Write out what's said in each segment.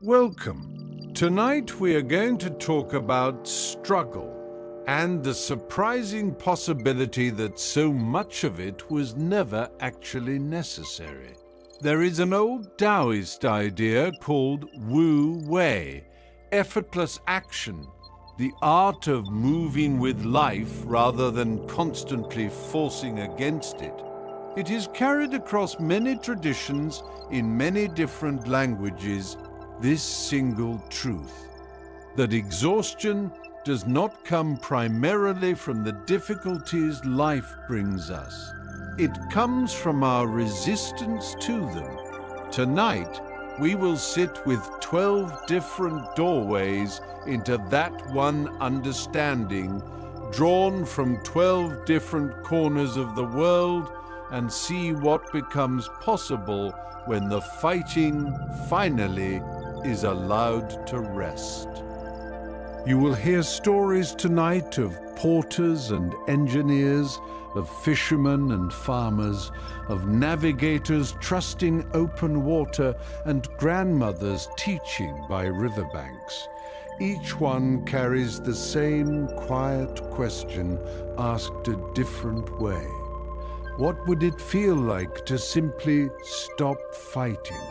Welcome. Tonight we are going to talk about struggle and the surprising possibility that so much of it was never actually necessary. There is an old Taoist idea called Wu Wei, effortless action, the art of moving with life rather than constantly forcing against it. It is carried across many traditions in many different languages, this single truth, that exhaustion does not come primarily from the difficulties life brings us. It comes from our resistance to them. Tonight, we will sit with 12 different doorways into that one understanding, drawn from 12 different corners of the world, and see what becomes possible when the fighting finally is allowed to rest. You will hear stories tonight of porters and engineers, of fishermen and farmers, of navigators trusting open water, and grandmothers teaching by riverbanks. Each one carries the same quiet question asked a different way. What would it feel like to simply stop fighting?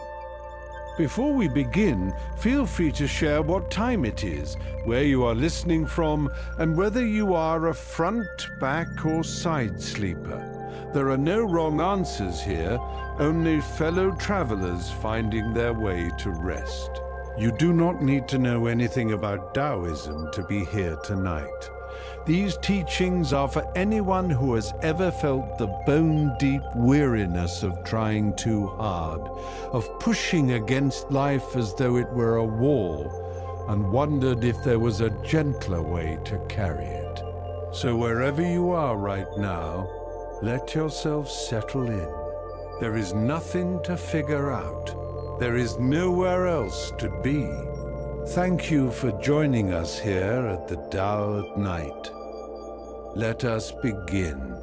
Before we begin, feel free to share what time it is, where you are listening from, and whether you are a front, back, or side sleeper. There are no wrong answers here, only fellow travelers finding their way to rest. You do not need to know anything about Taoism to be here tonight. These teachings are for anyone who has ever felt the bone-deep weariness of trying too hard, of pushing against life as though it were a wall, and wondered if there was a gentler way to carry it. So wherever you are right now, let yourself settle in. There is nothing to figure out. There is nowhere else to be. Thank you for joining us here at the Tao at Night. Let us begin.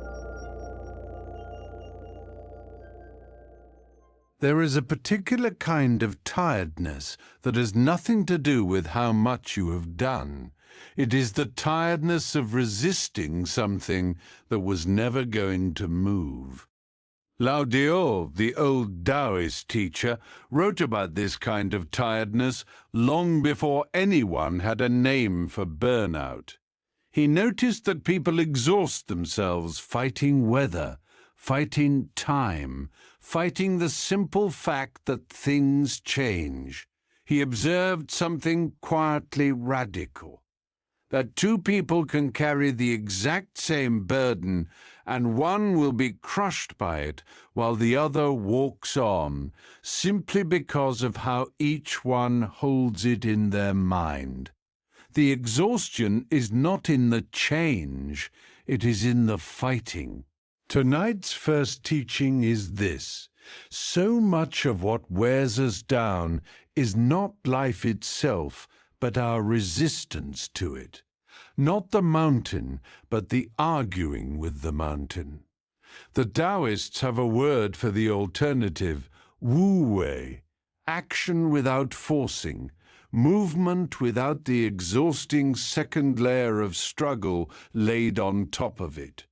There is a particular kind of tiredness that has nothing to do with how much you have done. It is the tiredness of resisting something that was never going to move. Lao Tzu, the old Taoist teacher, wrote about this kind of tiredness long before anyone had a name for burnout. He noticed that people exhaust themselves fighting weather, fighting time, fighting the simple fact that things change. He observed something quietly radical, that two people can carry the exact same burden and one will be crushed by it while the other walks on, simply because of how each one holds it in their mind. The exhaustion is not in the change, it is in the fighting. Tonight's first teaching is this: so much of what wears us down is not life itself, but our resistance to it. Not the mountain, but the arguing with the mountain. The Taoists have a word for the alternative: Wu Wei, action without forcing, movement without the exhausting second layer of struggle laid on top of it.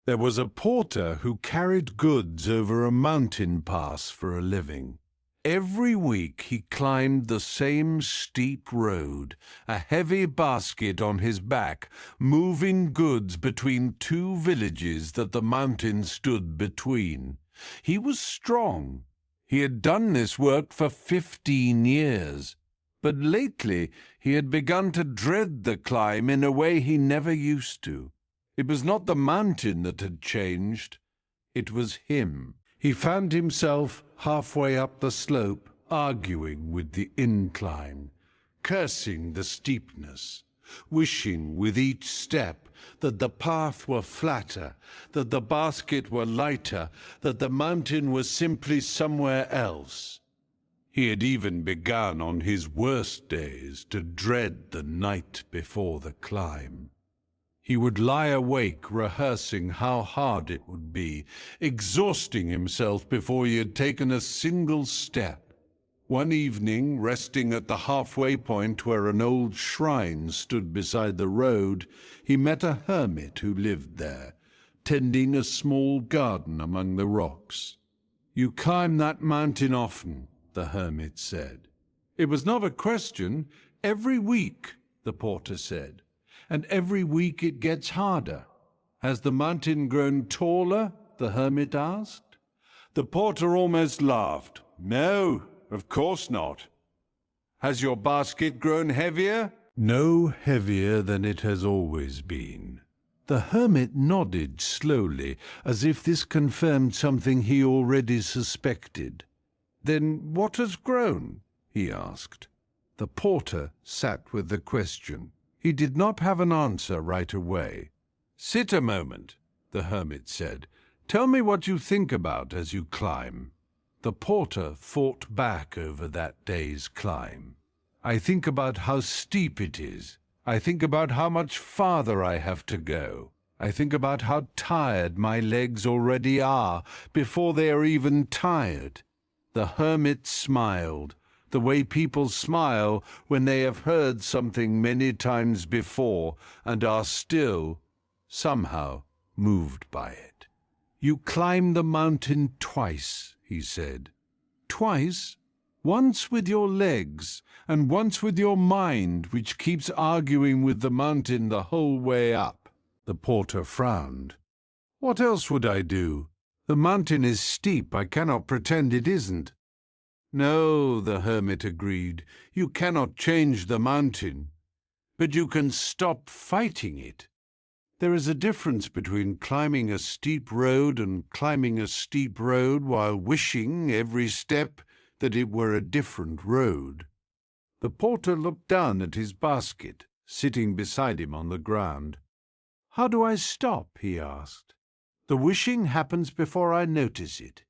There was a porter who carried goods over a mountain pass for a living. Every week he climbed the same steep road, a heavy basket on his back, moving goods between two villages that the mountain stood between. He was strong. He had done this work for 15 years. But lately he had begun to dread the climb in a way he never used to. It was not the mountain that had changed. It was him. He found himself halfway up the slope, arguing with the incline, cursing the steepness, wishing with each step that the path were flatter, that the basket were lighter, that the mountain was simply somewhere else. He had even begun on his worst days to dread the night before the climb. He would lie awake rehearsing how hard it would be, exhausting himself before he had taken a single step. One evening, resting at the halfway point where an old shrine stood beside the road, he met a hermit who lived there, tending a small garden among the rocks. "You climb that mountain often," the hermit said. "It was not a question. Every week," the porter said. "And every week it gets harder." "Has the mountain grown taller?" the hermit asked. The porter almost laughed. "No, of course not." "Has your basket grown heavier?" "No heavier than it has always been." The hermit nodded slowly, as if this confirmed something he already suspected. "Then what has grown?" he asked. The porter sat with the question. He did not have an answer right away. "Sit a moment," the hermit said. "Tell me what you think about as you climb." The porter thought back over that day's climb. "I think about how steep it is. I think about how much farther I have to go. I think about how tired my legs already are before they are even tired." The hermit smiled, the way people smile when they have heard something many times before and are still, somehow, moved by it. "You climbed the mountain twice," he said. "Twice? Once with your legs, and once with your mind, which keeps arguing with the mountain the whole way up." The porter frowned. "What else would I do? The mountain is steep. I cannot pretend it isn't." "No," the hermit agreed. "You cannot change the mountain, but you can stop fighting it. There is a difference between climbing a steep road and climbing a steep road while wishing every step that it were a different road." The porter looked down at his basket, sitting beside him on the ground. "How do I stop?" he asked. "The wishing happens before I notice it."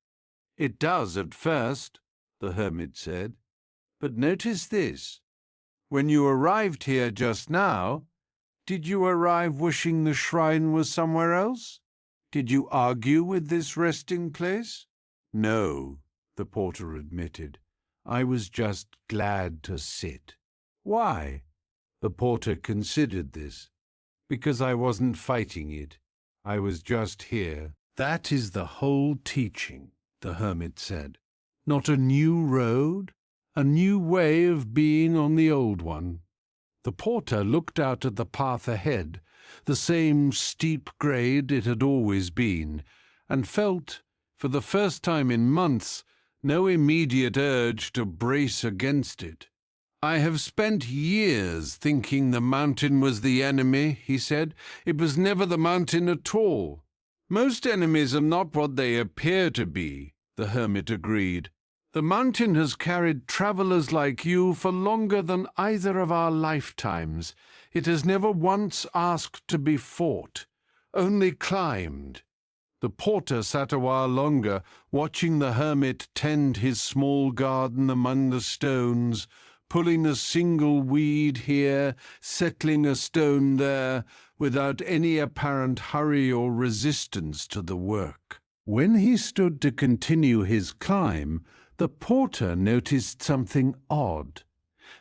"It does at first," the hermit said. "But notice this. When you arrived here just now, did you arrive wishing the shrine was somewhere else? Did you argue with this resting place?" "No," the porter admitted. "I was just glad to sit." "Why?" The porter considered this. "Because I wasn't fighting it. I was just here." "That is the whole teaching," the hermit said. "Not a new road, a new way of being on the old one." The porter looked out at the path ahead, the same steep grade it had always been, and felt, for the first time in months, no immediate urge to brace against it. "I have spent years thinking the mountain was the enemy," he said. "It was never the mountain at all." "Most enemies are not what they appear to be," the hermit agreed. "The mountain has carried travelers like you for longer than either of our lifetimes. It has never once asked to be fought, only climbed." The porter sat a while longer, watching the hermit tend his small garden among the stones, pulling a single weed here, settling a stone there, without any apparent hurry or resistance to the work. When he stood to continue his climb, the porter noticed something odd.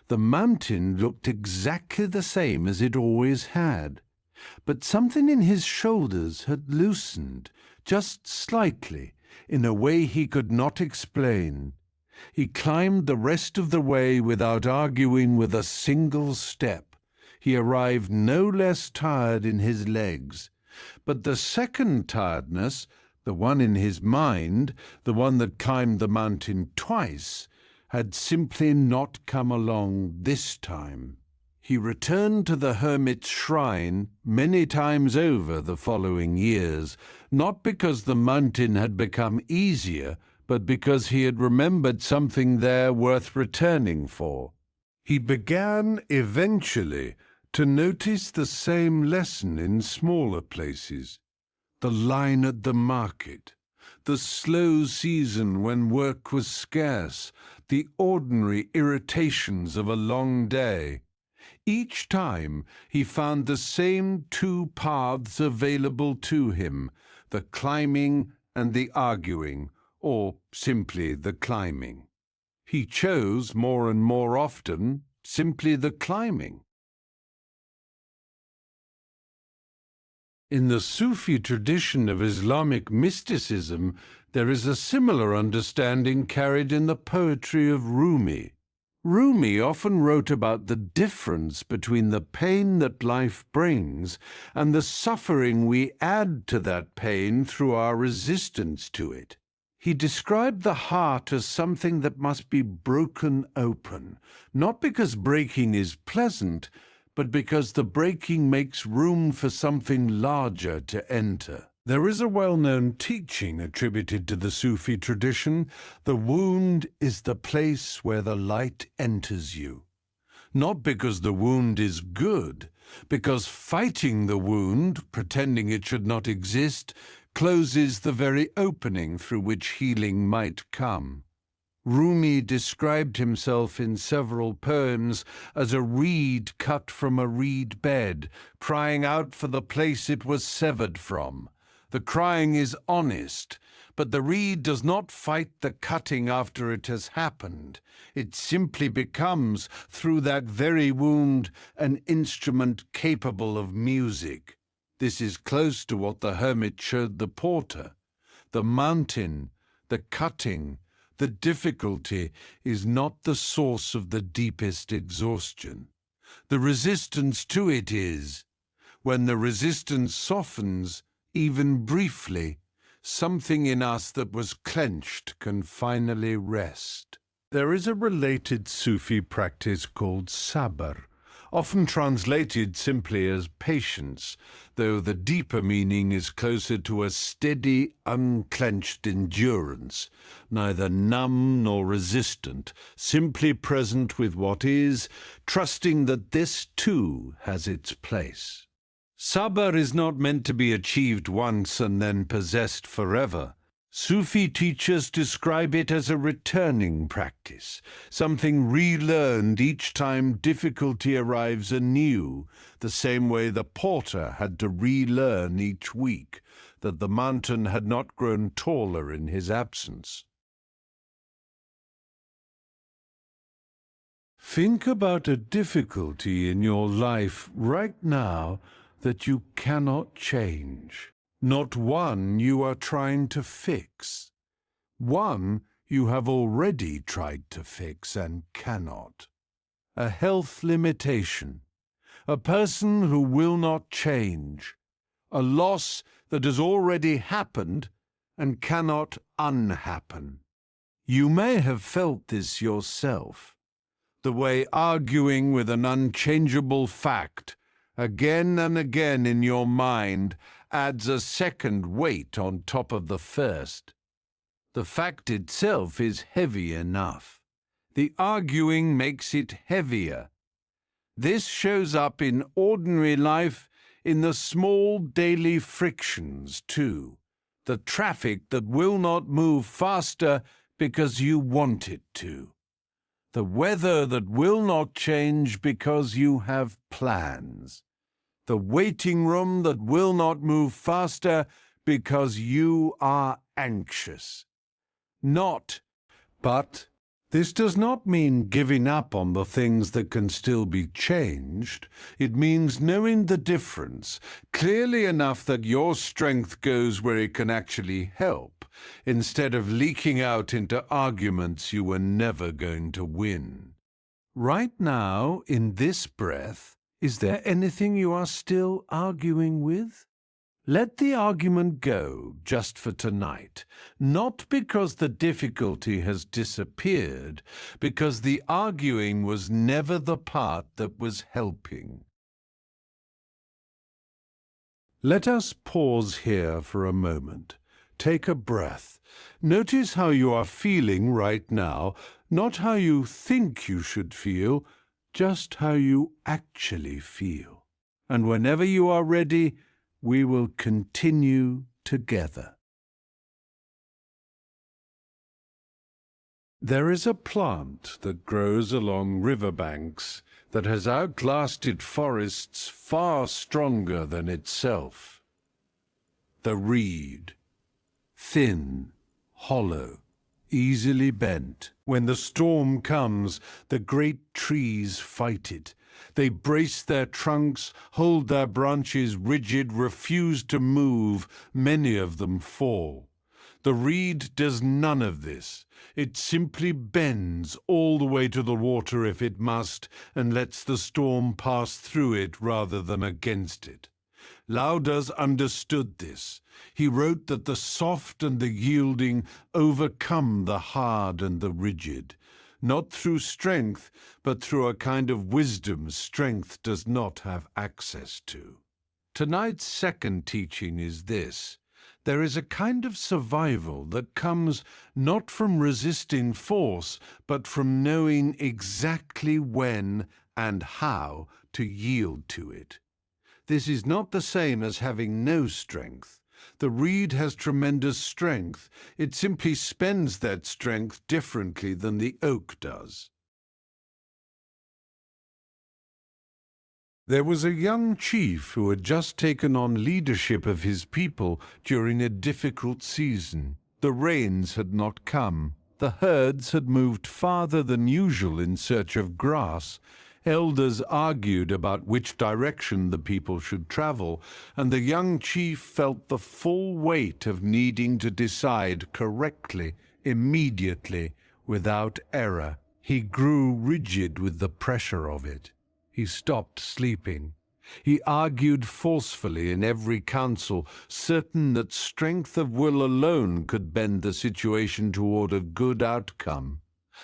The mountain looked exactly the same as it always had, but something in his shoulders had loosened, just slightly, in a way he could not explain. He climbed the rest of the way without arguing with a single step. He arrived no less tired in his legs. But the second tiredness, the one in his mind, the one that climbed the mountain twice, had simply not come along this time. He returned to the hermit's shrine many times over the following years, not because the mountain had become easier, but because he had remembered something there worth returning for. He began eventually to notice the same lesson in smaller places. The line at the market, the slow season when work was scarce, the ordinary irritations of a long day. Each time he found the same two paths available to him, the climbing and the arguing, or simply the climbing. He chose more and more often simply the climbing. In the Sufi tradition of Islamic mysticism, there is a similar understanding carried in the poetry of Rumi. Rumi often wrote about the difference between the pain that life brings and the suffering we add to that pain through our resistance to it. He described the heart as something that must be broken open, not because breaking is pleasant, but because the breaking makes room for something larger to enter. There is a well-known teaching attributed to the Sufi tradition: the wound is the place where the light enters you. Not because the wound is good, because fighting the wound, pretending it should not exist, closes the very opening through which healing might come. Rumi described himself in several poems as a reed cut from a reed bed, crying out for the place it was severed from. The crying is honest, but the reed does not fight the cutting after it has happened. It simply becomes, through that very wound, an instrument capable of music. This is close to what the hermit showed the porter. The mountain, the cutting, the difficulty is not the source of the deepest exhaustion. The resistance to it is. When the resistance softens, even briefly, something in us that was clenched can finally rest. There is a related Sufi practice called sabr, often translated simply as patience, though the deeper meaning is closer to a steady, unclenched endurance, neither numb nor resistant, simply present with what is, trusting that this too has its place. Sabr is not meant to be achieved once and then possessed forever. Sufi teachers describe it as a returning practice, something relearned each time difficulty arrives anew, the same way the porter had to relearn each week that the mountain had not grown taller in his absence. Think about a difficulty in your life right now that you cannot change. Not one you are trying to fix. One you have already tried to fix and cannot. A health limitation. A person who will not change. A loss that has already happened and cannot unhappen. You may have felt this yourself. The way arguing with an unchangeable fact again and again in your mind adds a second weight on top of the first. The fact itself is heavy enough. The arguing makes it heavier. This shows up in ordinary life in the small daily frictions too. The traffic that will not move faster because you want it to. The weather that will not change because you have plans. The waiting room that will not move faster because you are anxious. But this does not mean giving up on the things that can still be changed. It means knowing the difference clearly enough that your strength goes where it can actually help, instead of leaking out into arguments you were never going to win. Right now, in this breath, is there anything you are still arguing with? Let the argument go just for tonight, not because the difficulty has disappeared, because the arguing was never the part that was helping. Let us pause here for a moment. Take a breath. Notice how you are feeling right now, not how you think you should feel, just how you actually feel. And whenever you are ready, we will continue together. There is a plant that grows along riverbanks that has outlasted forests far stronger than itself. The reed, thin, hollow, easily bent. When the storm comes, the great trees fight it. They brace their trunks, hold their branches rigid, refuse to move. Many of them fall. The reed does none of this. It simply bends all the way to the water if it must, and lets the storm pass through it rather than against it. Laudas understood this. He wrote that the soft and the yielding overcome the hard and the rigid, not through strength, but through a kind of wisdom strength does not have access to. Tonight's second teaching is this. There is a kind of survival that comes not from resisting force, but from knowing exactly when and how to yield to it. This is not the same as having no strength. The reed has tremendous strength. It simply spends that strength differently than the oak does. There was a young chief who had just taken on leadership of his people during a difficult season. The rains had not come. The herds had moved farther than usual in search of grass. Elders argued about which direction the people should travel, and the young chief felt the full weight of needing to decide correctly, immediately, without error. He grew rigid with the pressure of it. He stopped sleeping. He argued forcefully in every council, certain that strength of will alone could bend the situation toward a good outcome.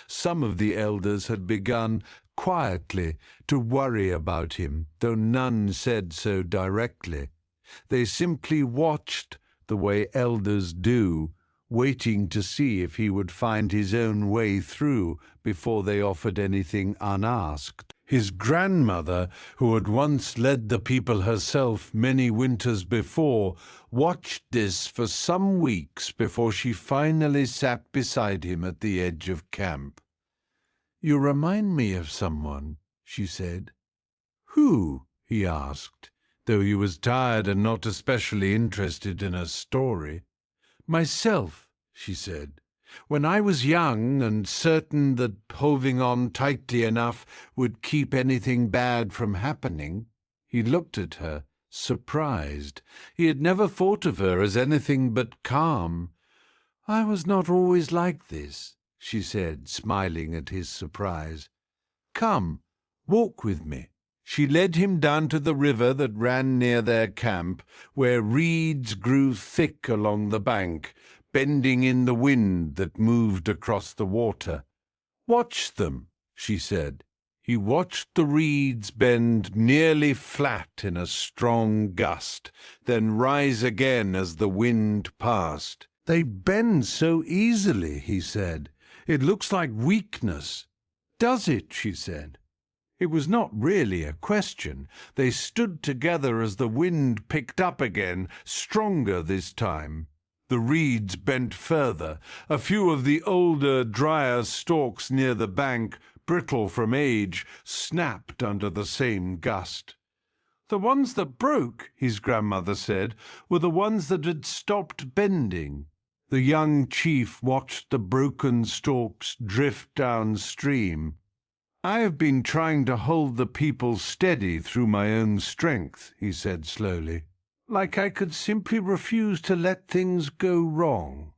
Some of the elders had begun quietly to worry about him, though none said so directly. They simply watched the way elders do, waiting to see if he would find his own way through before they offered anything unasked. His grandmother, who had once led the people herself many winters before, watched this for some weeks before she finally sat beside him at the edge of camp. "You remind me of someone," she said. "Who?" he asked, though he was tired and not especially interested in her story. "Myself," she said. "When I was young and certain that holding on tightly enough would keep anything bad from happening." He looked at her, surprised. He had never thought of her as anything but calm. "I was not always like this," she said, smiling at his surprise. "Come, walk with me." She led him down to the river that ran near their camp, where reeds grew thick along the bank, bending in the wind that moved across the water. "Watch them," she said. He watched the reeds bend nearly flat in a strong gust, then rise again as the wind passed. "They bend so easily," he said. "It looks like weakness." "Does it?" she said. It was not really a question. They stood together as the wind picked up again, stronger this time. The reeds bent further. A few of the older, drier stalks near the bank, brittle from age, snapped under the same gust. "The ones that broke," his grandmother said, "were the ones that had stopped bending." The young chief watched the broken stalks drift downstream. "I have been trying to hold the people steady through my own strength," he said slowly. "Like I could simply refuse to let things go wrong."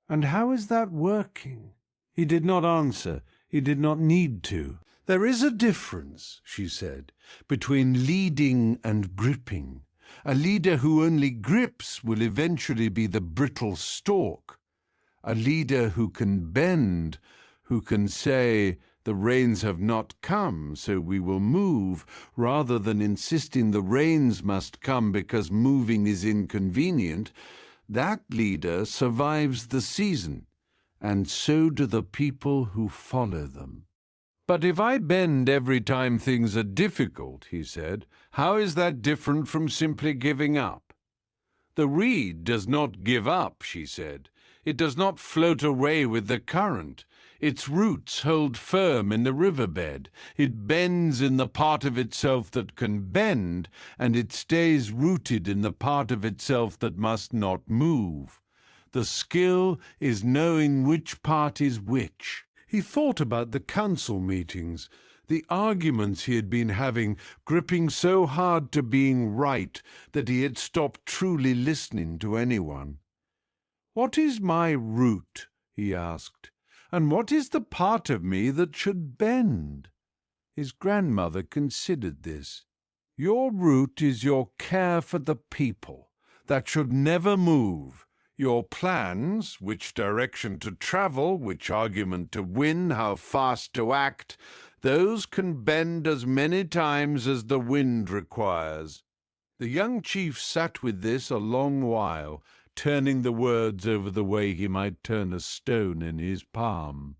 "And how is that working?" He did not answer. He did not need to. "There is a difference," she said, "between leading and gripping. A leader who only grips will eventually be the brittle stalk. A leader who can bend, who can say, 'The rains have not come, so we will move,' rather than insisting the rains must come because moving is inconvenient, that leader survives the season, and so do the people who follow them." "But if I bend every time things are difficult," he said, "how is that different from simply giving up?" "The reed does not give up," she said. "It does not float away with the current. Its roots hold firm in the riverbed. It bends in the part of itself that can bend, and it stays rooted in the part of itself that must not move. The skill is knowing which part is which. He thought about the council meetings, the arguments he had been having, gripping so hard to being right that he had stopped truly listening to anyone. "What is my root?" he asked. "And what is the part of me that should bend?" His grandmother considered this. "Your root is your care for the people. That should never move. Your plans, which direction to travel, which argument to win, how fast to act, those can bend as many times as the wind requires." The young chief sat with this a long while, turning the words over the way he might turn a stone in his palm.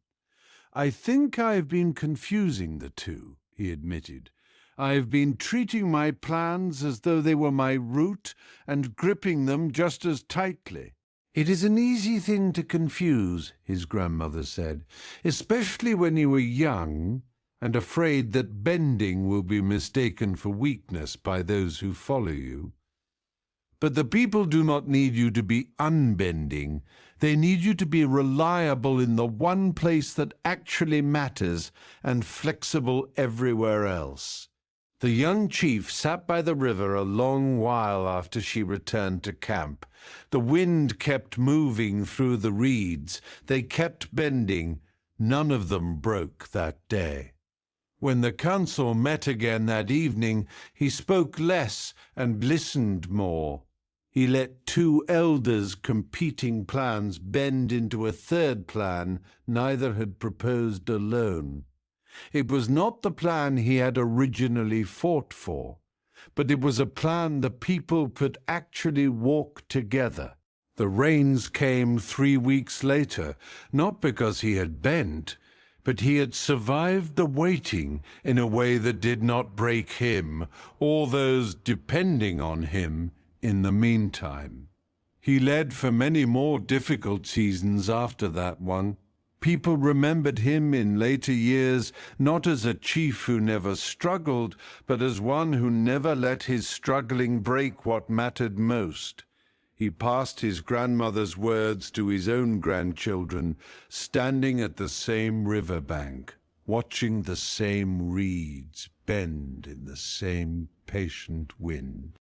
"I think I have been confusing the two," he admitted. "I have been treating my plans as though they were my root and gripping them just as tightly." "It is an easy thing to confuse," his grandmother said, "especially when you are young and afraid that bending will be mistaken for weakness by those who follow you. But the people do not need you to be unbending. They need you to be reliable in the one place that actually matters and flexible everywhere else." The young chief sat by the river a long while after she returned to camp. The wind kept moving through the reeds. They kept bending. None of them broke that day. When the council met again that evening, he spoke less and listened more. He let two elders' competing plans bend into a third plan neither had proposed alone. It was not the plan he had originally fought for, but it was a plan the people could actually walk together. The rains came 3 weeks later, not because he had bent, but he had survived the waiting in a way that did not break him or those depending on him in the meantime. He led for many more difficult seasons after that one. People remembered him in later years not as a chief who never struggled, but as one who never let his struggling break what mattered most. He passed his grandmother's words to his own grandchildren, standing at the same riverbank, watching the same reeds bend in the same patient wind.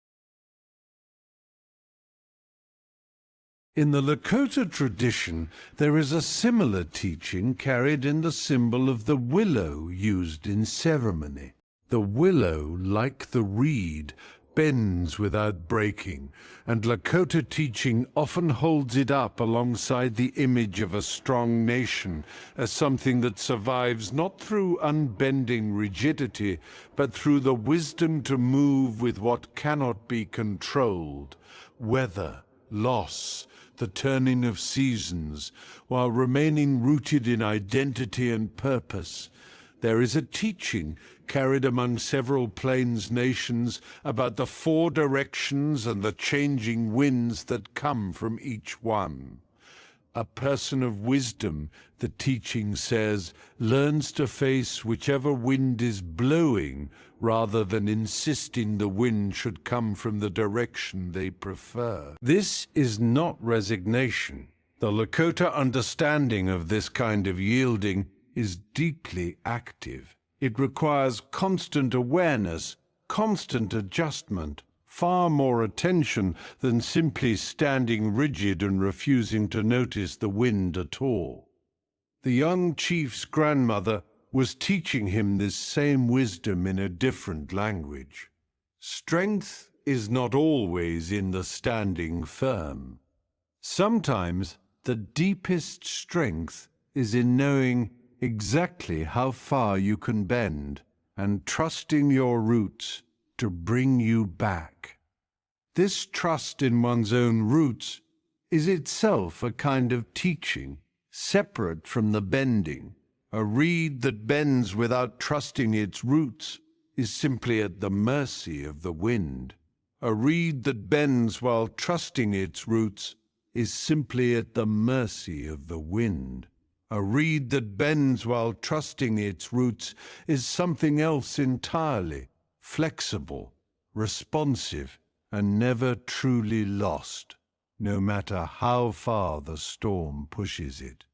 In the Lakota tradition, there is a similar teaching carried in the symbol of the willow used in ceremony. The willow, like the reed, bends without breaking, and Lakota teaching often holds it up alongside the image of a strong nation as something that survives not through unbending rigidity, but through the wisdom to move with what cannot be controlled: weather, loss, the turning of seasons, while remaining rooted in identity and purpose. There is a teaching carried among several Plains nations about the 4 directions and the changing winds that come from each one. A person of wisdom, the teaching says, learns to face whichever wind is blowing rather than insisting the wind should come from the direction they prefer. This is not resignation. The Lakota understanding of this kind of yielding is deeply active. It requires constant awareness, constant adjustment, far more attention than simply standing rigid and refusing to notice the wind at all. The young chief's grandmother was teaching him this same wisdom in a different language. Strength is not always in the standing firm. Sometimes the deepest strength is in knowing exactly how far you can bend and trusting your roots to bring you back. This trust in one's own roots is itself a kind of teaching, separate from the bending. A reed that bends without trusting its roots is simply at the mercy of the wind. A reed that bends while trusting its roots is simply at the mercy of the wind. A reed that bends while trusting its roots is something else entirely, flexible, responsive, and never truly lost, no matter how far the storm pushes it.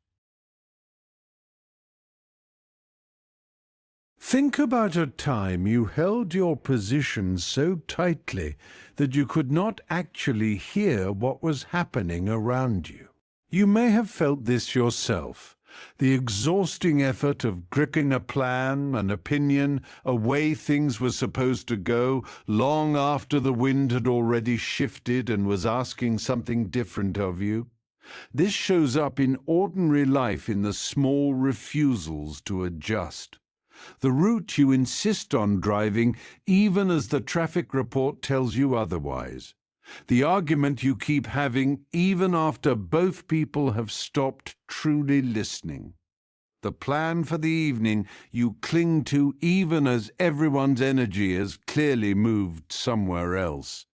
Think about a time you held your position so tightly that you could not actually hear what was happening around you. You may have felt this yourself. The exhausting effort of gripping a plan, an opinion, a way things were supposed to go, long after the wind had already shifted and was asking something different of you. This shows up in ordinary life in the small refusals to adjust. The route you insist on driving, even as the traffic report tells you otherwise. The argument you keep having, even after both people have stopped truly listening. The plan for the evening you cling to even as everyone's energy has clearly moved somewhere else.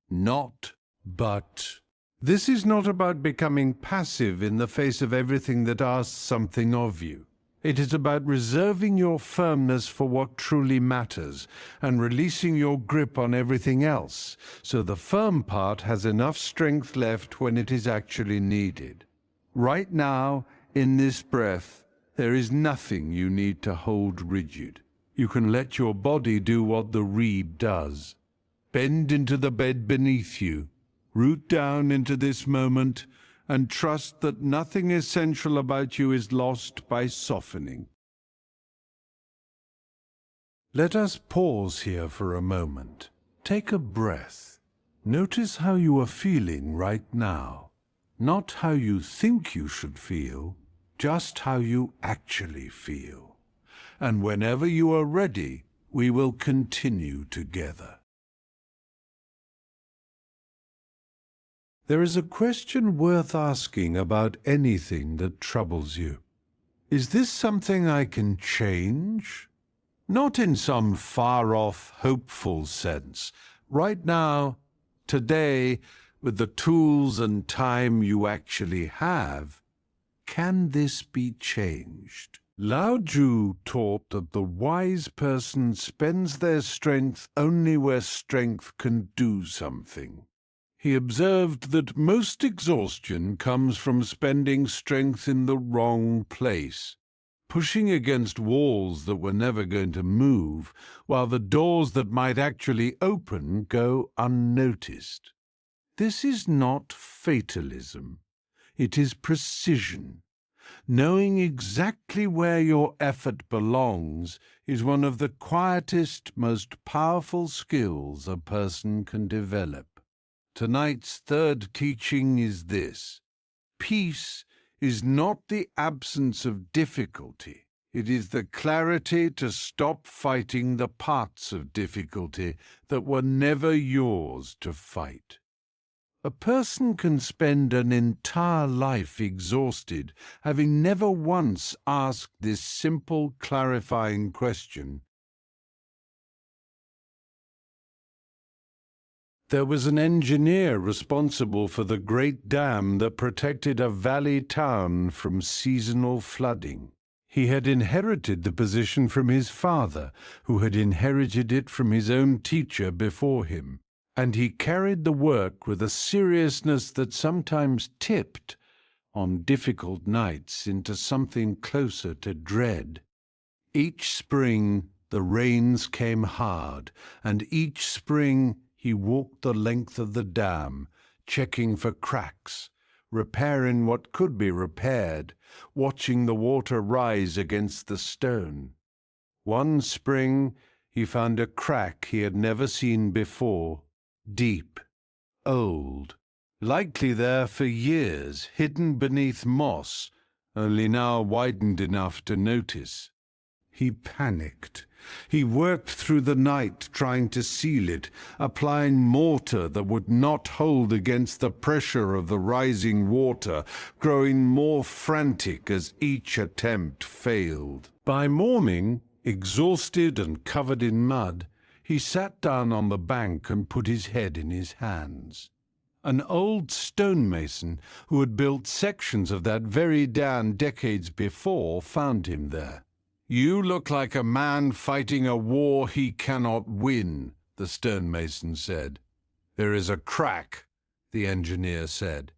Not, but. This is not about becoming passive in the face of everything that asks something of you. It is about reserving your firmness for what truly matters and releasing your grip on everything else, so the firm part has enough strength left when it is actually needed. Right now, in this breath, there is nothing you need to hold rigid. You can let your body do what the reed does. Bend into the bed beneath you, root down into this moment, and trust that nothing essential about you is lost by softening. Let us pause here for a moment. Take a breath. Notice how you are feeling right now. Not how you think you should feel, just how you actually feel. And whenever you are ready, we will continue together. There is a question worth asking about anything that troubles you. Is this something I can change? Not in some far-off, hopeful sense. Right now, today, with the tools and time you actually have, can this be changed? Lao Tzu taught that the wise person spends their strength only where strength can do something. He observed that most exhaustion comes from spending strength in the wrong place, pushing against walls that were never going to move, while the doors that might actually open go unnoticed. This is not fatalism. It is precision. Knowing exactly where your effort belongs is one of the quietest, most powerful skills a person can develop. Tonight's third teaching is this. Peace is not the absence of difficulty. It is the clarity to stop fighting the parts of difficulty that were never yours to fight. A person can spend an entire life exhausted, having never once asked this simple, clarifying question. There was an engineer responsible for the great dam that protected a valley town from seasonal flooding. He had inherited the position from his father, who had inherited it from his own teacher before him, and he carried the work with a seriousness that sometimes tipped, on difficult nights, into something closer to dread. Each spring the rains came hard, and each spring he walked the length of the dam, checking for cracks, repairing what could be repaired, watching the water rise against the stone. One spring he found a crack he had never seen before, deep, old, likely there for years, hidden beneath moss, only now widened enough to notice. He panicked. He worked through the night trying to seal it, applying mortar that would not hold against the pressure of the rising water, growing more frantic as each attempt failed. By morning, exhausted and covered in mud, he sat down on the bank and put his head in his hands. An old stonemason who had built sections of that very dam decades before found him there. "You look like a man fighting a war he cannot win," the stonemason said. "There is a crack," the engineer said.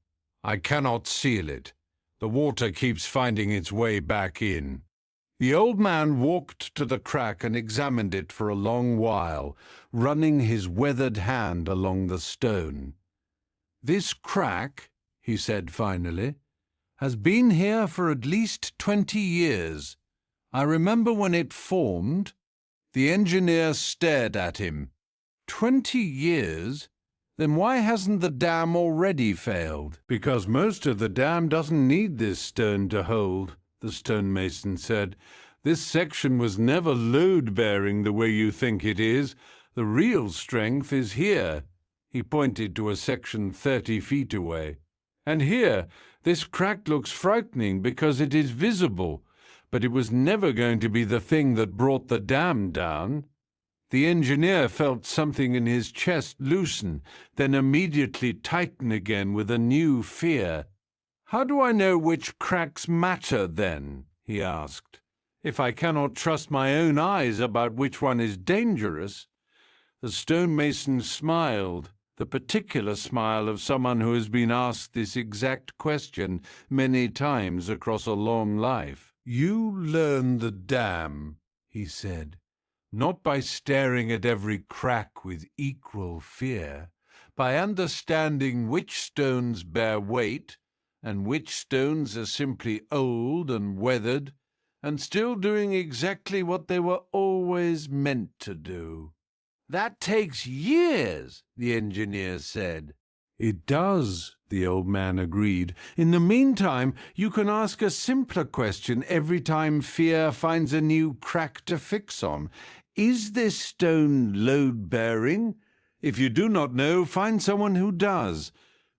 "I cannot seal it. The water keeps finding its way back in." The old man walked to the crack and examined it for a long while, running his weathered hand along the stone. "This crack," he said finally, "has been here for at least 20 years. I remember when it formed." The engineer stared at him. 20 years? Then why hasn't the dam already failed? "Because most of the dam doesn't need this stone to hold," the stonemason said. "This section was never load-bearing the way you think it is. The real strength is here." He pointed to a section 30 feet away. "And here, this crack looks frightening because it is visible, but it was never going to be the thing that brought the dam down." The engineer felt something in his chest loosen, then immediately tighten again with a new fear. "How do I know which cracks matter, then?" he asked. "If I cannot trust my own eyes about which one is dangerous?" The stonemason smiled, the particular smile of someone who has been asked this exact question many times across a long life. "You learn the dam," he said, "not by staring at every crack with equal fear, by understanding which stones bear weight and which stones are simply old and weathered and still doing exactly what they were always meant to do." "That takes years," the engineer said. "It does," the old man agreed. "In the meantime, you can ask a simpler question every time fear finds a new crack to fix on. Is this stone load-bearing? If you do not know, find someone who does.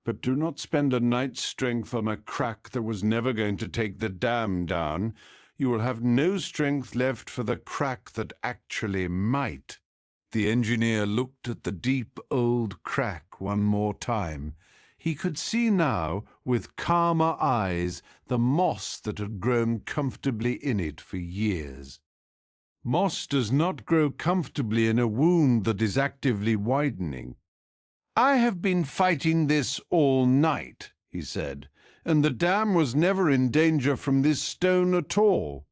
But do not spend a night's strength on a crack that was never going to take the dam down. You will have no strength left for the crack that actually might." The engineer looked at the deep old crack one more time. He could see now, with calmer eyes, the moss that had grown comfortably in it for years. Moss does not grow comfortably in a wound that is actively widening. "I have been fighting this all night," he said, "and the dam was never in danger from this stone at all."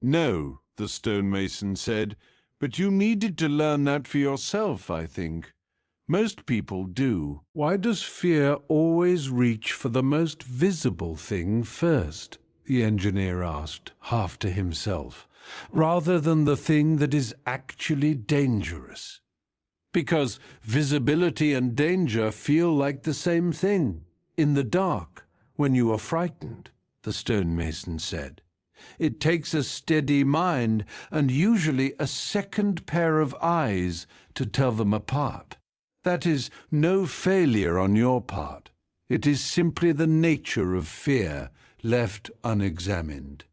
"No," the stonemason said, "but you needed to learn that for yourself, I think. Most people do. Why does fear always reach for the most visible thing first?" the engineer asked, half to himself, "rather than the thing that is actually dangerous?" "Because visibility and danger feel like the same thing. In the dark, when you are frightened," the stonemason said. "It takes a steady mind and usually a second pair of eyes to tell them apart. That is no failure on your part. It is simply the nature of fear left unexamined."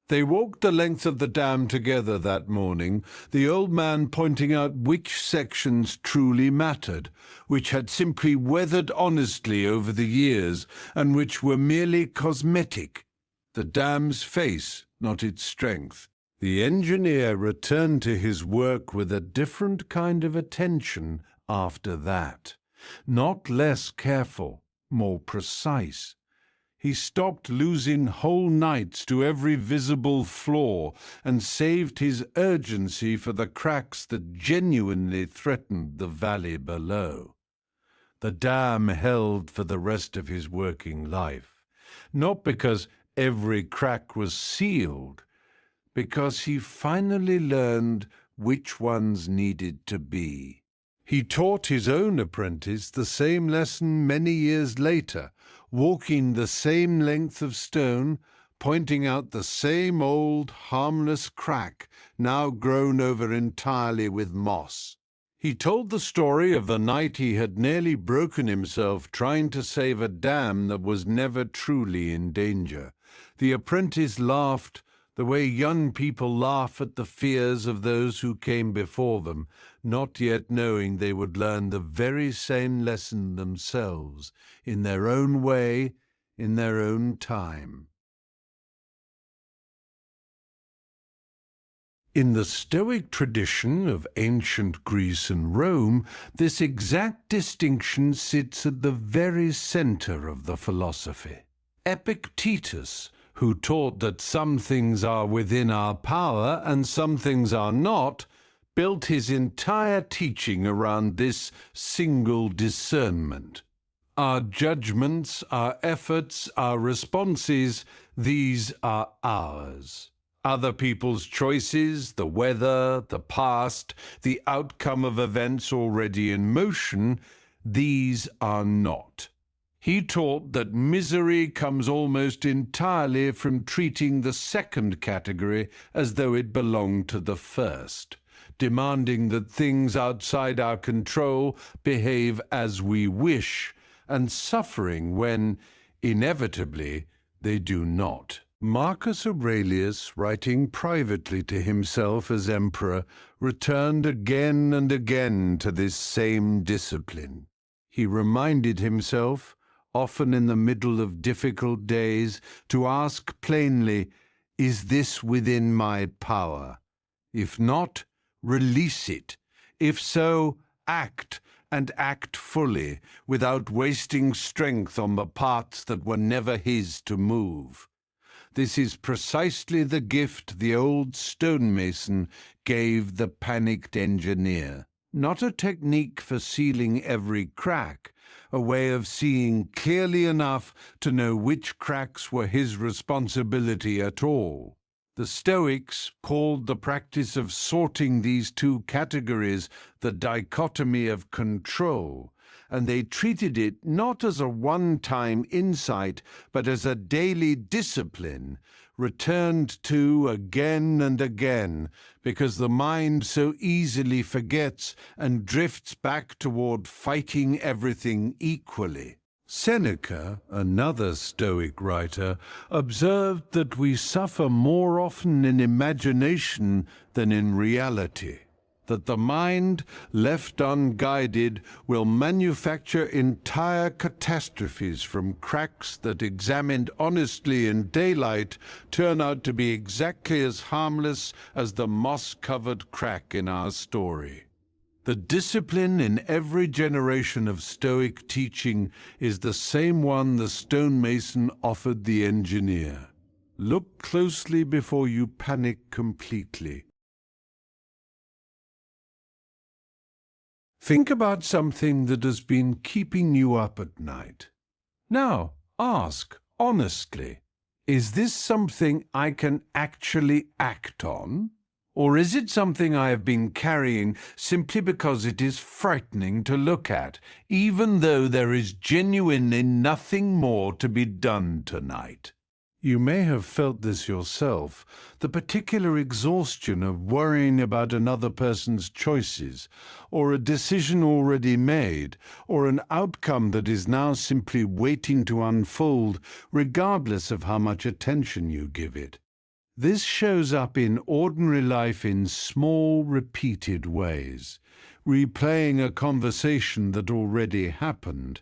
They walked the length of the dam together that morning, the old man pointing out which sections truly mattered, which had simply weathered honestly over the years, and which were merely cosmetic. The dam's face, not its strength. The engineer returned to his work with a different kind of attention after that. Not less careful, more precise. He stopped losing whole nights to every visible flaw and saved his urgency for the cracks that genuinely threatened the valley below. The dam held for the rest of his working life, not because every crack was sealed, because he finally learned which ones needed to be. He taught his own apprentice the same lesson many years later, walking the same length of stone, pointing out the same old, harmless crack, now grown over entirely with moss. He told the story of the night he had nearly broken himself trying to save a dam that was never truly in danger. The apprentice laughed, The way young people laugh at the fears of those who came before them, not yet knowing they would learn the very same lesson themselves, in their own way, in their own time. In the Stoic tradition of ancient Greece and Rome, this exact distinction sits at the very center of the philosophy. Epictetus, who taught that some things are within our power and some things are not, built his entire teaching around this single discernment. Our judgments, our efforts, our responses, these are ours. Other people's choices, the weather, the past, the outcome of events already in motion, these are not. He taught that misery comes almost entirely from treating the second category as though it belonged to the first, demanding that things outside our control behave as we wish, and suffering when, inevitably, they do not. Marcus Aurelius, writing privately to himself as emperor, returned again and again to this same discipline. He reminded himself, often in the middle of difficult days, to ask plainly, "Is this within my power? If not, release it. If so, act, and act fully, without wasting strength on the parts that were never his to move." This is precisely the gift the old stonemason gave the panicked engineer. Not a technique for sealing every crack, a way of seeing clearly enough to know which cracks were his responsibility at all. The Stoics called the practice of sorting these two categories the dichotomy of control, and they treated it not as a one-time insight, but as a daily discipline, returned to again and again, because the mind so easily forgets and drifts back toward fighting everything equally. Seneca, another Stoic writer, observed that we suffer more often in imagination than in reality, that the mind, left unguided, will manufacture entire catastrophes from cracks that, examined honestly in daylight, turn out to be exactly as harmless as the moss-covered crack in our story. The discipline in every generation of Stoic teaching is the same one the stonemason offered the engineer. Look closely before you panic completely. Think about something that has been keeping you up at night. Now, ask honestly, is this something I can actually act on? Or is it something I have been carrying simply because it is frightening to look at, even though there is genuinely nothing more to be done tonight? You may have felt this yourself, the particular exhaustion of worrying about another person's choices, or a decision already made, or an outcome that is now simply waiting to unfold, regardless of how much attention you give it. This shows up in ordinary life in small, repeated ways, replaying a conversation that already happened,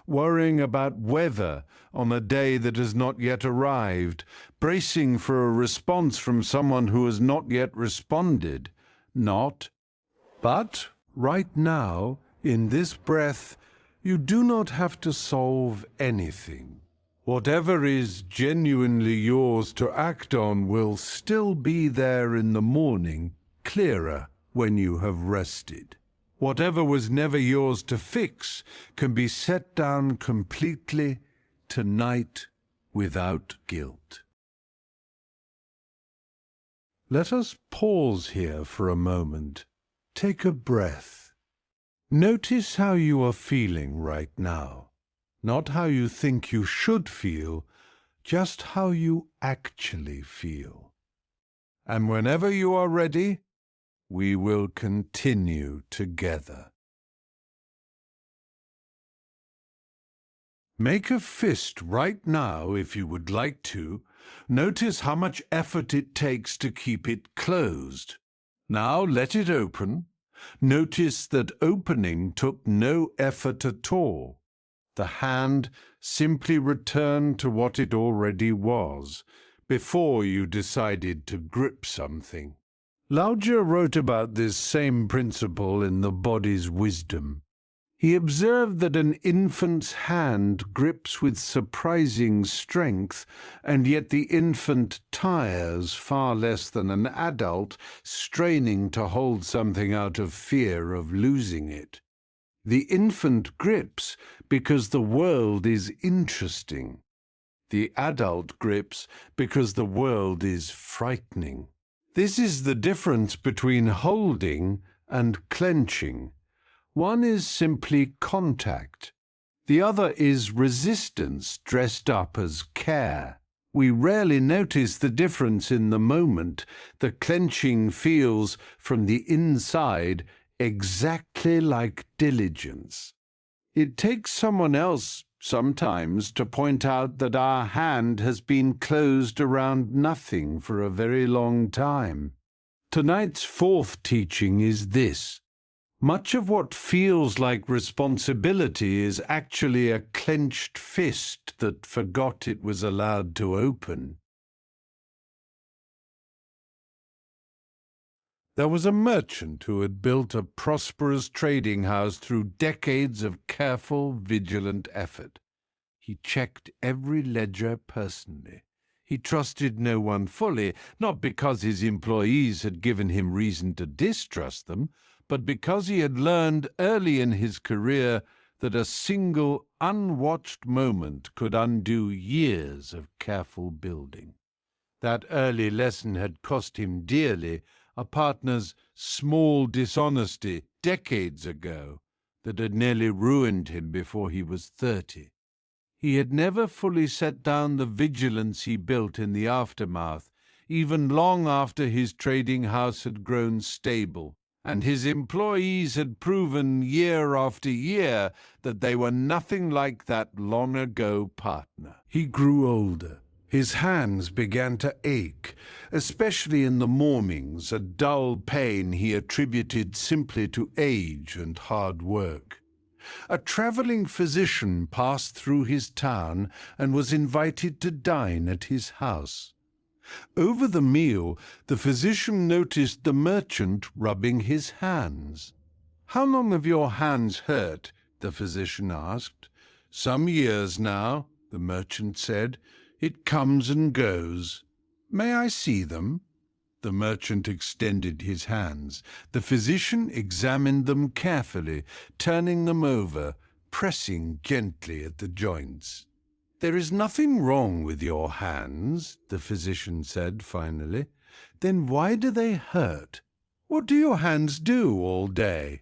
worrying about weather on a day that has not yet arrived, bracing for a response from someone who has not yet responded. But right now, in this breath, you do not have to solve anything. Whatever is genuinely yours to act on will still be there in the morning, clearer when you have rested. Whatever was never yours to fix can be set down completely tonight without guilt. Let us pause here for a moment. Take a breath. Notice how you are feeling right now. Not how you think you should feel, just how you actually feel. And whenever you are ready, we will continue together. Make a fist right now if you would like to, Notice how much effort it takes to keep it closed. Now let it open. Notice that opening took no effort at all. The hand simply returned to what it already was, before you decided to grip something. Lao Tzu wrote about this same principle in The Body's Wisdom. He observed that an infant's hand grips with surprising strength, and yet the infant tires far less than an adult straining to hold something out of fear of losing it. The infant grips because the world is interesting. The adult grips because the world is frightening. This is the difference between holding and clenching. One is simply contact. The other is resistance dressed up as care. We rarely notice the difference in the moment. The clenching feels from the inside exactly like diligence. It takes someone else sometimes to point out that our hand has been closed around nothing for a very long time. Tonight's fourth teaching is this. Much of what feels like responsibility is actually a clenched fist that forgot it was allowed to open. There was a merchant who had built a prosperous trading house through decades of careful, vigilant effort. He checked every ledger personally. He trusted no one fully, not because his employees had given him reason to distrust them, but because he had learned early in his career that a single unwatched moment could undo years of careful building. That early lesson had cost him dearly, a partner's small dishonesty decades ago that had nearly ruined him before he was 30. He had never fully set down the vigilance he built in the aftermath, even long after his trading house had grown stable, and his employees had proven year after year that they were nothing like that long-ago partner. He grew older. His hands began to ache, especially in the mornings, a dull pain he attributed simply to age and hard work. A traveling physician passed through his town and was invited to dine at his house. Over the meal, the physician noticed the merchant rubbing his hands. "How long have your hands hurt?" the physician asked. "Some years now," the merchant said. "It comes and goes." "May I see them?" The merchant extended his hands. The physician examined them carefully, turning them over, pressing gently at the joints. "There is nothing wrong with your hands," the physician said finally. "Then why do they hurt? What do your hands do all day?"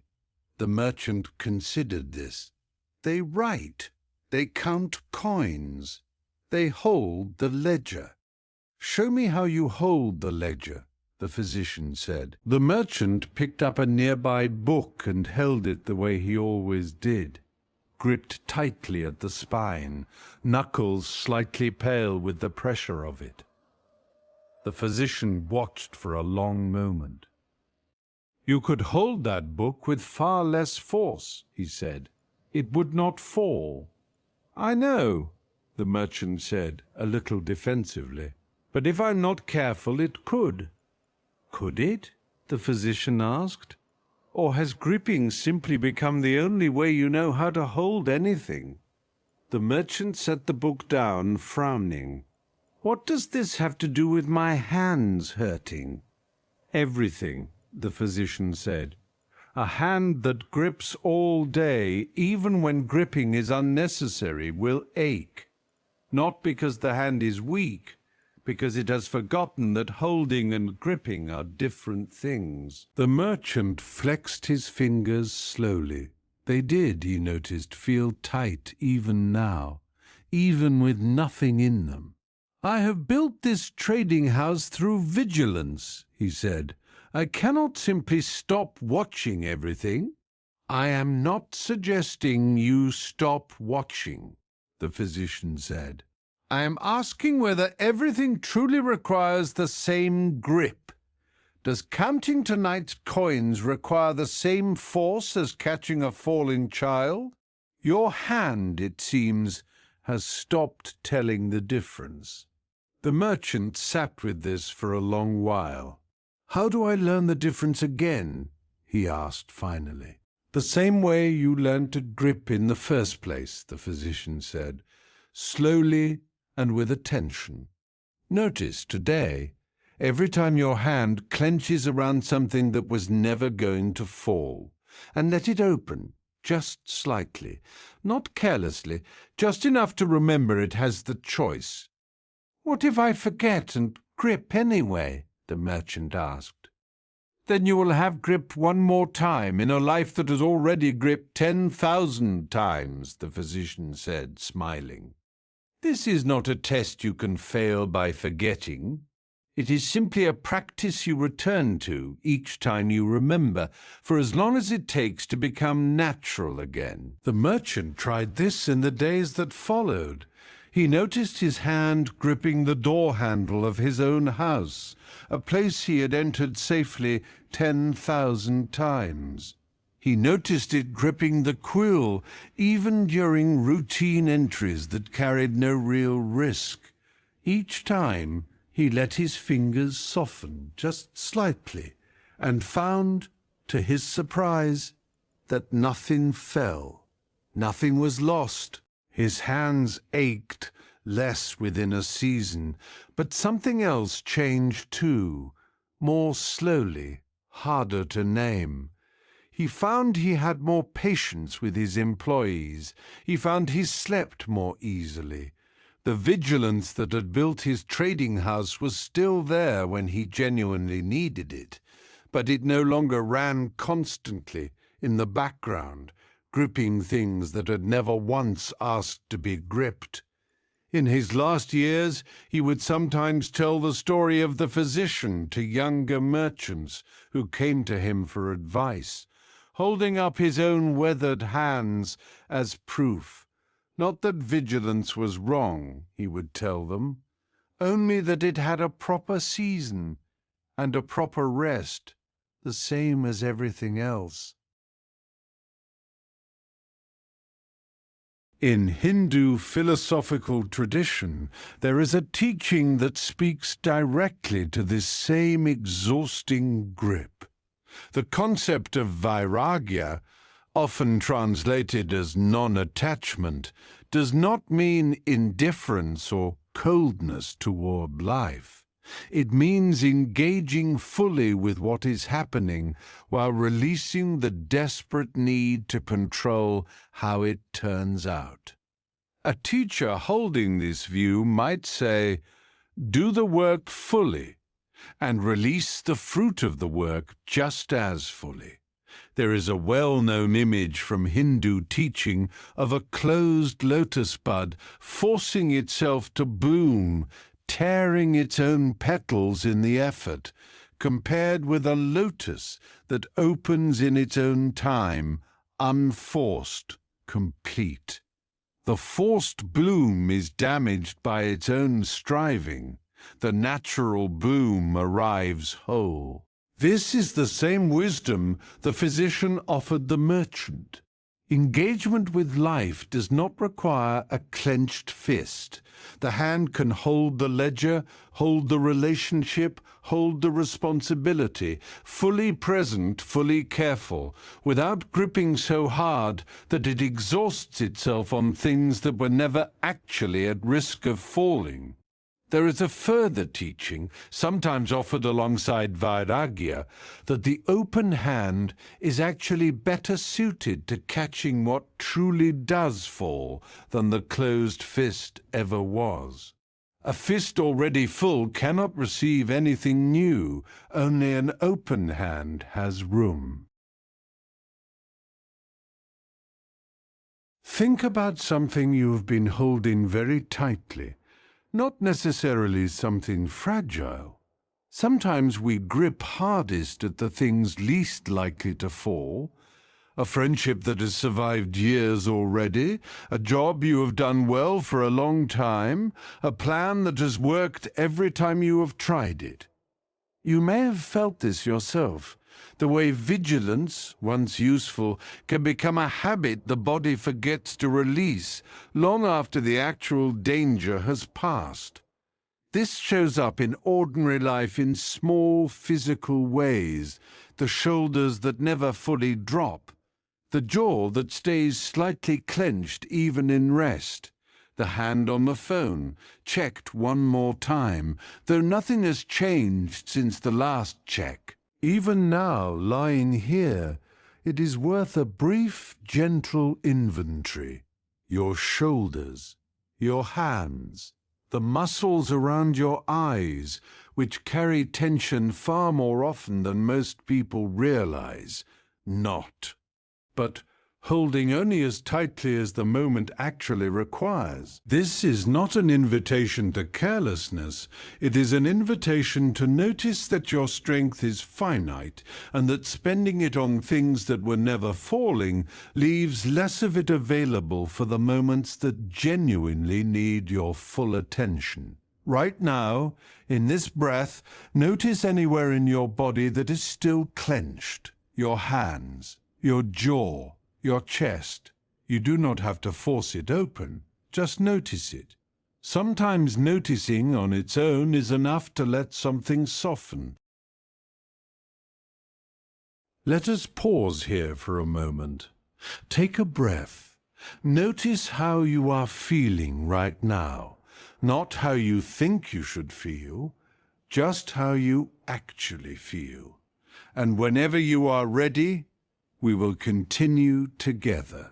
The merchant considered this. "They write. They count coins. They hold the ledger." "Show me how you hold the ledger," the physician said. The merchant picked up a nearby book and held it the way he always did, gripped tightly at the spine, knuckles slightly pale with the pressure of it. The physician watched for a long moment. "You could hold that book with far less force," he said. "It would not fall." "I know," the merchant said, a little defensively. "But if I'm not careful, it could." "Could it?" the physician asked. "Or has gripping simply become the only way you know how to hold anything?" The merchant set the book down, frowning. "What does this have to do with my hands hurting?" "Everything," the physician said. "A hand that grips all day, even when gripping is unnecessary, will ache. Not because the hand is weak, because it has forgotten that holding and gripping are different things." The merchant flexed his fingers slowly. They did, he noticed, feel tight even now, even with nothing in them. "I have built this trading house through vigilance," he said. "I cannot simply stop watching everything." "I am not suggesting you stop watching," the physician said. I am asking whether everything truly requires the same grip. Does counting tonight's coins require the same force as catching a falling child? Your hand, it seems, has stopped telling the difference. The merchant sat with this for a long while. How do I learn the difference again? He asked finally. The same way you learned to grip in the first place, the physician said, slowly and with attention. Notice today, every time your hand clenches around something that was never going to fall, and let it open, just slightly, not carelessly, just enough to remember it has the choice. What if I forget and grip anyway? The merchant asked. Then you will have gripped one more time in a life that has already gripped 10,000 times, the physician said, smiling. This is not a test you can fail by forgetting. It is simply a practice you return to each time you remember, for as long as it takes to become natural again. The merchant tried this in the days that followed. He noticed his hand gripping the door handle of his own house, a place he had entered safely 10,000 times. He noticed it gripping the quill, even during routine entries that carried no real risk. Each time, he let his fingers soften just slightly, and found, to his surprise, that nothing fell. Nothing was lost. His hands ached less within a season, but something else changed too, more slowly, harder to name. He found he had more patience with his employees. He found he slept more easily. The vigilance that had built his trading house was still there when he genuinely needed it, but it no longer ran constantly in the background, gripping things that had never once asked to be gripped. In his last years, he would sometimes tell the story of the physician to younger merchants who came to him for advice, holding up his own weathered hands as proof. Not that vigilance was wrong, he would tell them, only that it had a proper season and a proper rest, the same as everything else. In Hindu philosophical tradition, there is a teaching that speaks directly to this same exhausting grip. The concept of vairagya, often translated as non-attachment, does not mean indifference or coldness toward life. It means engaging fully with what is happening while releasing the desperate need to control how it turns out. A teacher holding this view might say, do the work fully and release the fruit of the work just as fully. There is a well-known image from Hindu teaching of a closed lotus bud forcing itself to bloom, tearing its own petals in the effort, compared with a lotus that opens in its own time, unforced, complete. The forced bloom is damaged by its own striving. The natural bloom arrives whole. This is the same wisdom the physician offered the merchant. Engagement with life does not require a clenched fist. The hand can hold the ledger, hold the relationship, hold the responsibility, fully present, fully careful, without gripping so hard that it exhausts itself on things that were never actually at risk of falling. There is a further teaching, sometimes offered alongside vairagya, that the open hand is actually better suited to catching what truly does fall than the closed fist ever was. A fist already full cannot receive anything new, only an open hand has room. Think about something you have been holding very tightly. Not necessarily something fragile. Sometimes we grip hardest at the things least likely to fall. A friendship that has survived years already, a job you have done well for a long time, a plan that has worked every time you have tried it. You may have felt this yourself, the way vigilance, once useful, can become a habit the body forgets to release long after the actual danger has passed. This shows up in ordinary life in small physical ways, the shoulders that never fully drop, the jaw that stays slightly clenched even in rest, the hand on the phone, checked one more time, though nothing has changed since the last check. Even now, lying here, it is worth a brief, gentle inventory. Your shoulders, your hands, the muscles around your eyes, which carry tension far more often than most people realize, not, but holding only as tightly as the moment actually requires. This is not an invitation to carelessness. It is an invitation to notice that your strength is finite and that spending it on things that were never falling leaves less of it available for the moments that genuinely need your full attention. Right now, in this breath, notice anywhere in your body that is still clenched. Your hands, your jaw, your chest. You do not have to force it open, just notice it. Sometimes noticing on its own is enough to let something soften. Let us pause here for a moment. Take a breath. Notice how you are feeling right now, not how you think you should feel, just how you actually feel. And whenever you are ready, we will continue together.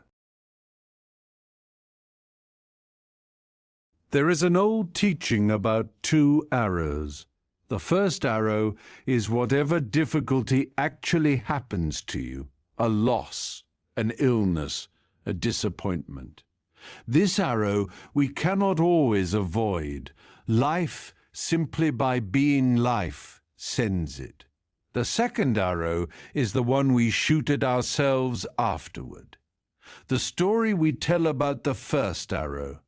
There is an old teaching about 2 arrows. The first arrow is whatever difficulty actually happens to you, a loss, an illness, a disappointment. This arrow we cannot always avoid. Life, simply by being life, sends it. The second arrow is the one we shoot at ourselves afterward. The story we tell about the first arrow,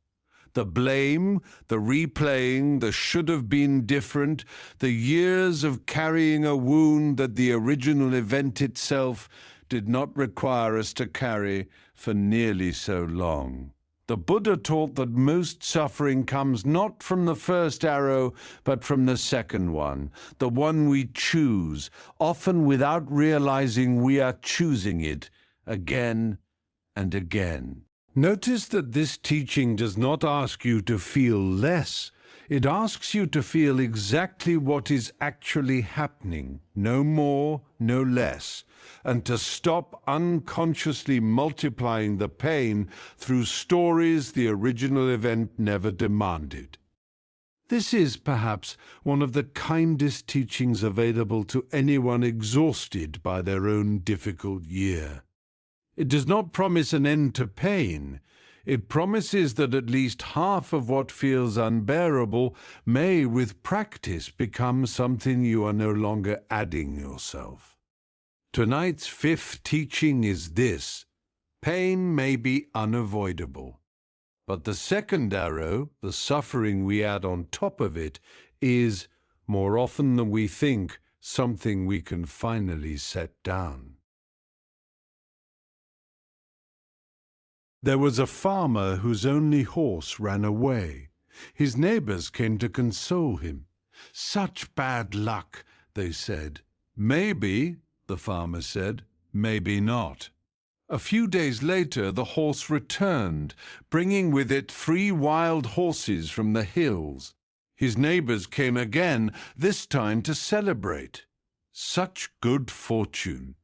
the blame, the replaying, the should have been different, the years of carrying a wound that the original event itself did not require us to carry for nearly so long. The Buddha taught that most suffering comes not from the first arrow, but from the second one, the one we choose, often without realizing we are choosing it, again and again. Notice that this teaching does not ask you to feel less. It asks you to feel exactly what is actually happening, no more, no less, and to stop unconsciously multiplying the pain through stories the original event never demanded. This is perhaps one of the kindest teachings available to anyone exhausted by their own difficult year. It does not promise an end to pain. It promises that at least half of what feels unbearable may, with practice, become something you are no longer adding yourself. Tonight's 5th teaching is this: pain may be unavoidable, but the second arrow, the suffering we add on top of it, is, more often than we think, something we can finally set down. There was a farmer whose only horse ran away. His neighbors came to console him. "Such bad luck," they said. "Maybe," the farmer said, "maybe not." A few days later, the horse returned, bringing with it 3 wild horses from the hills. His neighbors came again, this time to celebrate. Such good fortune.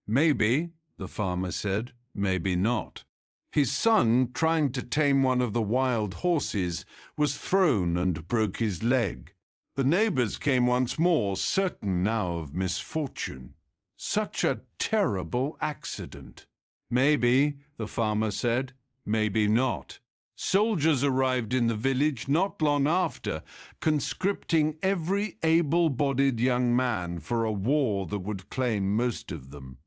"Maybe," the farmer said, "maybe not." His son, trying to tame one of the wild horses, was thrown and broke his leg. The neighbors came once more, certain now of misfortune. Such a terrible accident. "Maybe," the farmer said, "maybe not." Soldiers arrived in the village not long after, conscripting every able-bodied young man for a war that would claim most of them.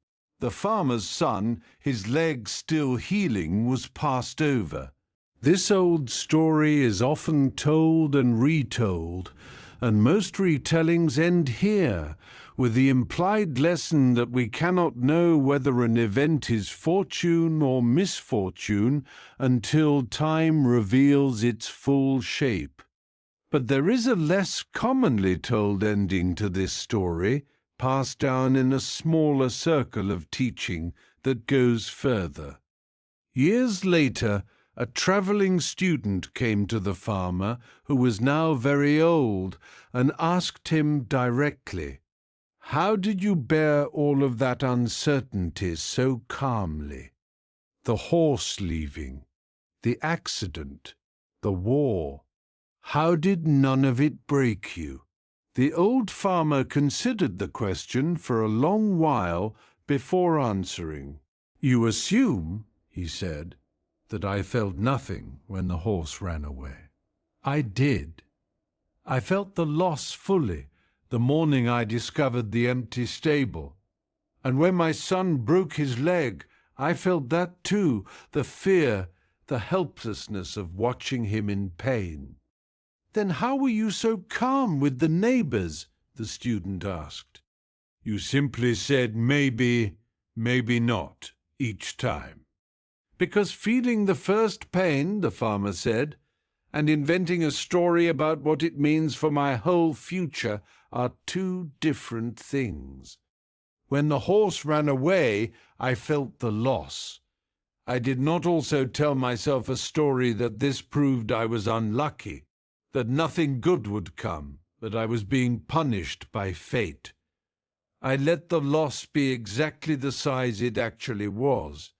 The farmer's son, his leg still healing, was passed over. This old story is often told and retold, and most retellings end here, with the implied lesson that we cannot know whether an event is fortune or misfortune until time reveals its full shape. But there is a less commonly told ending to this story, passed down in a smaller circle of teaching that goes further. Years later, a travelling student came to the farmer, who was now very old, and asked him directly, "How did you bear all of that uncertainty so calmly? The horse leaving, the accident, the war. How did none of it break you?" The old farmer considered the question for a long while before answering. "You assume," he said, "that I felt nothing when the horse ran away. I did. I felt the loss fully the morning I discovered the empty stable. And when my son broke his leg, I felt that too, the fear, the helplessness of watching him in pain." "Then how were you so calm with the neighbors?" the student asked. "You simply said maybe, maybe not, each time." "Because feeling the first pain," the farmer said, "and inventing a story about what it means for my whole future are two different things. When the horse ran away, I felt the loss. I did not also tell myself a story that this proved I was unlucky, that nothing good would come, that I was being punished by fate. I let the loss be exactly the size it actually was,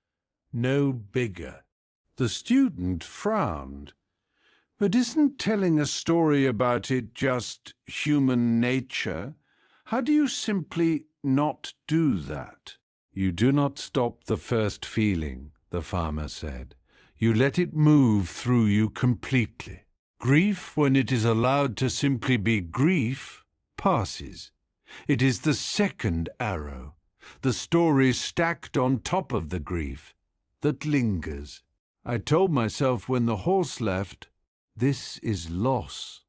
no bigger." The student frowned. "But isn't telling a story about it just human nature? How do you simply not do that?" "You do not stop the first feeling," the farmer said. "You let it move through you completely. Grief, when it is allowed to simply be grief, passes. It is the second arrow, the story stacked on top of the grief, that lingers. I told myself when the horse left, this is loss.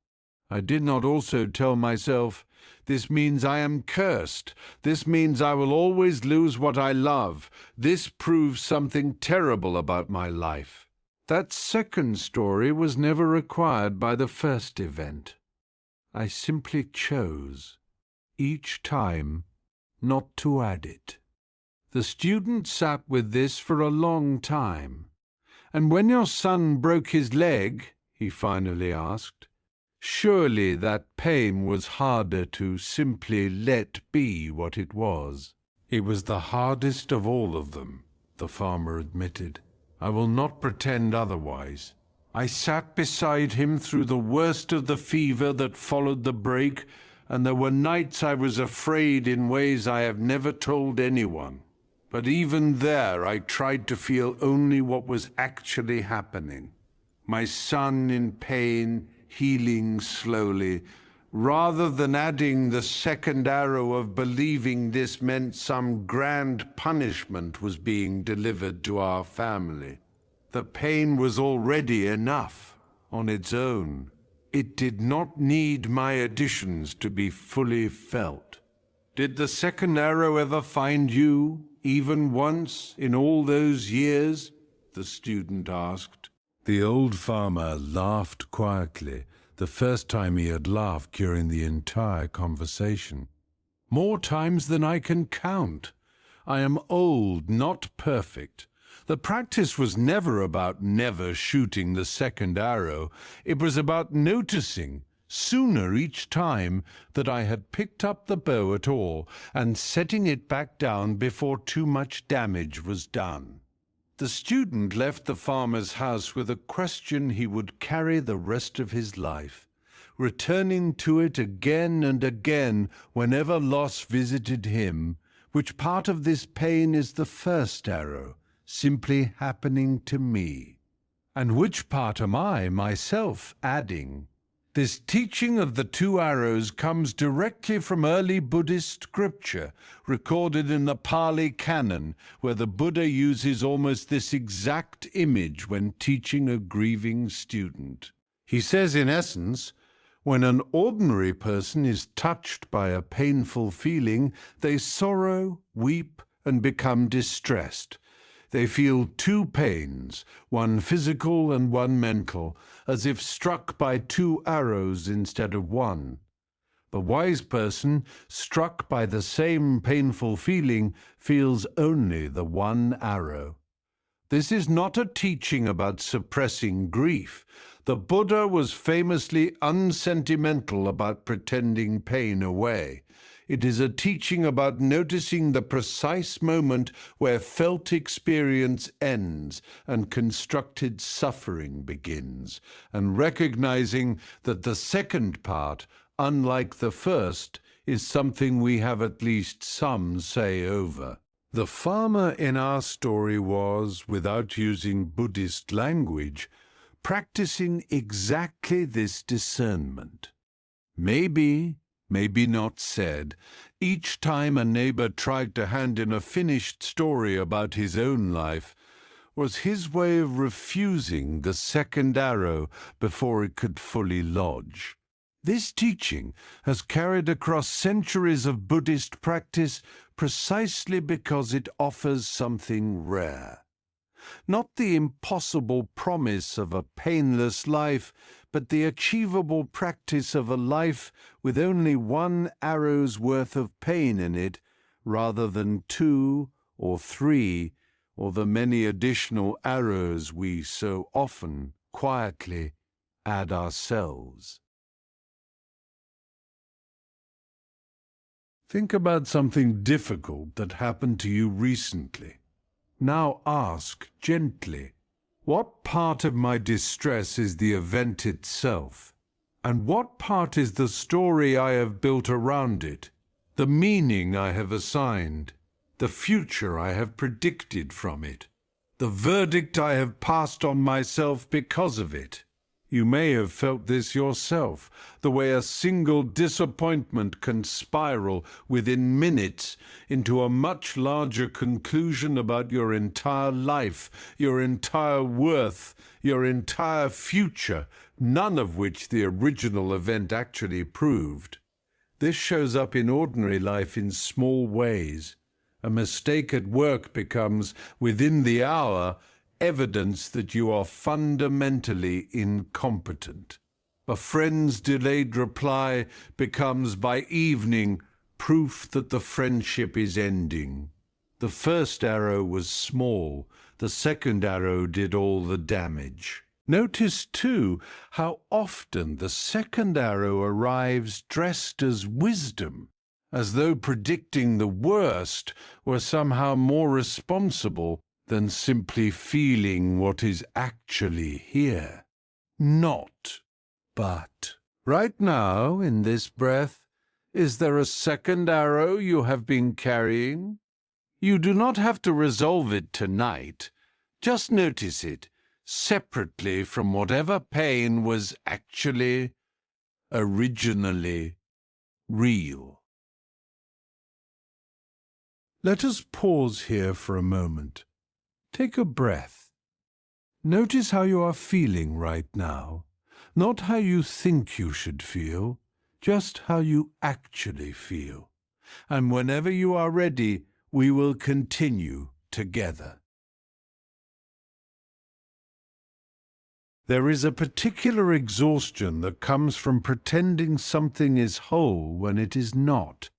I did not also tell myself, this means I am cursed. This means I will always lose what I love. This proves something terrible about my life. That second story was never required by the first event. I simply chose, each time, not to add it." The student sat with this for a long time. "And when your son broke his leg," he finally asked, "surely that pain was harder to simply let be what it was." "It was the hardest of all of them," the farmer admitted. "I will not pretend otherwise. I sat beside him through the worst of the fever that followed the break, and there were nights I was afraid in ways I have never told anyone. But even there I tried to feel only what was actually happening. My son in pain, healing slowly, rather than adding the second arrow of believing this meant some grand punishment was being delivered to our family. The pain was already enough on its own. It did not need my additions to be fully felt." "Did the second arrow ever find you, even once, in all those years?" the student asked. The old farmer laughed quietly, the first time he had laughed during the entire conversation. "More times than I can count. I am old, not perfect. The practice was never about never shooting the second arrow. It was about noticing, sooner each time, that I had picked up the bow at all, and setting it back down before too much damage was done." The student left the farmer's house with a question he would carry the rest of his life, returning to it again and again whenever loss visited him. Which part of this pain is the first arrow, simply happening to me? And which part am I, myself, adding? This teaching of the two arrows comes directly from early Buddhist scripture, recorded in the Pali Canon, where the Buddha uses almost this exact image when teaching a grieving student. He says, in essence, when an ordinary person is touched by a painful feeling, they sorrow, weep, and become distressed. They feel two pains, one physical and one mental, as if struck by two arrows instead of one. The wise person, struck by the same painful feeling, feels only the one arrow. This is not a teaching about suppressing grief. The Buddha was famously unsentimental about pretending pain away. It is a teaching about noticing the precise moment where felt experience ends and constructed suffering begins, and recognizing that the second part, unlike the first, is something we have at least some say over. The farmer in our story was, without using Buddhist language, practicing exactly this discernment. Maybe not said, each time a neighbor tried to hand in a finished story about his own life, was his way of refusing the second arrow before it could fully lodge. This teaching has carried across centuries of Buddhist practice precisely because it offers something rare. Not the impossible promise of a painless life, but the achievable practice of a life with only one arrow's worth of pain in it, rather than two or three, or the many additional arrows we so often, quietly, add ourselves. Think about something difficult that happened to you recently. Now ask gently, what part of my distress is the event itself? And what part is the story I have built around it, the meaning I have assigned, the future I have predicted from it, the verdict I have passed on myself because of it? You may have felt this yourself, the way a single disappointment can spiral within minutes into a much larger conclusion about your entire life, your entire worth, your entire future, none of which the original event actually proved. This shows up in ordinary life in small ways. A mistake at work becomes, within the hour, evidence that you are fundamentally incompetent. A friend's delayed reply becomes, by evening, proof that the friendship is ending. The first arrow was small, the second arrow did all the damage. Notice, too, how often the second arrow arrives dressed as wisdom, as though predicting the worst were somehow more responsible than simply feeling what is actually here. Not, but. Right now, in this breath, is there a second arrow you have been carrying? You do not have to resolve it tonight. Just notice it, separately from whatever pain was actually, originally, real. Let us pause here for a moment. Take a breath. Notice how you are feeling right now, not how you think you should feel, just how you actually feel. And whenever you are ready, we will continue together. There is a particular exhaustion that comes from pretending something is whole when it is not.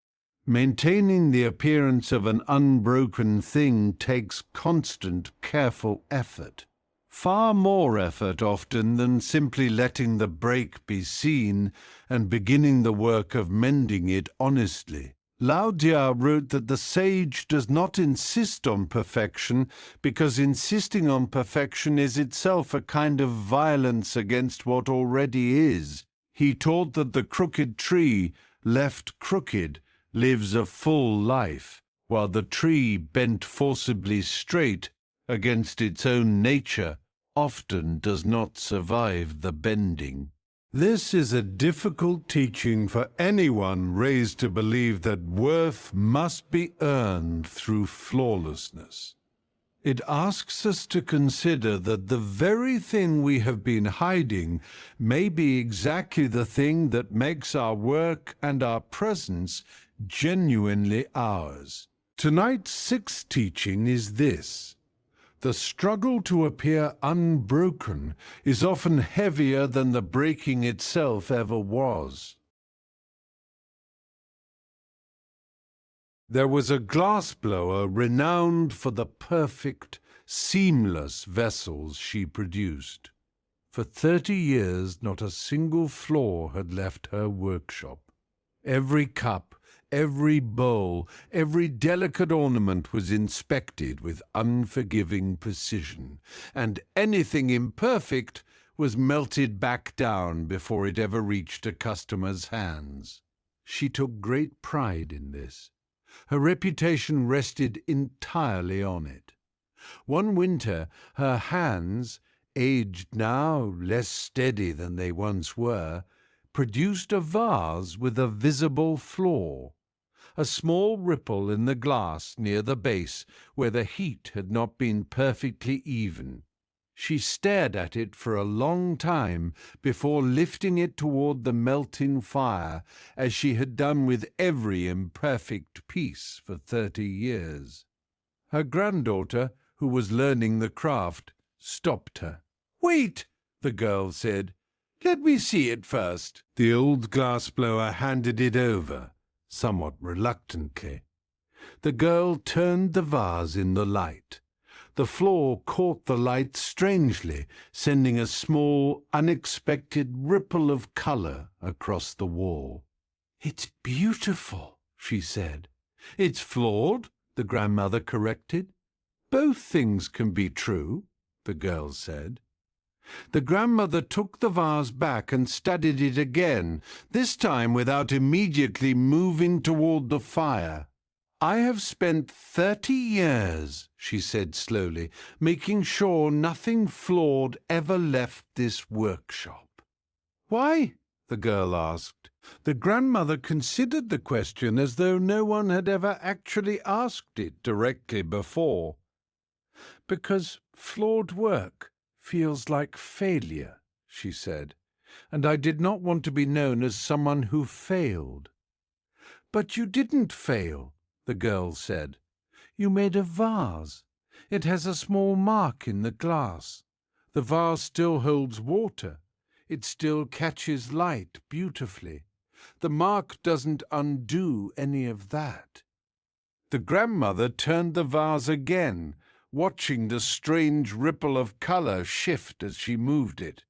Maintaining the appearance of an unbroken thing takes constant, careful effort. Far more effort often than simply letting the break be seen and beginning the work of mending it honestly. Lao Tzu wrote that the sage does not insist on perfection because insisting on perfection is itself a kind of violence against what already is. He taught that the crooked tree, left crooked, lives a full life, while the tree bent forcibly straight against its own nature often does not survive the bending. This is a difficult teaching for anyone raised to believe that worth must be earned through flawlessness. It asks us to consider that the very thing we have been hiding may be exactly the thing that makes our work and our presence genuinely ours. Tonight's sixth teaching is this: the struggle to appear unbroken is often heavier than the breaking itself ever was. There was a glassblower renowned for the perfect, seamless vessels she produced. For 30 years, not a single flaw had left her workshop. Every cup, every bowl, every delicate ornament was inspected with unforgiving precision, and anything imperfect was melted back down before it ever reached a customer's hands. She took great pride in this. Her reputation rested entirely on it. One winter, her hands, aged now, less steady than they once were, produced a vase with a visible flaw, a small ripple in the glass near the base where the heat had not been perfectly even. She stared at it for a long time before lifting it toward the melting fire, as she had done with every imperfect piece for 30 years. Her granddaughter, who was learning the craft, stopped her. "Wait," the girl said. "Let me see it first." The old glassblower handed it over, somewhat reluctantly. The girl turned the vase in the light. The flaw caught the light strangely, sending a small, unexpected ripple of color across the wall. "It's beautiful," she said. "It's flawed," the grandmother corrected. "Both things can be true," the girl said. The grandmother took the vase back and studied it again, this time without immediately moving toward the fire. "I have spent 30 years," she said slowly, "making sure nothing flawed ever left this workshop." "Why?" the girl asked. The grandmother considered the question as though no one had ever actually asked it directly before. "Because flawed work feels like failure," she said, "and I did not want to be known as someone who failed." "But you didn't fail," the girl said. "You made a vase. It has a small mark in the glass. The vase still holds water. It still catches light beautifully. The mark doesn't undo any of that." The grandmother turned the vase again, watching the strange ripple of color shift as she moved it.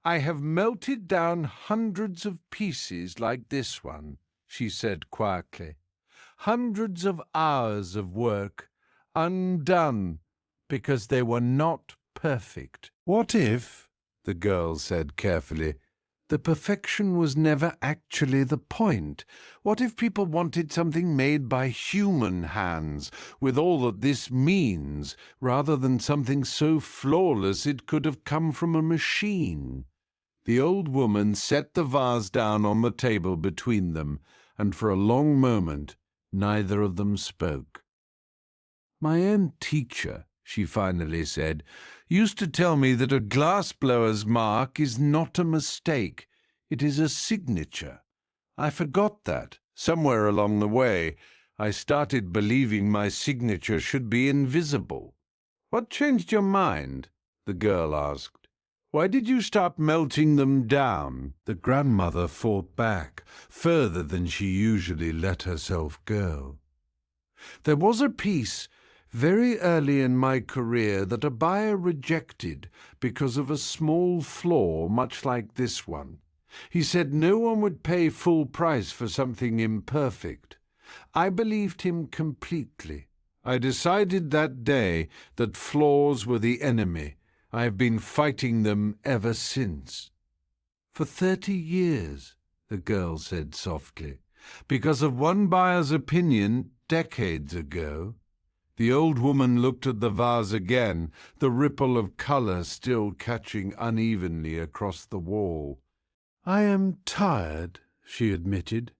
"I have melted down hundreds of pieces like this one," she said quietly. "Hundreds of hours of work, undone because they were not perfect." "What if," the girl said carefully, "the perfection was never actually the point? What if people wanted something made by human hands, with all that this means, rather than something so flawless it could have come from a machine?" The old woman set the vase down on the table between them, and for a long moment neither of them spoke. "My own teacher," she finally said, "used to tell me that a glassblower's mark is not a mistake. It is a signature. I forgot that. Somewhere along the way, I started believing my signature should be invisible." "What changed your mind?" the girl asked. "Why did you stop melting them down?" The grandmother fought back, further than she usually let herself go. "There was a piece very early in my career that a buyer rejected because of a small flaw much like this one. He said no one would pay full price for something imperfect. I believed him completely. I decided that day that flaws were the enemy. I have been fighting them ever since." "For 30 years," the girl said softly, "because of one buyer's opinion decades ago." The old woman looked at the vase again, the ripple of color still catching unevenly across the wall. "I am tired," she admitted,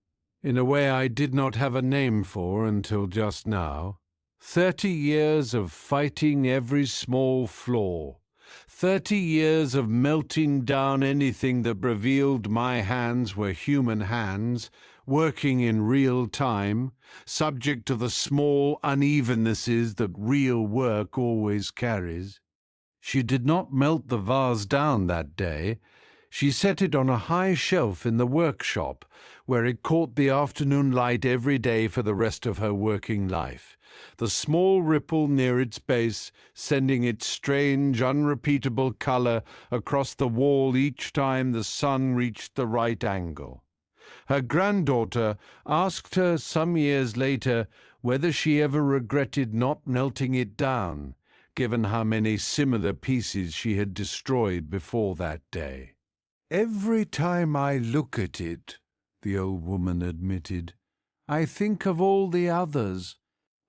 in a way I did not have a name for until just now. 30 years of fighting every small flaw. 30 years of melting down anything that revealed my hands were human hands, working in real time, subject to the small unevennesses that real work always carries. She did not melt the vase down that day. She set it on a high shelf in the workshop, where it caught the afternoon light every day for the rest of her working life, the small ripple near its base sending its strange, unrepeatable color across the wall each time the sun reached the right angle. Her granddaughter asked her some years later whether she ever regretted not melting it down, given how many similar pieces she had destroyed before that day. "Every time I look at it," the old woman admitted, "I think of all the others,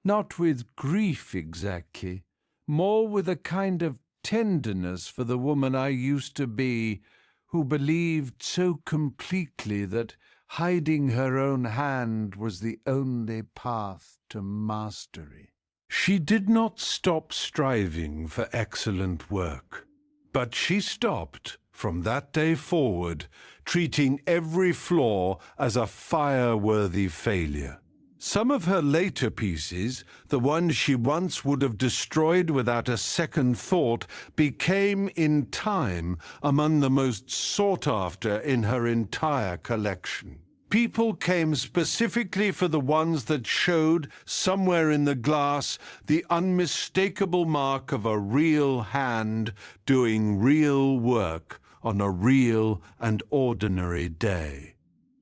not with grief exactly, more with a kind of tenderness for the woman I used to be, who believed so completely that hiding her own hand was the only path to mastery." She did not stop striving for excellent work, but she stopped, from that day forward, treating every flaw as a fire-worthy failure. Some of her later pieces, the ones she once would have destroyed without a second thought, became in time among the most sought after in her entire collection. People came specifically for the ones that showed, somewhere in the glass, the unmistakable mark of a real hand doing real work on a real and ordinary day.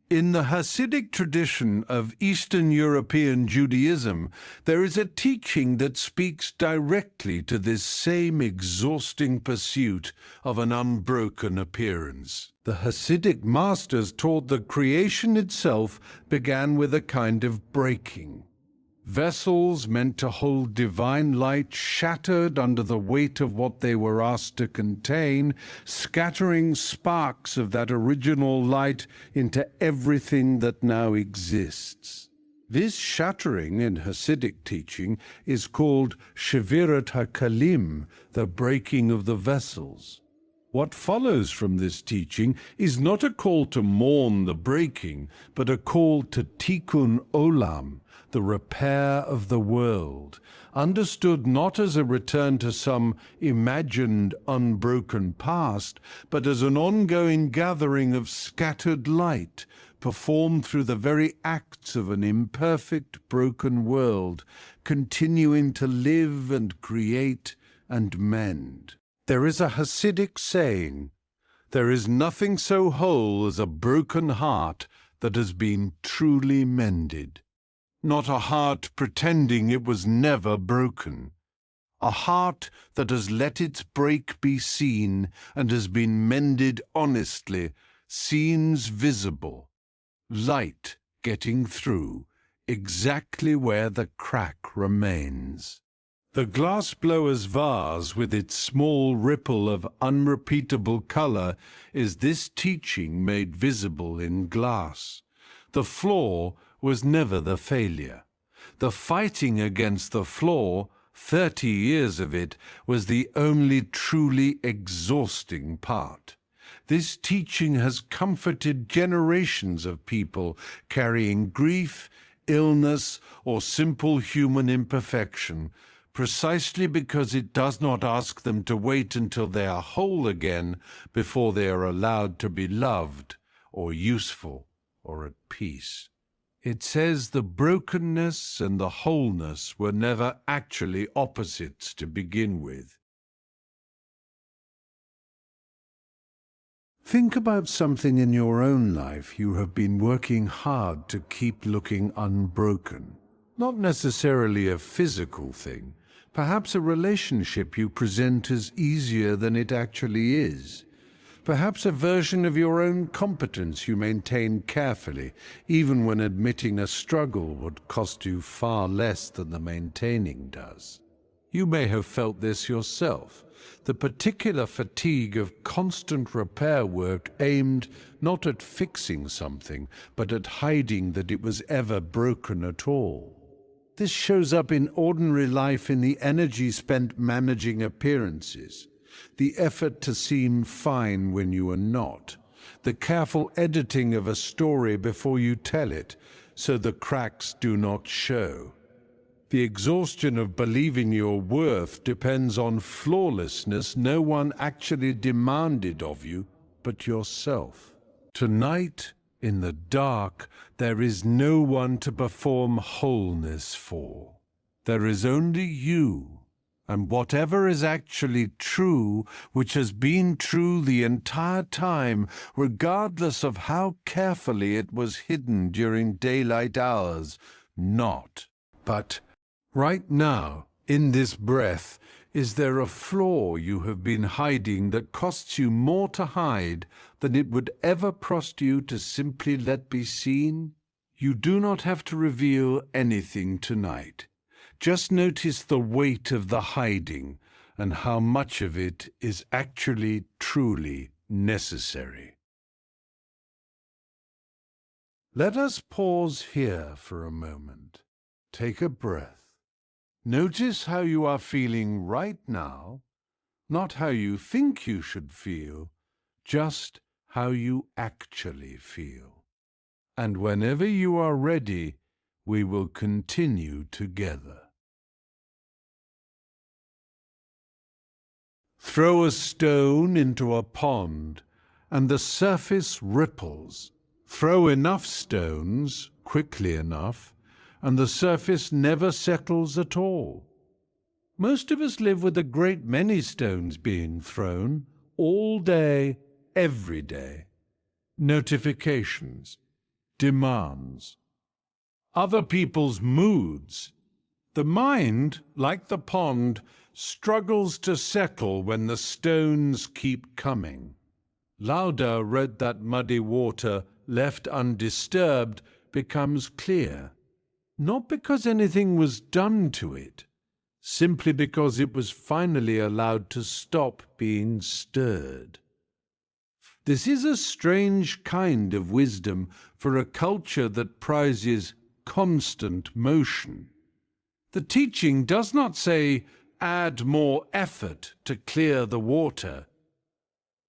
In the Hasidic tradition of Eastern European Judaism, there is a teaching that speaks directly to this same exhausting pursuit of an unbroken appearance. The Hasidic masters taught that creation itself began with a kind of breaking. Vessels meant to hold divine light shattered under the weight of what they were asked to contain, scattering sparks of that original light into everything that now exists. This shattering in Hasidic teaching is called Shevirat HaKalim, the breaking of the vessels. What follows from this teaching is not a call to mourn the breaking, but a call to tikkun olam, the repair of the world, understood not as a return to some imagined unbroken past, but as an ongoing gathering of scattered light, performed through the very acts of an imperfect, broken world, continuing to live and create and mend. There is a Hasidic saying, "There is nothing so whole as a broken heart that has been truly mended." Not a heart pretending it was never broken. A heart that has let its break be seen and has been mended honestly, seams visible, light getting through, exactly where the crack remains. The glass-blower's vase, with its small ripple of unrepeatable color, is this teaching made visible in glass. The flaw was never the failure. The fighting against the flaw, 30 years of it, was the only truly exhausting part. This teaching has comforted generations of people carrying grief, illness, or simple human imperfection, precisely because it does not ask them to wait until they are whole again before they are allowed to be loved, or useful, or at peace. It says the brokenness and the wholeness were never actually opposites to begin with. Think about something in your own life you have been working hard to keep looking unbroken. Not necessarily a physical thing, perhaps a relationship you present as easier than it actually is. Perhaps a version of your own competence you maintain carefully, even when admitting a struggle would cost you far less than the maintaining does. You may have felt this yourself, the particular fatigue of constant repair work aimed not at fixing something, but at hiding that it was ever broken at all. This shows up in ordinary life in the energy spent managing appearances, the effort to seem fine when you are not, the careful editing of a story before you tell it, so the cracks do not show. The exhaustion of believing your worth depends on flawlessness no one actually demanded of you but yourself. Tonight, in the dark, there is no one to perform wholeness for. There is only you, and whatever is actually true, which has been true the entire time, regardless of how carefully it was hidden during daylight hours, not. But right now, in this breath, is there a flaw you have been hiding that costs you more to hide than it would ever cost you to simply let be seen? You do not have to reveal anything tonight. Just notice the weight of the hiding and how much of it is actually truly necessary. Let us pause here for a moment. Take a breath. Notice how you are feeling right now, not how you think you should feel, just how you actually feel. And whenever you are ready, we will continue together. Throw a stone into a pond, and the surface ripples. Throw enough stones, quickly enough, and the surface never settles at all. Most of us live with a great many stones being thrown, all day, every day. Notifications, demands, other people's moods. The mind, like the pond, struggles to settle when the stones keep coming. Lauda wrote that muddy water, left undisturbed, becomes clear. Not because anything was done to it, simply because it was finally allowed to stop being stirred. This is a strange kind of wisdom for a culture that prizes constant motion. The teaching does not say, add more effort to clear the water.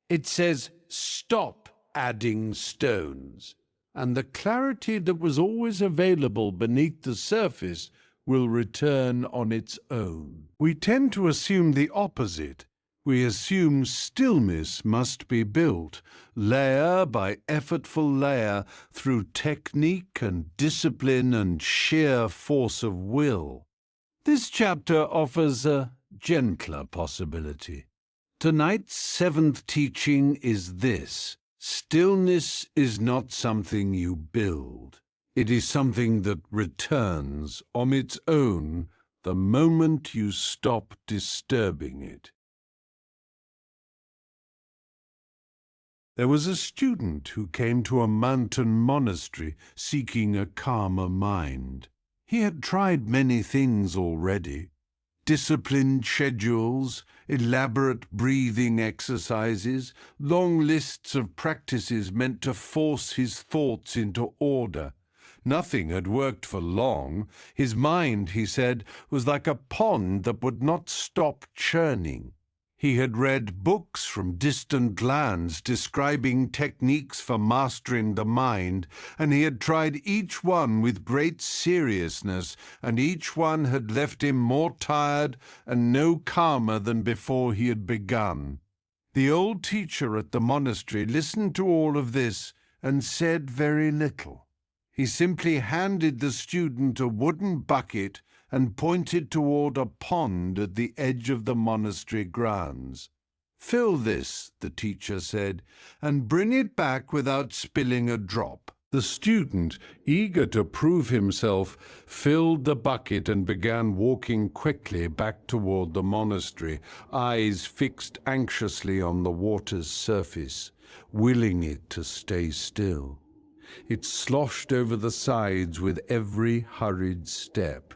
It says, stop adding stones, and the clarity that was always available beneath the surface will return on its own. We tend to assume the opposite. We assume stillness must be built, layer by effortful layer, through technique and discipline and sheer force of will. This chapter offers a gentler possibility. Tonight's seventh teaching is this: stillness is not something you build. It is something that returns on its own the moment you stop disturbing it. There was a student who came to a mountain monastery seeking a calmer mind. He had tried many things already: disciplined schedules, elaborate breathing exercises, long lists of practices meant to force his thoughts into order. Nothing had worked for long. His mind, he said, was like a pond that would not stop churning. He had read books from distant lands describing techniques for mastering the mind, and he had tried each one with great seriousness, and each one had left him more tired and no calmer than before he had begun. The old teacher at the monastery listened to all of this and said very little. He simply handed the student a wooden bucket and pointed toward a pond at the edge of the monastery grounds. "Fill this," the teacher said, "and bring it back without spilling a drop." The student, eager to prove himself, filled the bucket and began walking quickly back toward the monastery, eyes fixed anxiously on the water's surface, willing it to stay still. It sloshed over the sides with every hurried step.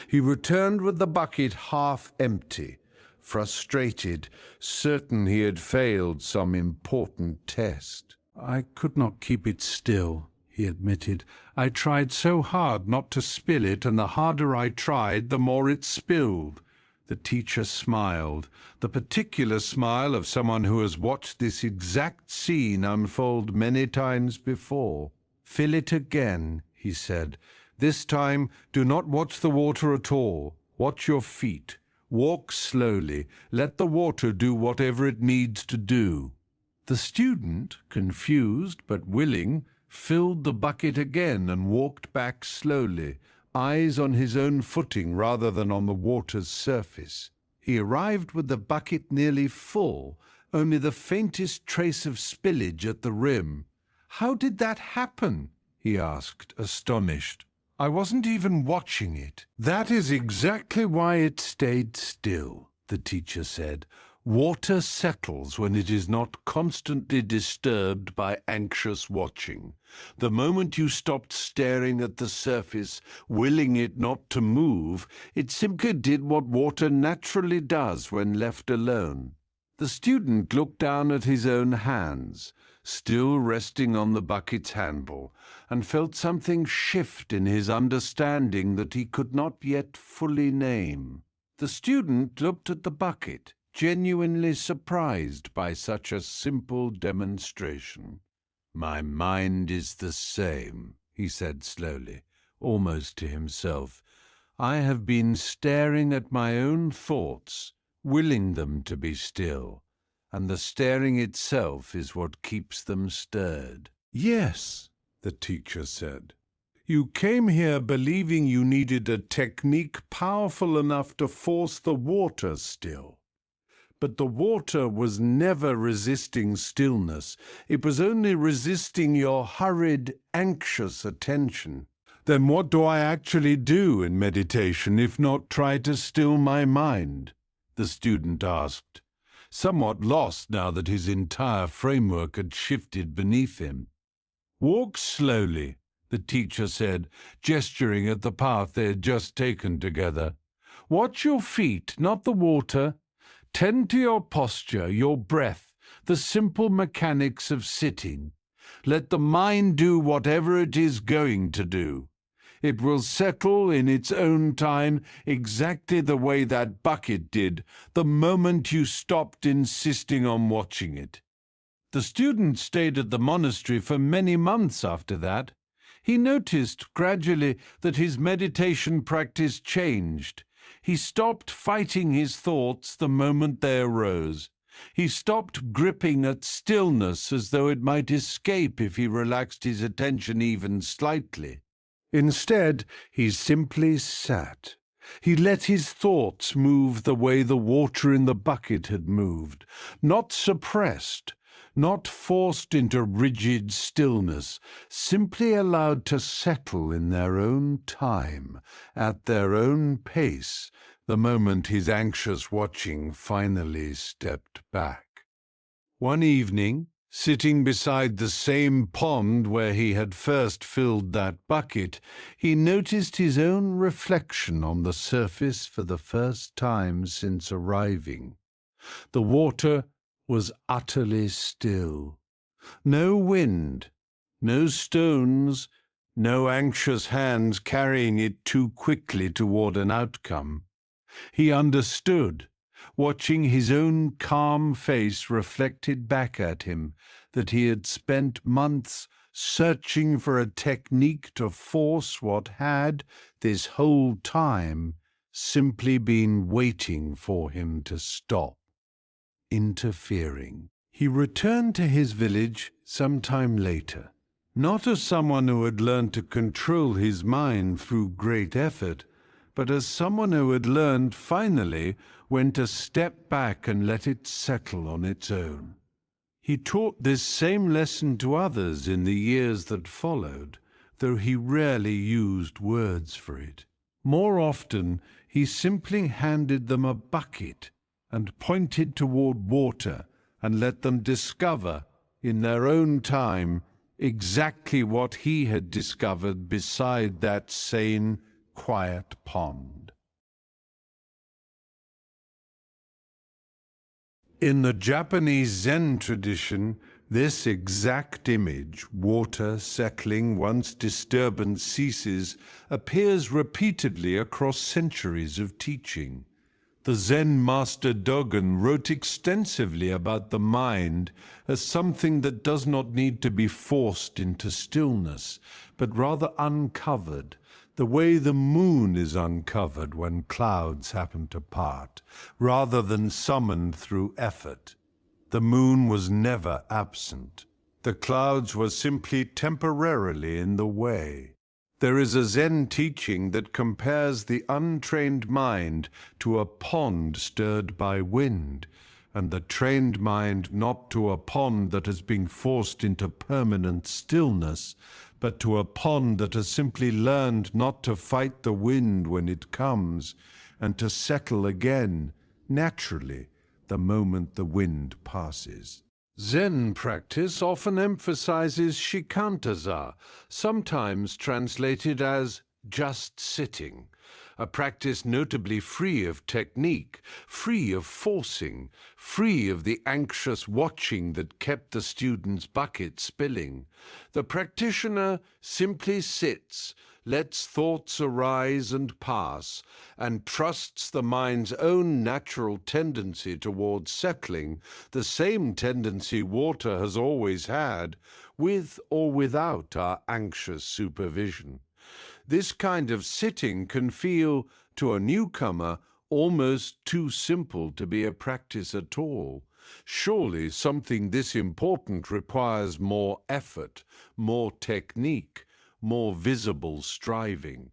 He returned with the bucket half empty, frustrated, certain he had failed some important test. "I could not keep it still," he admitted. "I tried so hard not to spill it, and the harder I tried, the more it spilled." The teacher smiled, the particular smile of someone who has watched this exact scene unfold many times before. "Fill it again," he said. "This time, do not watch the water at all. Watch your feet. Walk slowly. Let the water do whatever it needs to do." The student, confused but willing, filled the bucket again and walked back slowly, eyes on his own footing rather than on the water's surface. He arrived with the bucket nearly full, only the faintest trace of spillage at the rim. "How did that happen?" he asked, astonished. "I wasn't even watching it." "That is exactly why it stayed still," the teacher said. "Water settles when it is not constantly disturbed by anxious watching. The moment you stopped staring at the surface, willing it not to move, it simply did what water naturally does when left alone." The student looked down at his own hands, still resting on the bucket's handle, and felt something shift in his understanding that he could not yet fully name. The student looked at the bucket, genuinely surprised by such a simple demonstration. "My mind is the same," he said slowly, almost to himself. "I have been staring at my own thoughts, willing them to be still, and the staring itself is what keeps them stirred." "Yes," the teacher said. "You came here believing you needed a technique powerful enough to force the water still. But the water was never resisting stillness. It was only resisting your hurried, anxious attention. Then what do I actually do in meditation if not try to still my mind?" the student asked, somewhat lost now that his entire framework had shifted beneath him. "Walk slowly," the teacher said, gesturing at the path they had just taken together. "Watch your feet, not the water. Tend to your posture, your breath, the simple mechanics of sitting. Let the mind do whatever it is going to do. It will settle in its own time exactly the way that bucket did the moment you stopped insisting on watching it." The student stayed at the monastery for many months after that. He noticed gradually that his meditation practice changed. He stopped fighting his thoughts the moment they arose. He stopped gripping at stillness as though it might escape if he relaxed his attention even slightly. Instead, he simply sat. He let his thoughts move the way the water in the bucket had moved, not suppressed, not forced into rigid stillness, simply allowed to settle in their own time, at their own pace, the moment his anxious watching finally stepped back. One evening, sitting beside the same pond where he had first filled that bucket, he noticed his own reflection on the surface for the first time since arriving. The water was utterly still. No wind, no stones, no anxious hands carrying it too quickly toward an outcome. He understood, watching his own calm face reflected back at him, that he had spent months searching for a technique to force what had, this whole time, simply been waiting for him to stop, interfering. He returned to his village some time later, not as someone who had learned to control his mind through great effort, but as someone who had learned finally when to step back and let it settle on its own. He taught this same lesson to others in the years that followed, though he rarely used words for it. More often, he simply handed them a bucket and pointed toward water and let them discover, in their own time, exactly what he had discovered beside that sane, quiet pond. In the Japanese Zen tradition, this exact image, water settling once disturbance ceases, appears repeatedly across centuries of teaching. The Zen master Dogen wrote extensively about the mind as something that does not need to be forced into stillness, but rather uncovered, the way the moon is uncovered when clouds happen to part, rather than summoned through effort. The moon was never absent. The clouds were simply temporarily in the way. There is a Zen teaching that compares the untrained mind to a pond stirred by wind, and the trained mind not to a pond that has been forced into permanent stillness, but to a pond that has simply learned not to fight the wind when it comes, and to settle again, naturally, the moment the wind passes. Zen practice often emphasizes shikantaza, sometimes translated as just sitting, a practice notably free of technique, free of forcing, free of the anxious watching that kept the student's bucket spilling. The practitioner simply sits, lets thoughts arise and pass, and trusts the mind's own natural tendency towards settling, the same tendency water has always had, with or without our anxious supervision. This kind of sitting can feel, to a newcomer, almost too simple to be a practice at all. Surely something this important requires more effort, more technique, more visible striving.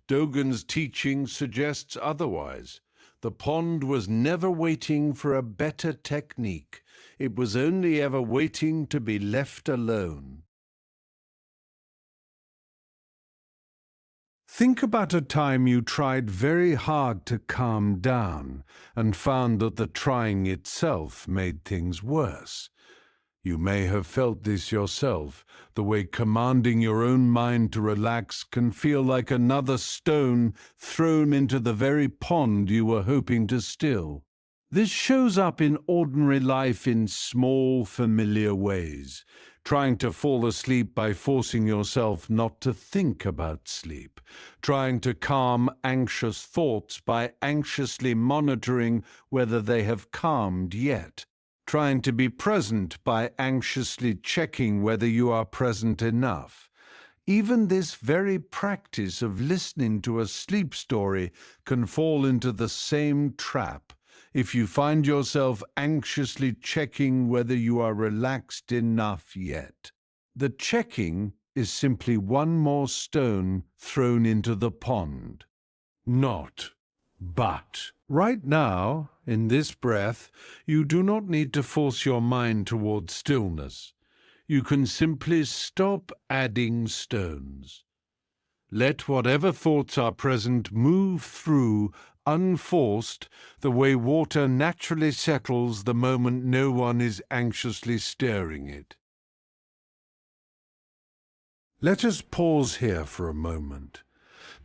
Dogen's teaching suggests otherwise. The pond was never waiting for a better technique. It was only ever waiting to be left alone. Think about a time you tried very hard to calm down and found that the trying itself made things worse. You may have felt this yourself, the way commanding your own mind to relax can feel like another stone thrown into the very pond you were hoping to still. This shows up in ordinary life in small, familiar ways. Trying to fall asleep by forcing yourself not to think about sleep. Trying to calm anxious thoughts by anxiously monitoring whether they have calmed yet. Trying to be present by anxiously checking whether you are present enough. Even this very practice of listening to a sleep story can fall into the same trap if you find yourself anxiously checking whether you are relaxed enough yet. The checking is simply one more stone thrown into the pond. Not, but. Right now, in this breath, you do not need to force your mind towards stillness. You can simply stop adding stones. Let whatever thoughts are present move through, unforced, the way water naturally settles the moment no one is anxiously stirring it. Let us pause here for a moment.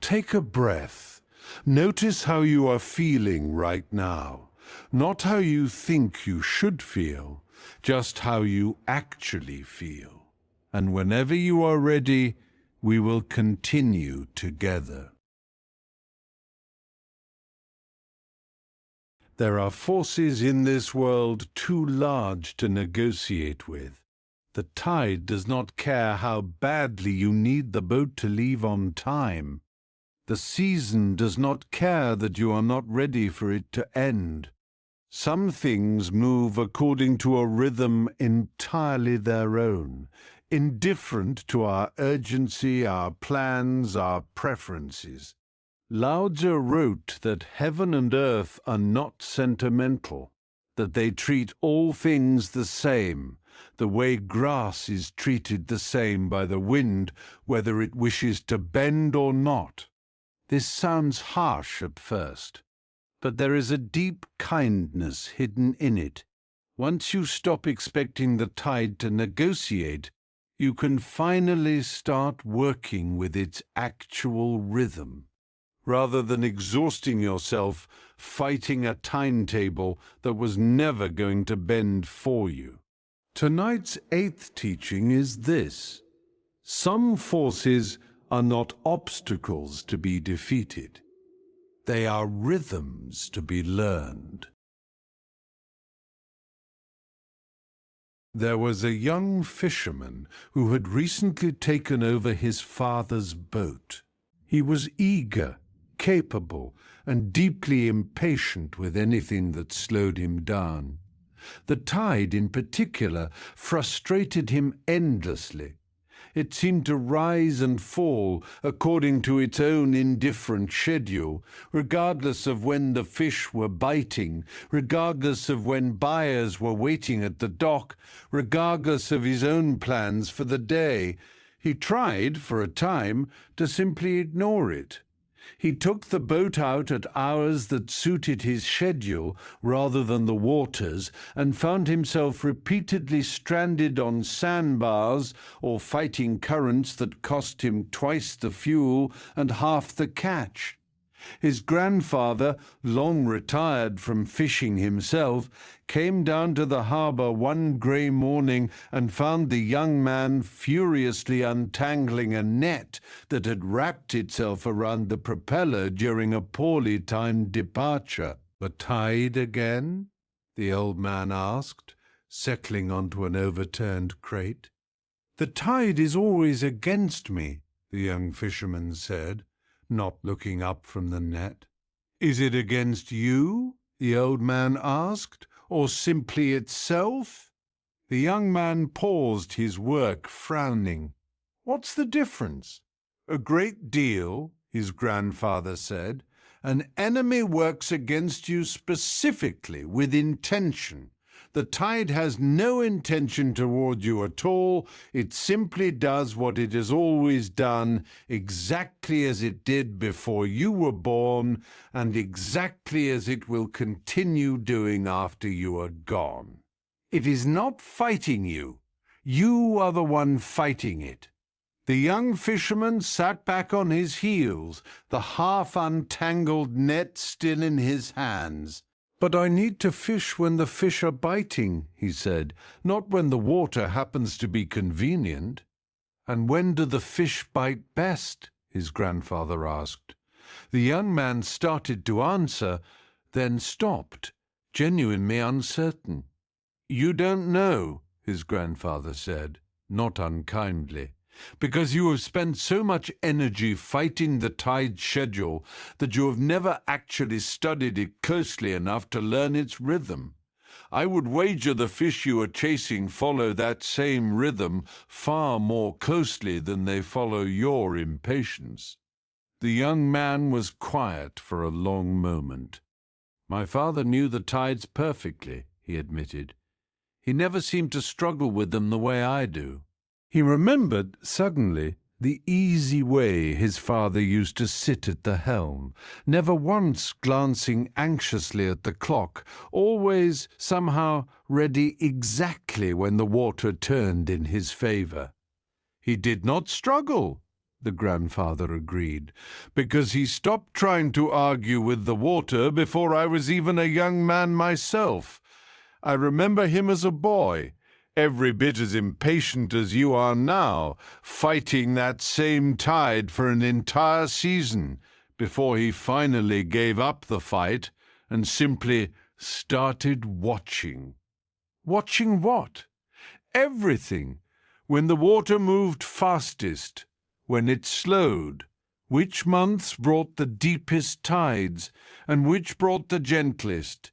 Take a breath. Notice how you are feeling right now, not how you think you should feel, just how you actually feel. And whenever you are ready, we will continue together. There are forces in this world too large to negotiate with. The tide does not care how badly you need the boat to leave on time. The season does not care that you are not ready for it to end. Some things move according to a rhythm entirely their own, indifferent to our urgency, our plans, our preferences. Lao Tzu wrote that heaven and earth are not sentimental, that they treat all things the same, the way grass is treated the same by the wind, whether it wishes to bend or not. This sounds harsh at first, but there is a deep kindness hidden in it. Once you stop expecting the tide to negotiate, you can finally start working with its actual rhythm. rather than exhausting yourself fighting a timetable that was never going to bend for you. Tonight's eighth teaching is this: some forces are not obstacles to be defeated. They are rhythms to be learned. There was a young fisherman who had recently taken over his father's boat. He was eager, capable, and deeply impatient with anything that slowed him down. The tide, in particular, frustrated him endlessly. It seemed to rise and fall according to its own indifferent schedule, regardless of when the fish were biting, regardless of when buyers were waiting at the dock, regardless of his own plans for the day. He tried, for a time, to simply ignore it. He took the boat out at hours that suited his schedule rather than the water's, and found himself repeatedly stranded on sandbars or fighting currents that cost him twice the fuel and half the catch. His grandfather, long retired from fishing himself, came down to the harbour one grey morning and found the young man furiously untangling a net that had wrapped itself around the propeller during a poorly timed departure. "The tide again?" the old man asked, settling onto an overturned crate. "The tide is always against me," the young fisherman said, not looking up from the net. "Is it against you?" the old man asked, "or simply itself?" The young man paused his work, frowning. "What's the difference?" "A great deal," his grandfather said. "An enemy works against you specifically with intention. The tide has no intention toward you at all. It simply does what it has always done, exactly as it did before you were born, and exactly as it will continue doing after you are gone. It is not fighting you. You are the one fighting it." The young fisherman sat back on his heels, the half-untangled net still in his hands. "But I need to fish when the fish are biting," he said, "not when the water happens to be convenient." "And when do the fish bite best?" his grandfather asked. The young man started to answer, then stopped, genuinely uncertain. "You don't know," his grandfather said, not unkindly, "because you have spent so much energy fighting the tide schedule that you have never actually studied it closely enough to learn its rhythm. I would wager the fish you are chasing follow that same rhythm far more closely than they follow your impatience." The young man was quiet for a long moment. "My father knew the tides perfectly," he admitted. "He never seemed to struggle with them the way I do." He remembered, suddenly, the easy way his father used to sit at the helm, never once glancing anxiously at the clock, always somehow ready exactly when the water turned in his favour. "He did not struggle," the grandfather agreed, "because he stopped trying to argue with the water before I was even a young man myself. I remember him as a boy, every bit as impatient as you are now, fighting that same tide for an entire season, before he finally gave up the fight and simply started watching." "Watching what?" "Everything. When the water moved fastest, when it slowed, which months brought the deepest tides, and which brought the gentlest.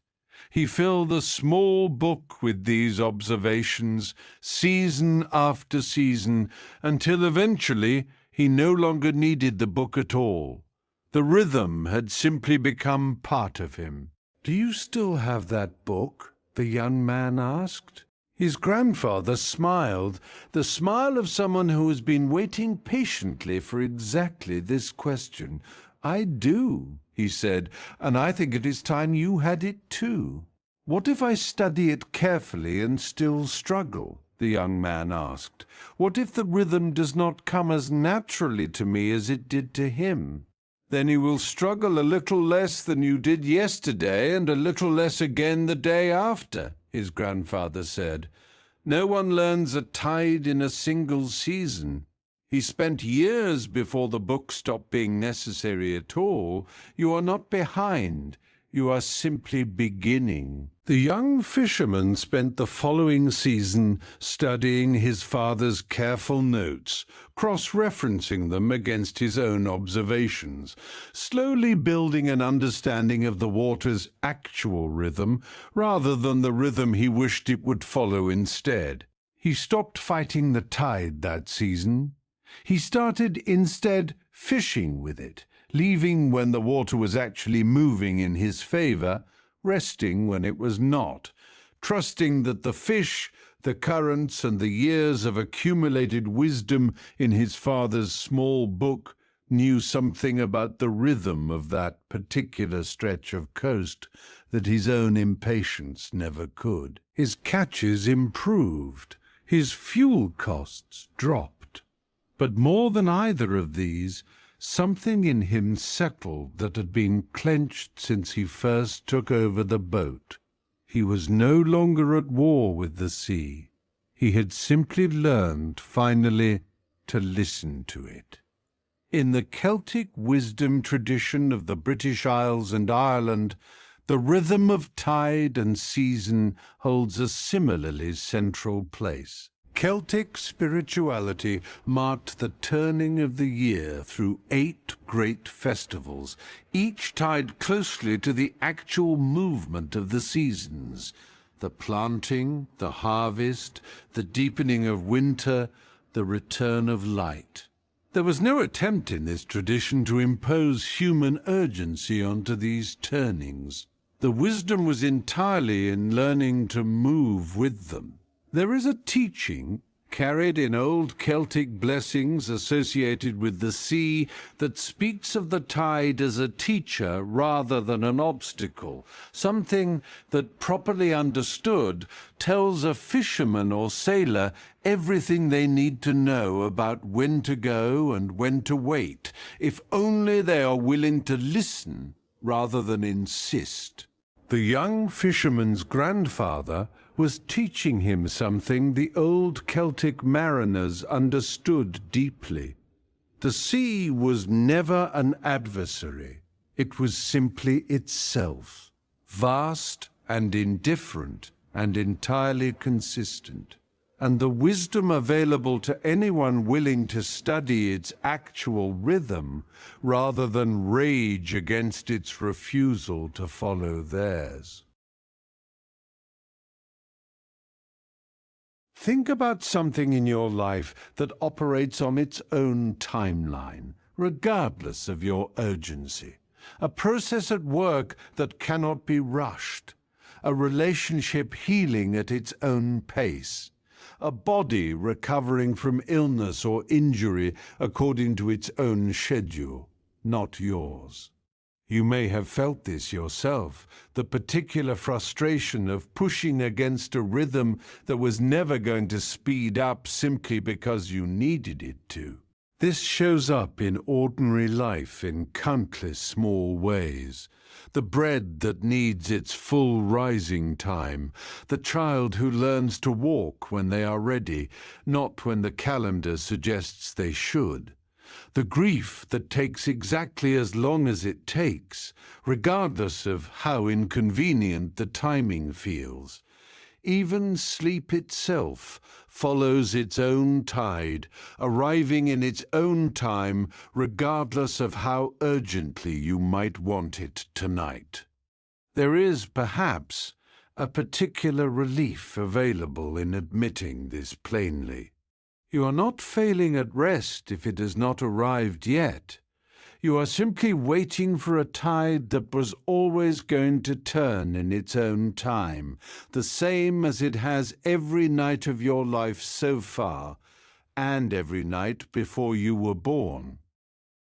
He filled a small book with these observations, season after season, until eventually he no longer needed the book at all. The rhythm had simply become part of him." "Do you still have that book?" the young man asked. His grandfather smiled, the smile of someone who has been waiting patiently for exactly this question. "I do," he said, "and I think it is time you had it too." "What if I study it carefully and still struggle?" the young man asked. "What if the rhythm does not come as naturally to me as it did to him?" Then you will struggle a little less than you did yesterday and a little less again the day after, his grandfather said. No one learns a tide in a single season. He spent years before the book stopped being necessary at all. You are not behind. You are simply beginning. The young fisherman spent the following season studying his father's careful notes, cross-referencing them against his own observations, slowly building an understanding of the water's actual rhythm rather than the rhythm he wished it would follow instead. He stopped fighting the tide that season. He started instead fishing with it, leaving when the water was actually moving in his favor, resting when it was not, trusting that the fish, the currents, and the years of accumulated wisdom in his father's small book knew something about the rhythm of that particular stretch of coast that his own impatience never could. His catches improved, his fuel costs dropped. But more than either of these, something in him settled that had been clenched since he first took over the boat. He was no longer at war with the sea. He had simply learned, finally, to listen to it. In the Celtic wisdom tradition of the British Isles and Ireland, the rhythm of tide and season holds a similarly central place. Celtic spirituality marked the turning of the year through 8 great festivals, each tied closely to the actual movement of the seasons: the planting, the harvest, the deepening of winter, the return of light. There was no attempt in this tradition to impose human urgency onto these turnings. The wisdom was entirely in learning to move with them. There is a teaching, carried in old Celtic blessings associated with the sea, that speaks of the tide as a teacher rather than an obstacle, something that, properly understood, tells a fisherman or sailor everything they need to know about when to go and when to wait, if only they are willing to listen rather than insist. The young fisherman's grandfather was teaching him something the old Celtic mariners understood deeply. The sea was never an adversary. It was simply itself, vast and indifferent and entirely consistent. And the wisdom available to anyone willing to study its actual rhythm rather than rage against its refusal to follow theirs. Think about something in your life that operates on its own timeline, regardless of your urgency. A process at work that cannot be rushed. A relationship healing at its own pace. A body recovering from illness or injury according to its own schedule, not yours. You may have felt this yourself, the particular frustration of pushing against a rhythm that was never going to speed up simply because you needed it to. This shows up in ordinary life in countless small ways. The bread that needs its full rising time, the child who learns to walk when they are ready, not when the calendar suggests they should. The grief that takes exactly as long as it takes, regardless of how inconvenient the timing feels. Even sleep itself follows its own tide, arriving in its own time, regardless of how urgently you might want it tonight. There is, perhaps, a particular relief available in admitting this plainly. You are not failing at rest if it has not arrived yet. You are simply waiting for a tide that was always going to turn in its own time, the same as it has every night of your life so far, and every night before you were born.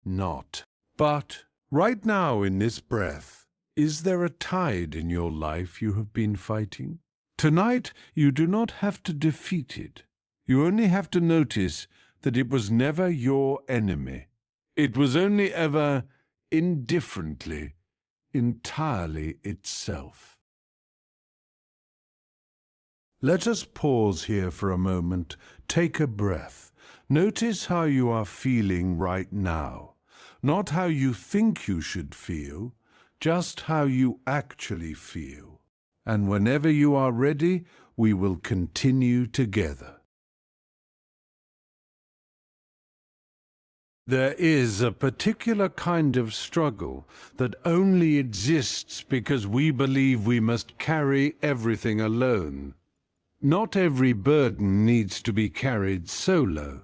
Not. But right now in this breath, is there a tide in your life you have been fighting? Tonight you do not have to defeat it. You only have to notice that it was never your enemy. It was only ever indifferently, entirely itself. Let us pause here for a moment. Take a breath. Notice how you are feeling right now. Not how you think you should feel, just how you actually feel. And whenever you are ready, we will continue together. There is a particular kind of struggle that only exists because we believe we must carry everything alone. Not every burden needs to be carried solo.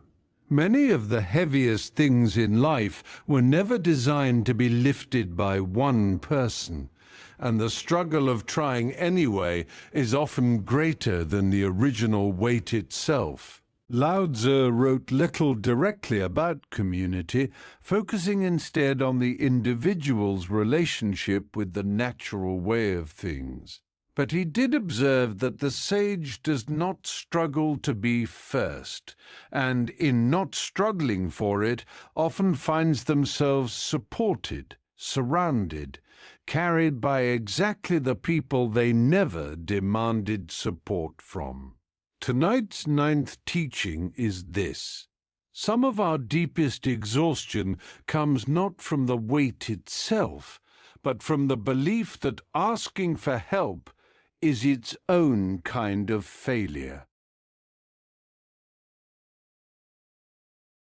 Many of the heaviest things in life were never designed to be lifted by one person, and the struggle of trying anyway is often greater than the original weight itself. Lao Tzu wrote little directly about community, focusing instead on the individual's relationship with the natural way of things. But he did observe that the sage does not struggle to be first, and in not struggling for it, often finds themselves supported, surrounded, carried by exactly the people they never demanded support from. Tonight's 9th teaching is this. Some of our deepest exhaustion comes not from the weight itself, but from the belief that asking for help is its own kind of failure.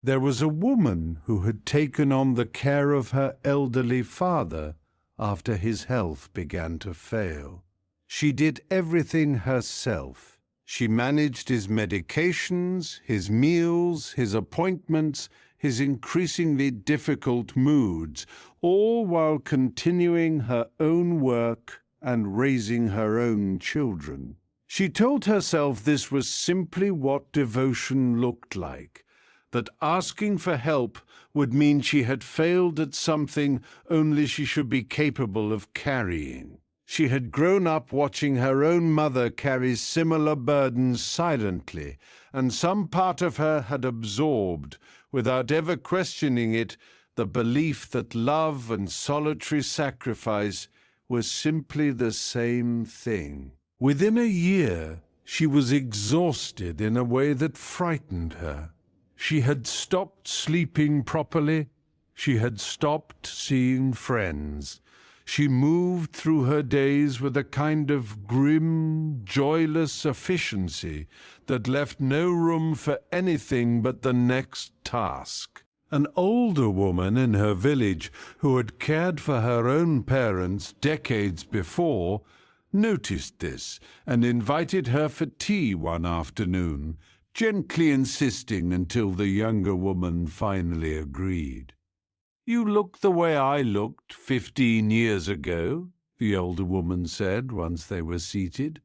There was a woman who had taken on the care of her elderly father after his health began to fail. She did everything herself. She managed his medications, his meals, his appointments, his increasingly difficult moods, all while continuing her own work and raising her own children. She told herself this was simply what devotion looked like, that asking for help would mean she had failed at something only she should be capable of carrying. She had grown up watching her own mother carry similar burdens silently, and some part of her had absorbed, without ever questioning it, the belief that love and solitary sacrifice was simply the same thing. Within a year, she was exhausted in a way that frightened her. She had stopped sleeping properly. She had stopped seeing friends. She moved through her days with a kind of grim, joyless efficiency that left no room for anything but the next task. An older woman in her village who had cared for her own parents decades before noticed this and invited her for tea one afternoon, gently insisting until the younger woman finally agreed. "You look the way I looked 15 years ago," the older woman said once they were seated.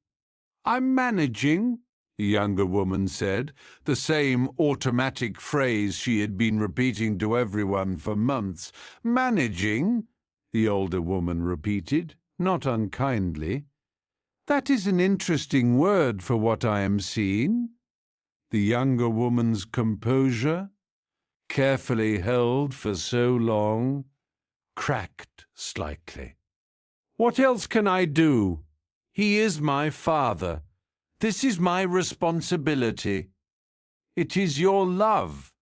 "I'm managing," the younger woman said, the same automatic phrase she had been repeating to everyone for months. "Managing," the older woman repeated, not unkindly. "That is an interesting word for what I am seeing." The younger woman's composure, carefully held for so long, cracked slightly. "What else can I do? He is my father. This is my responsibility." "It is your love,"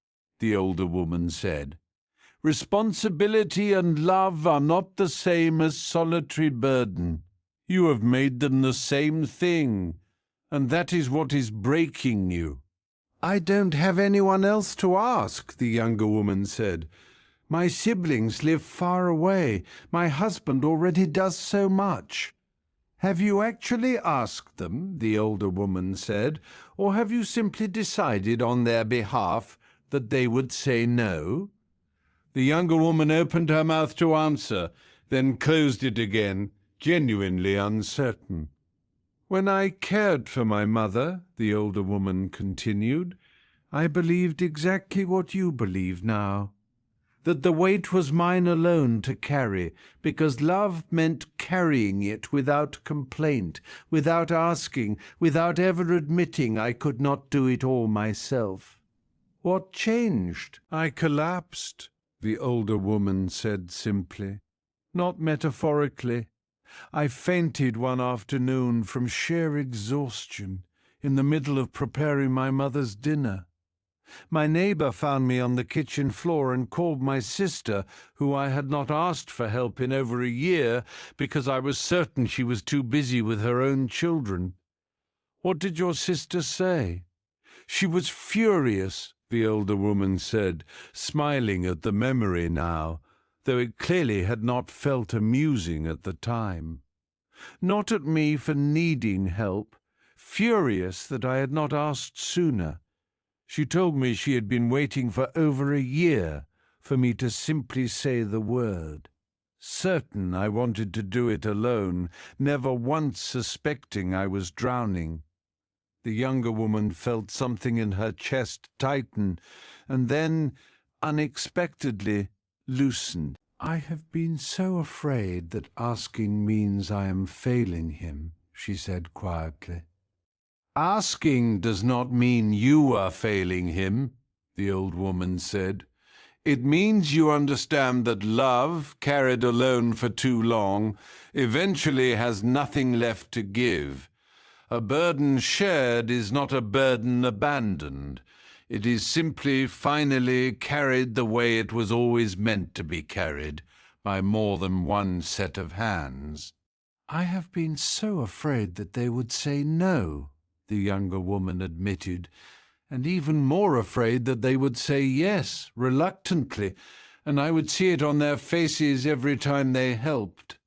the older woman said. "Responsibility and love are not the same as solitary burden. You have made them the same thing, and that is what is breaking you." "I don't have anyone else to ask," the younger woman said. "My siblings live far away. My husband already does so much." "Have you actually asked them," the older woman said, "or have you simply decided on their behalf that they would say no?" The younger woman opened her mouth to answer, then closed it again, genuinely uncertain. "When I cared for my mother," the older woman continued, "I believed exactly what you believe now, that the weight was mine alone to carry, because love meant carrying it without complaint, without asking, without ever admitting I could not do it all myself. What changed? I collapsed. the older woman said simply. Not metaphorically. I fainted one afternoon from sheer exhaustion in the middle of preparing my mother's dinner. My neighbour found me on the kitchen floor and called my sister, who I had not asked for help in over a year because I was certain she was too busy with her own children. What did your sister say? She was furious, the older woman said, smiling at the memory now, though it clearly had not felt amusing at the time. Not at me for needing help, furious that I had not asked sooner. She told me she had been waiting for over a year for me to simply say the word. Certain I wanted to do it alone, never once suspecting I was drowning. The younger woman felt something in her chest tighten, and then, unexpectedly, loosen. I have been so afraid that asking means I am failing him, she said quietly. Asking does not mean you are failing him, the old woman said. It means you understand that love, carried alone for too long, eventually has nothing left to give. A burden shared is not a burden abandoned. It is simply finally carried the way it was always meant to be carried, by more than one set of hands. I have been so afraid that they would say no, the younger woman admitted, and even more afraid that they would say yes, reluctantly, and I would see it on their faces every time they helped.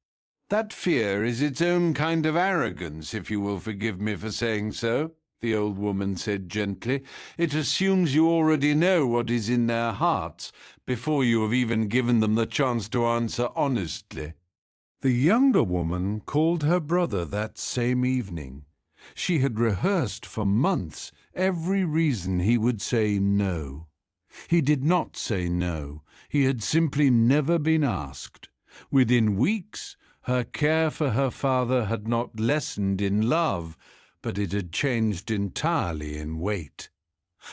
That fear is its own kind of arrogance, if you will forgive me for saying so, the old woman said gently. It assumes you already know what is in their hearts, before you have even given them the chance to answer honestly. The younger woman called her brother that same evening. She had rehearsed for months every reason he would say no. He did not say no. He had simply never been asked. Within weeks, her care for her father had not lessened in love, but it had changed entirely in weight.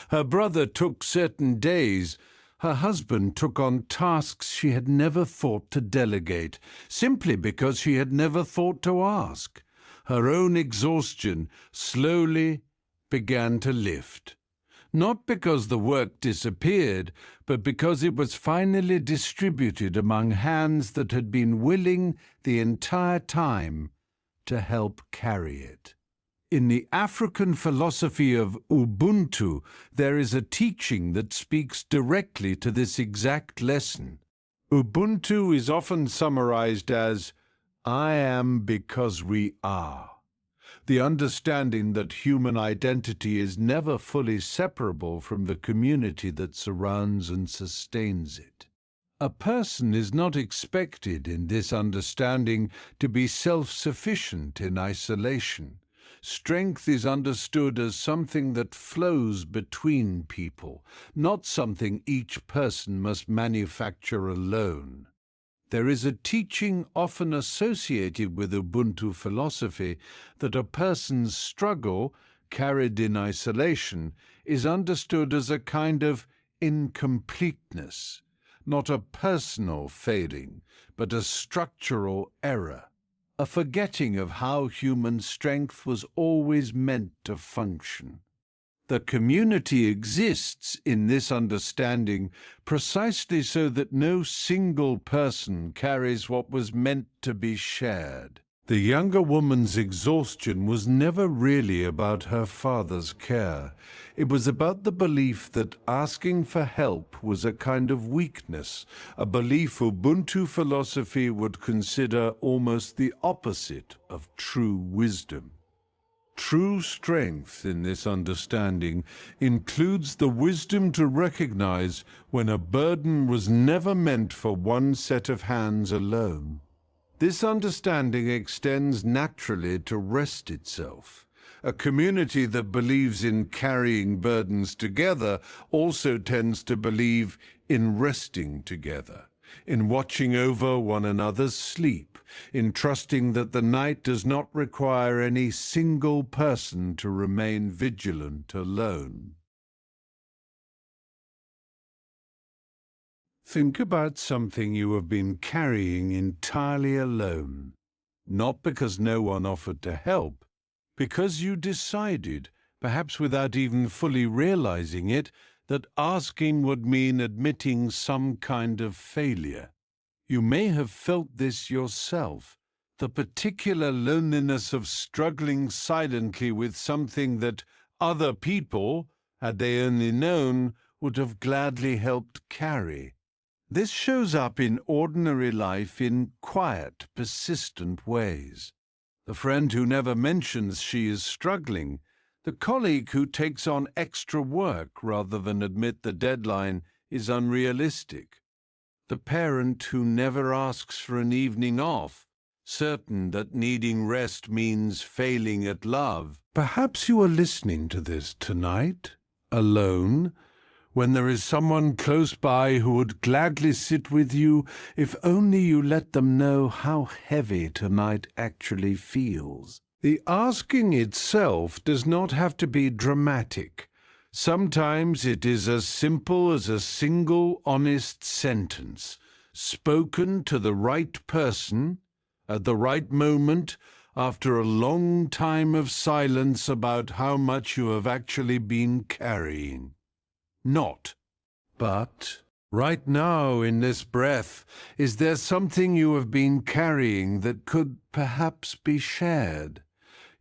Her brother took certain days. Her husband took on tasks she had never thought to delegate, simply because she had never thought to ask. Her own exhaustion slowly began to lift. Not because the work disappeared, but because it was finally distributed among hands that had been willing the entire time to help carry it. In the African philosophy of Ubuntu, there is a teaching that speaks directly to this exact lesson. Ubuntu is often summarized as, I am because we are. The understanding that human identity is never fully separable from the community that surrounds and sustains it. A person is not expected in this understanding to be self-sufficient in isolation. Strength is understood as something that flows between people, not something each person must manufacture alone. There is a teaching often associated with Ubuntu philosophy that a person's struggle, carried in isolation, is understood as a kind of incompleteness, not a personal failing, but a structural error, a forgetting of how human strength was always meant to function. The community exists in this understanding precisely so that no single person carries what was meant to be shared. The younger woman's exhaustion was never really about her father's care. It was about the belief that asking for help was a kind of weakness, a belief Ubuntu philosophy would consider almost the opposite of true wisdom. True strength in this understanding includes the wisdom to recognize when a burden was never meant for one set of hands alone. This understanding extends naturally to rest itself. A community that believes in carrying burdens together also tends to believe in resting together, in watching over one another's sleep, in trusting that the night does not require any single person to remain vigilant alone. Think about something you have been carrying entirely alone, not because no one offered to help, because you decided, perhaps without even fully realizing it, that asking would mean admitting some kind of failure. You may have felt this yourself, the particular loneliness of struggling silently with something that other people, had they only known, would have gladly helped carry. This shows up in ordinary life in quiet, persistent ways. The friend who never mentions she is struggling, the colleague who takes on extra work rather than admit the deadline is unrealistic, the parent who never asks for an evening off, certain that needing rest means failing at love. Perhaps you are listening to this tonight, alone, when there is someone close by who would gladly sit with you if only you let them know how heavy tonight actually feels. The asking itself does not have to be dramatic. Sometimes it is as simple as a single honest sentence, spoken to the right person, at the right moment, after a long time of silence about how much you have actually been carrying. Not, but right now in this breath, is there something you have been carrying that could perhaps be shared?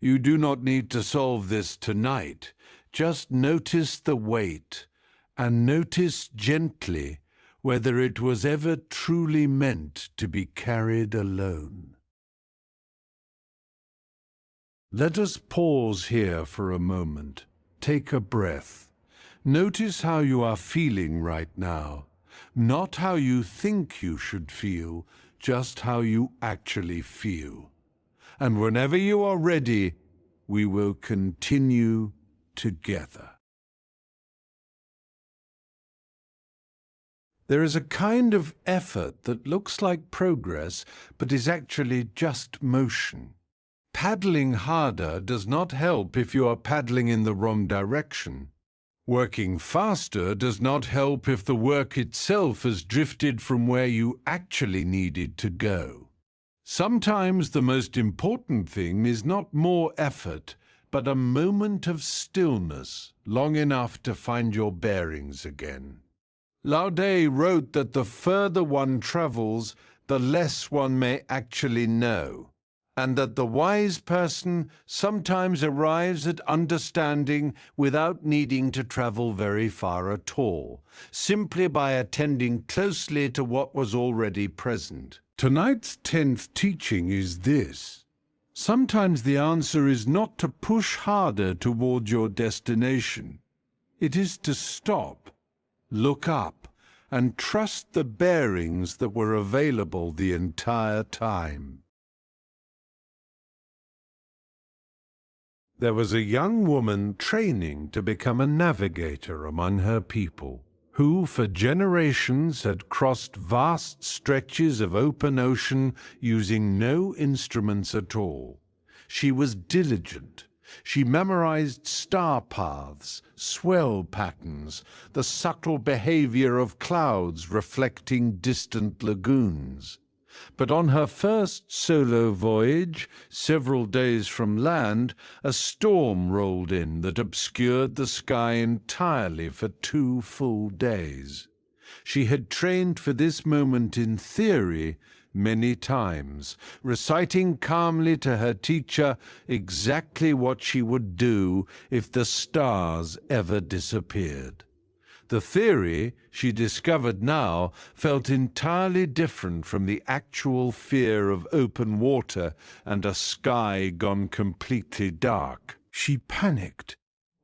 You do not need to solve this tonight. Just notice the weight, and notice gently whether it was ever truly meant to be carried alone. Let us pause here for a moment. Take a breath. Notice how you are feeling right now, not how you think you should feel, just how you actually feel. And whenever you are ready, we will continue together. There is a kind of effort that looks like progress, but is actually just motion. Paddling harder does not help if you are paddling in the wrong direction. Working faster does not help if the work itself has drifted from where you actually needed to go. Sometimes the most important thing is not more effort, but a moment of stillness long enough to find your bearings again. Lao Tse wrote that the further one travels, the less one may actually know, and that the wise person sometimes arrives at understanding without needing to travel very far at all, simply by attending closely to what was already present. Tonight's 10th teaching is this. Sometimes the answer is not to push harder toward your destination. It is to stop, look up, and trust the bearings that were available the entire time. There was a young woman training to become a navigator among her people, who for generations had crossed vast stretches of open ocean using no instruments at all. She was diligent. She memorized star paths, swell patterns, the subtle behavior of clouds reflecting distant lagoons. But on her first solo voyage, several days from land, a storm rolled in that obscured the sky entirely for 2 full days. She had trained for this moment in theory many times, reciting calmly to her teacher exactly what she would do if the stars ever disappeared. The theory, she discovered now, felt entirely different from the actual fear of open water and a sky gone completely dark. She panicked.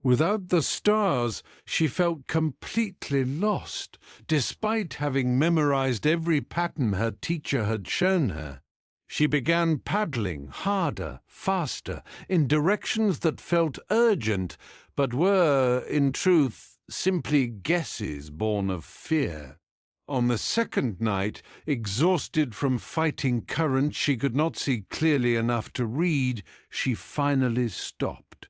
Without the stars, she felt completely lost, despite having memorized every pattern her teacher had shown her. She began paddling harder, faster, in directions that felt urgent, but were, in truth, simply guesses born of fear. On the second night, exhausted from fighting currents she could not see clearly enough to read, she finally stopped.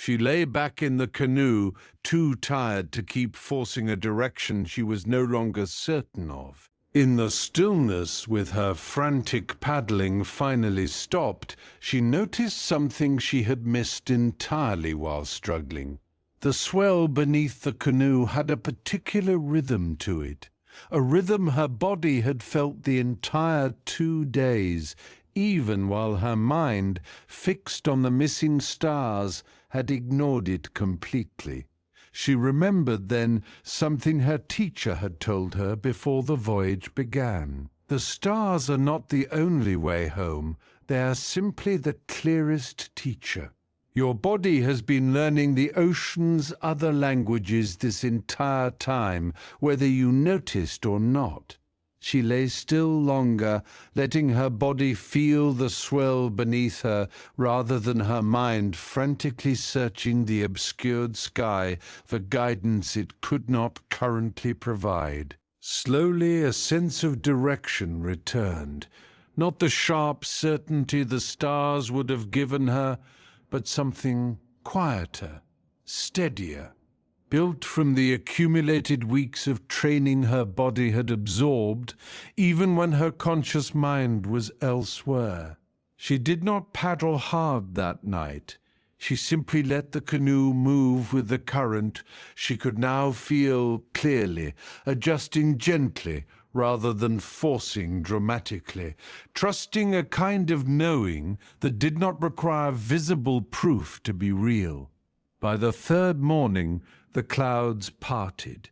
She lay back in the canoe, too tired to keep forcing a direction she was no longer certain of. In the stillness, with her frantic paddling finally stopped, she noticed something she had missed entirely while struggling. The swell beneath the canoe had a particular rhythm to it, a rhythm her body had felt the entire 2 days, even while her mind, fixed on the missing stars, had ignored it completely. She remembered then something her teacher had told her before the voyage began. The stars are not the only way home. They are simply the clearest teacher. Your body has been learning the ocean's other languages this entire time, whether you noticed or not. She lay still longer, letting her body feel the swell beneath her, rather than her mind frantically searching the obscured sky for guidance it could not currently provide. Slowly a sense of direction returned, not the sharp certainty the stars would have given her, but something quieter, steadier, built from the accumulated weeks of training her body had absorbed, even when her conscious mind was elsewhere. She did not paddle hard that night. She simply let the canoe move with the current. She could now feel clearly, adjusting gently rather than forcing dramatically, trusting a kind of knowing that did not require visible proof to be real. By the third morning, the clouds parted.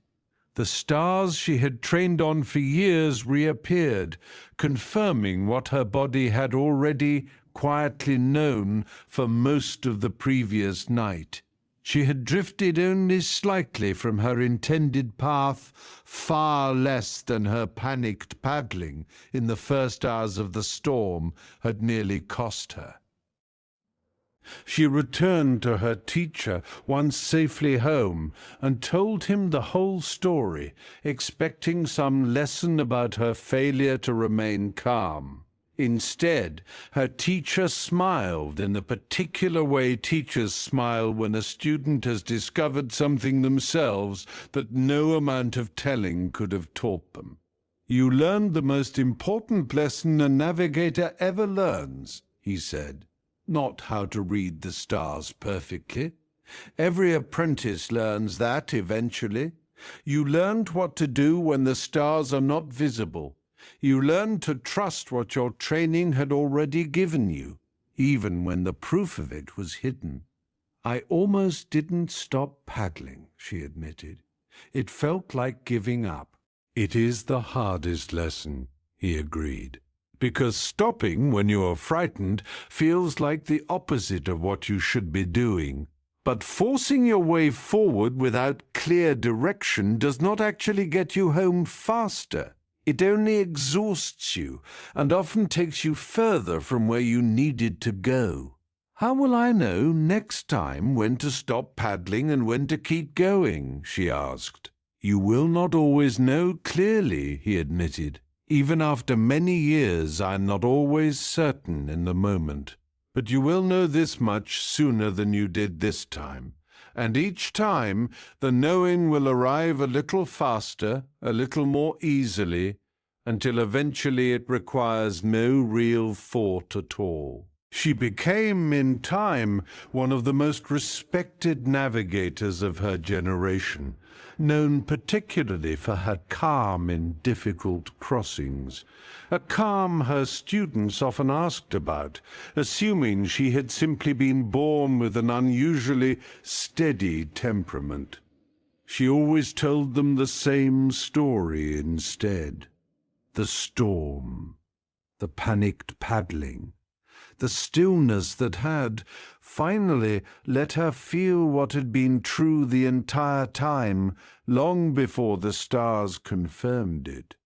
The stars she had trained on for years reappeared, confirming what her body had already quietly known for most of the previous night. She had drifted only slightly from her intended path, far less than her panicked paddling in the first hours of the storm had nearly cost her. She returned to her teacher once safely home and told him the whole story, expecting some lesson about her failure to remain calm. Instead, her teacher smiled in the particular way teachers smile when a student has discovered something themselves that no amount of telling could have taught them. "You learned the most important lesson a navigator ever learns," he said. "Not how to read the stars perfectly. Every apprentice learns that eventually. You learned what to do when the stars are not visible. You learned to trust what your training had already given you, even when the proof of it was hidden." "I almost didn't stop paddling," she admitted. "It felt like giving up." "It is the hardest lesson," he agreed. "Because stopping when you are frightened feels like the opposite of what you should be doing. But forcing your way forward without clear direction does not actually get you home faster. It only exhausts you and often takes you further from where you needed to go." "How will I know next time when to stop paddling and when to keep going?" she asked. "You will not always know clearly," he admitted. "Even after many years, I am not always certain in the moment. But you will know this much sooner than you did this time. And each time, the knowing will arrive a little faster, a little more easily, until eventually it requires no real thought at all." She became, in time, one of the most respected navigators of her generation, known particularly for her calm in difficult crossings, a calm her students often asked about, assuming she had simply been born with an unusually steady temperament. She always told them the same story instead. The storm, the panicked paddling, the stillness that had, finally, let her feel what had been true the entire time, long before the stars confirmed it.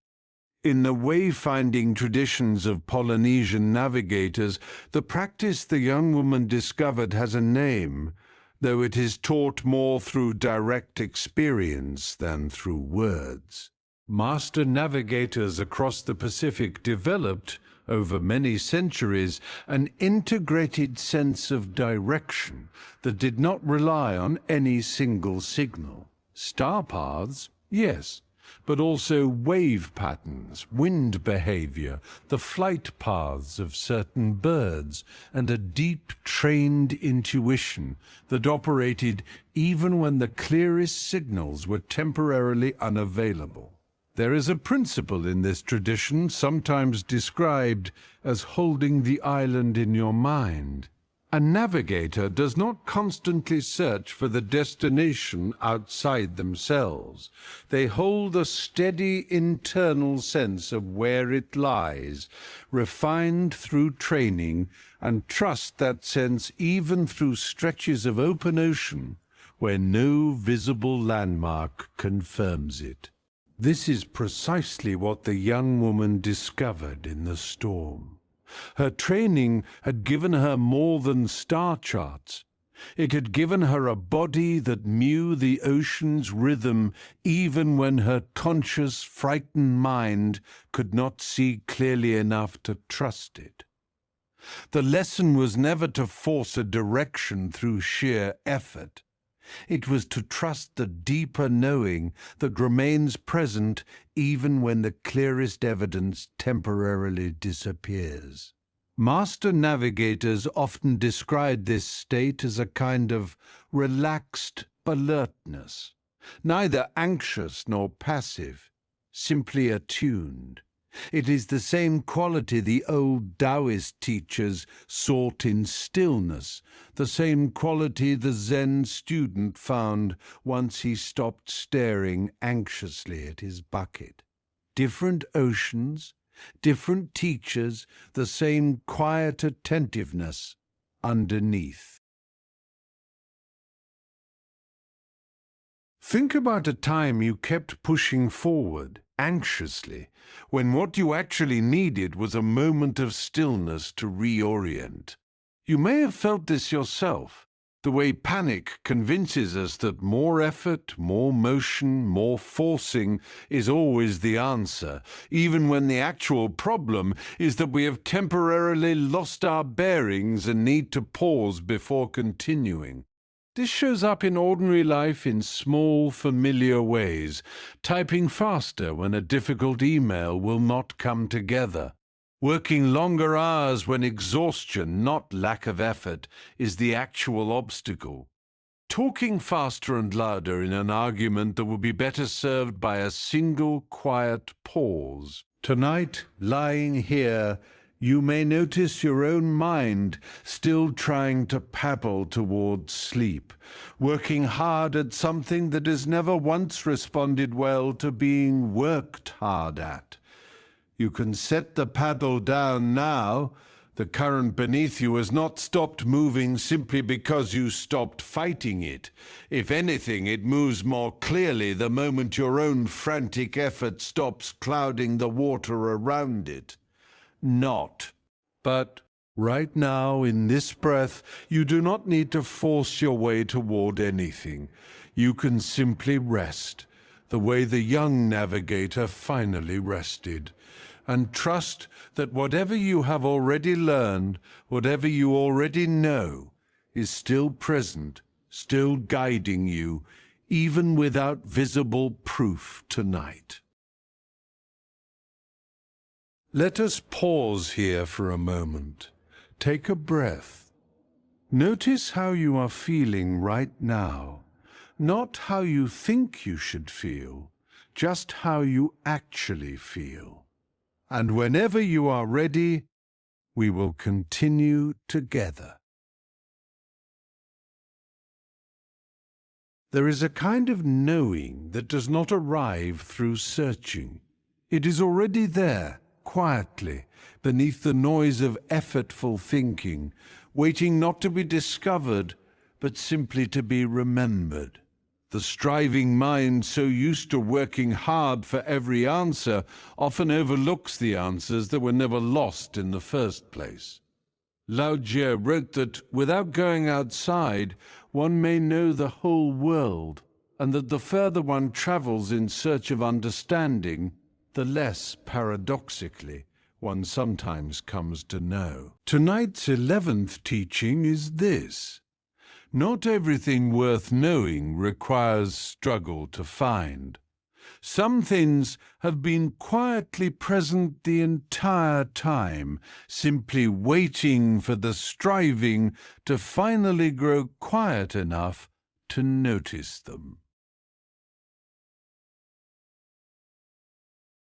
In the wayfinding traditions of Polynesian navigators, the practice the young woman discovered has a name, though it is taught more through direct experience than through words. Master navigators across the Pacific developed, over many centuries, an integrated sense of direction that did not rely on any single signal. Star paths, yes, but also wave patterns, wind behavior, the flight paths of certain birds, and a deep trained intuition that operated even when the clearest signals were temporarily unavailable. There is a principle in this tradition sometimes described as holding the island in your mind. A navigator does not constantly search for the destination outside themselves. They hold a steady internal sense of where it lies, refined through training, and trust that sense even through stretches of open ocean where no visible landmark confirms it. This is precisely what the young woman discovered in the storm. Her training had given her more than star charts. It had given her a body that knew the ocean's rhythm even when her conscious, frightened mind could not see clearly enough to trust it. The lesson was never to force a direction through sheer effort. It was to trust the deeper knowing that remains present even when the clearest evidence temporarily disappears. Master navigators often describe this state as a kind of relaxed alertness, neither anxious nor passive, simply attuned. It is the same quality the old Taoist teachers sought in stillness, the same quality the Zen student found once he stopped staring anxiously at his bucket. Different oceans, different teachers, the same quiet attentiveness underneath. Think about a time you kept pushing forward, anxiously, when what you actually needed was a moment of stillness to reorient. You may have felt this yourself, the way panic convinces us that more effort, more motion, more forcing is always the answer, even when the actual problem is that we have temporarily lost our bearings and need to pause before continuing. This shows up in ordinary life in small, familiar ways. Typing faster when a difficult email will not come together. Working longer hours when exhaustion, not lack of effort, is the actual obstacle. Talking faster and louder in an argument that would be better served by a single quiet pause. Tonight, lying here, you may notice your own mind still trying to paddle towards sleep, working hard at something that has never once responded well to being worked hard at. You can set the paddle down now. The current beneath you has not stopped moving simply because you stopped fighting it. If anything, it moves more clearly the moment your own frantic effort stops clouding the water around it. But right now, in this breath, you do not need to force your way toward anything. You can simply rest, the way the young navigator finally rested, and trust that whatever you have already learned, whatever you already know, is still present, still guiding you, even without visible proof tonight. Let us pause here for a moment. Take a breath. Notice how you are feeling right now. Not how you think you should feel, just how you actually feel. And whenever you are ready, we will continue together. There is a kind of knowing that does not arrive through searching. It is already there, quietly, beneath the noise of effortful thinking, waiting not to be discovered, but simply to be remembered. The striving mind, so used to working hard for every answer, often overlooks the answers that were never lost in the first place. Lao Tzu wrote that without going outside, one may know the whole world, and that the further one travels in search of understanding, the less, paradoxically, one sometimes comes to know. Tonight's 11th teaching is this: not everything worth knowing requires struggle to find. Some things have been quietly present the entire time, simply waiting for the striving to finally grow quiet enough to notice them.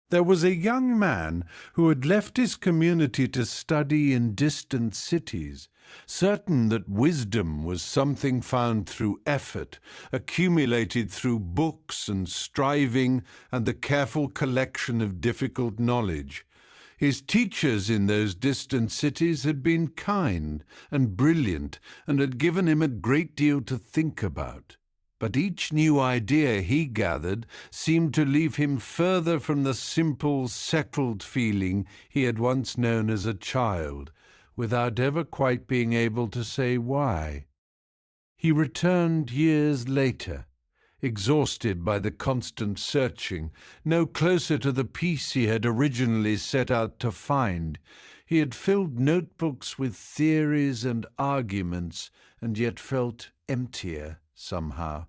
There was a young man who had left his community to study in distant cities, certain that wisdom was something found through effort, accumulated through books and striving and the careful collection of difficult knowledge. His teachers in those distant cities had been kind and brilliant and had given him a great deal to think about. But each new idea he gathered seemed to leave him further from the simple, settled feeling he had once known as a child, without ever quite being able to say why. He returned years later, exhausted by the constant searching, no closer to the peace he had originally set out to find. He had filled notebooks with theories and arguments, and yet felt emptier, somehow,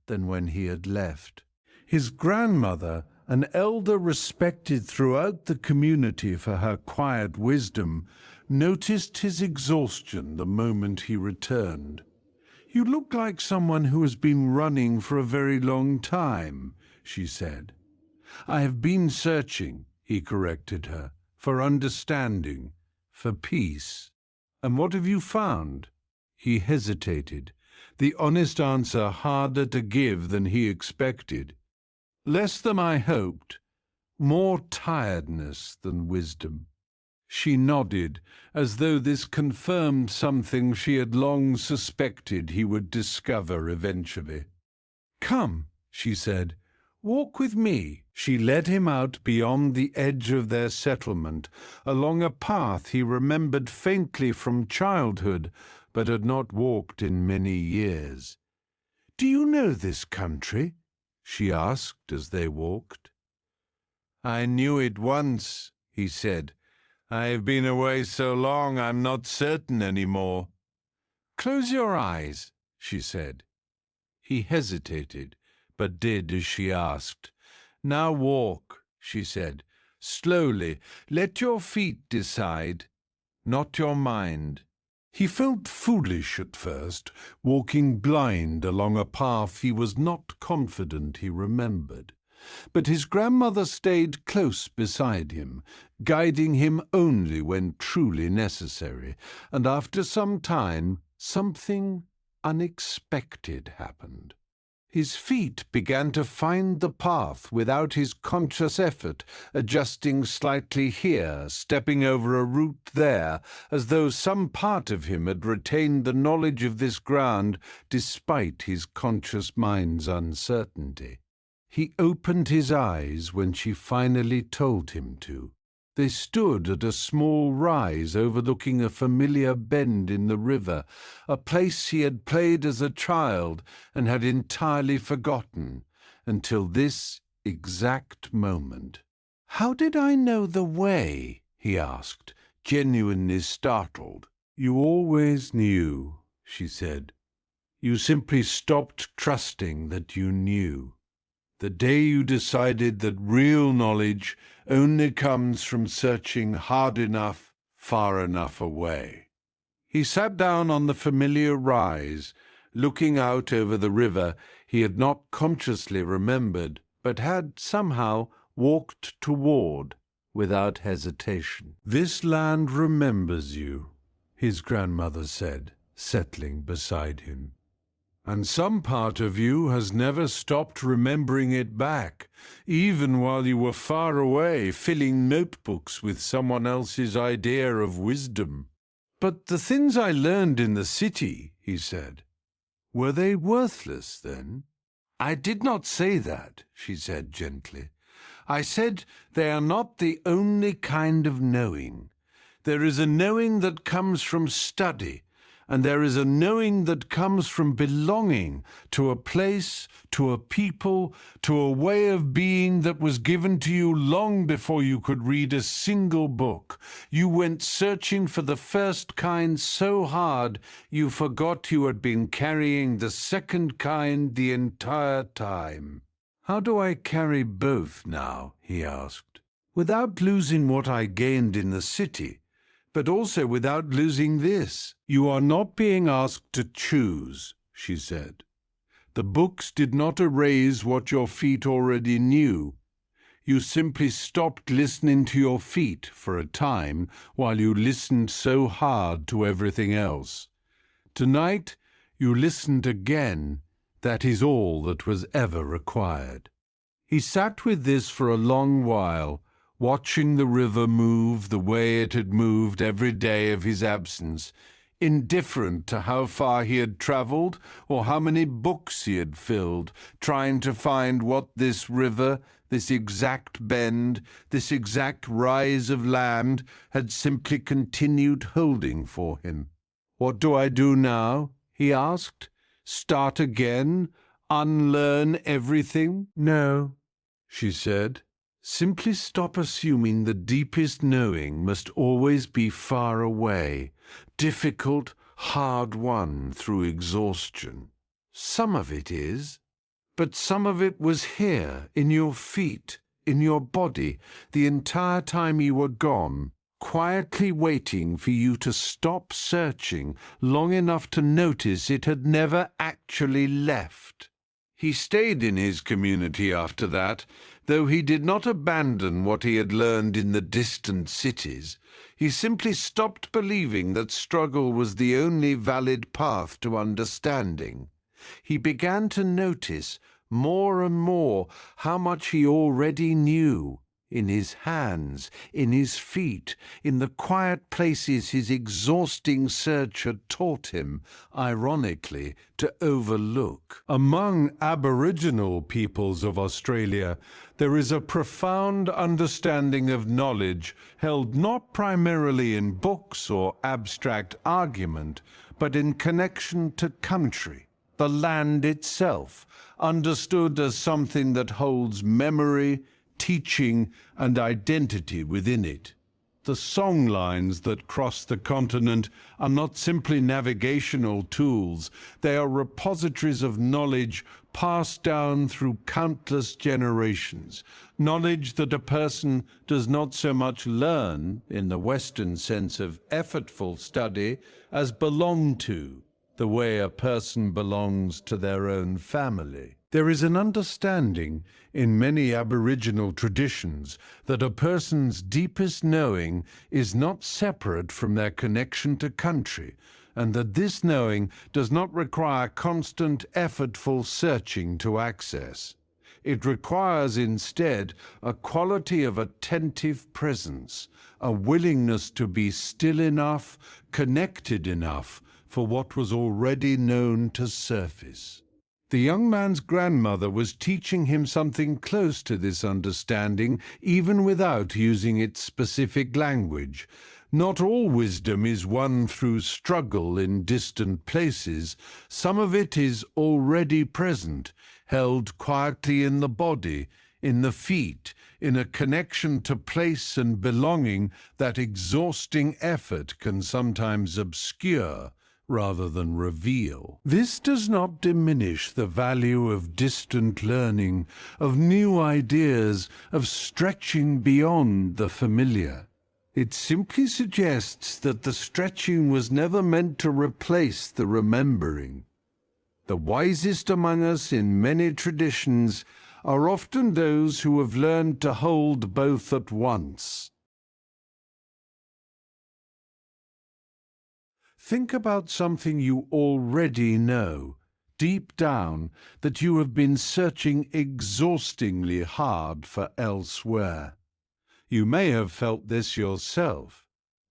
than when he had left. His grandmother, an elder respected throughout the community for her quiet wisdom, noticed his exhaustion the moment he returned. "You look like someone who has been running for a very long time," she said. "I have been searching," he corrected her, "for understanding, for peace." "And what have you found?" He hesitated, the honest answer harder to give than he expected. "Less than I hoped, more tiredness than wisdom." She nodded, as though this confirmed something she had long suspected he would discover eventually. "Come," she said, "walk with me." She led him out beyond the edge of their settlement, along a path he remembered faintly from childhood, but had not walked in many years. "Do you know this country?" she asked as they walked. "I knew it once," he said. "I have been away so long I'm not certain any more." "Close your eyes," she said. He hesitated, but did as she asked. "Now walk," she said, "slowly. Let your feet decide, not your mind." He felt foolish at first, walking blind along a path he was not confident he remembered. But his grandmother stayed close beside him, guiding him only when truly necessary, and after some time something unexpected happened. His feet began to find the path without his conscious effort, adjusting slightly here, stepping over a root there, as though some part of him had retained the knowledge of this ground despite his conscious mind's uncertainty. He opened his eyes when she finally told him to. They stood at a small rise overlooking a familiar bend in the river, a place he had played as a child and had entirely forgotten until this exact moment. "How did I know the way?" he asked, genuinely startled. "You always knew," she said. "You simply stopped trusting that you knew. The day you decided that real knowledge only comes from searching hard enough, far enough away." He sat down on the familiar rise, looking out over the river he had not consciously remembered, but had somehow walked toward without hesitation. "This land remembers you," his grandmother said, settling beside him. "And some part of you has never stopped remembering it back, even while you were far away, filling notebooks with someone else's idea of wisdom." "But the things I learned in the city," he said, "were they worthless then?" "I did not say that," she said gently. "I said they are not the only kind of knowing. There is a knowing that comes from study, and there is a knowing that comes from belonging to a place, to a people, to a way of being that was given to you long before you could read a single book. You went searching for the first kind so hard you forgot you had been carrying the second kind the entire time. "How do I carry both now?" he asked. "Without losing what I gained in the city, but also without losing this." "You are not being asked to choose," she said. "The books did not erase what your feet already knew. You simply stopped listening to your feet for a time while you listened so hard to everything else. Tonight you listened again. That is all that was ever required." He sat with this for a long while, watching the river move the way it had moved every day of his absence, indifferent to how far he had travelled or how many books he had filled, trying to find what this river, this exact bend, this exact rise of land had simply continued holding for him. "What do I do now?" he asked. "Start again? Unlearn everything?" "No," she said. "Simply stop assuming the deepest knowing must always be far away, difficult, hard-won through exhaustion. Some of it is, but some of it was here, in your feet, in your body, the entire time you were gone, quietly waiting for you to stop searching long enough to notice it had never actually left." He stayed in his community after that, though he did not abandon what he had learned in the distant cities. He simply stopped believing that struggle was the only valid path to understanding. He began to notice more and more how much he already knew, in his hands, in his feet, in the quiet places his exhausting search had taught him, ironically, to overlook. Among Aboriginal peoples of Australia, there is a profound understanding of knowledge held not primarily in books or abstract argument, but in connection to country, the land itself, understood as something that holds memory, teaching, and identity within it. The song lines that cross the continent are not simply navigational tools. They are repositories of knowledge passed down through countless generations, knowledge that a person does not so much learn, in the Western sense of effortful study, as belong to, the way a person belongs to their own family. There is an understanding in many Aboriginal traditions that a person's deepest knowing is not separate from their connection to country, and that this knowing does not require constant, effortful searching to access. It requires instead a quality of attentive presence, a willingness to be still enough, connected enough for what was already known to surface. The young man's grandmother was teaching him something close to this understanding, even without using its specific language. Not all wisdom is won through struggle in distant places. Some of it is already present, held quietly in the body, in the feet, in a connection to place and belonging that exhausting effort can sometimes obscure rather than reveal. This does not diminish the value of distant learning, of new ideas, of stretching beyond the familiar. It simply suggests that the stretching was never meant to replace the remembering. The wisest among us in many traditions are often those who have learned to hold both at once. Think about something you already know, deep down, that you have been searching exhaustingly hard for elsewhere. You may have felt this yourself.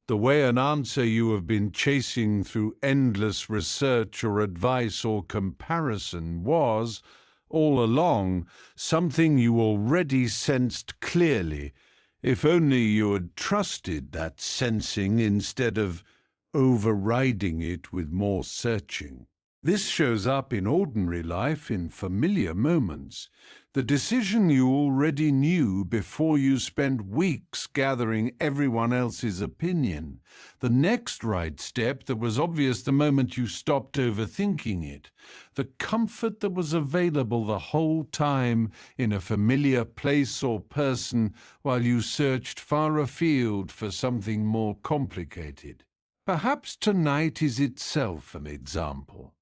The way an answer you have been chasing through endless research or advice or comparison was, all along, something you already sensed clearly, if only you had trusted that sensing instead of overriding it with more searching. This shows up in ordinary life in familiar moments. The decision you already knew before you spent weeks gathering everyone else's opinion. The next right step that was obvious the moment you stopped overthinking it. The comfort that was available the whole time in a familiar place or person while you searched far afield for something more complicated. Perhaps tonight is itself an example.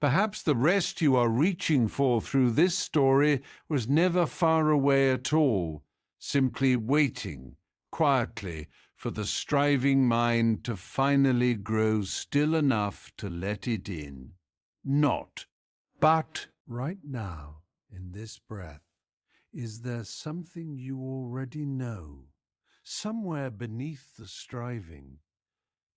Perhaps the rest you are reaching for through this story was never far away at all, simply waiting, quietly, for the striving mind to finally grow still enough to let it in. Not, but right now, in this breath, is there something you already know, somewhere beneath the striving?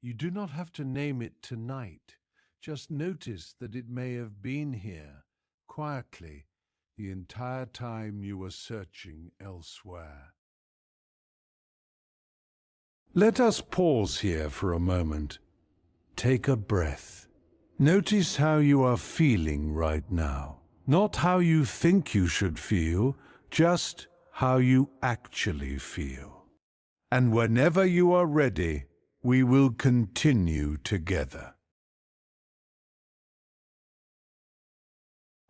You do not have to name it tonight. Just notice that it may have been here, quietly, the entire time you were searching elsewhere. Let us pause here for a moment. Take a breath. Notice how you are feeling right now. Not how you think you should feel, just how you actually feel. And whenever you are ready, we will continue together.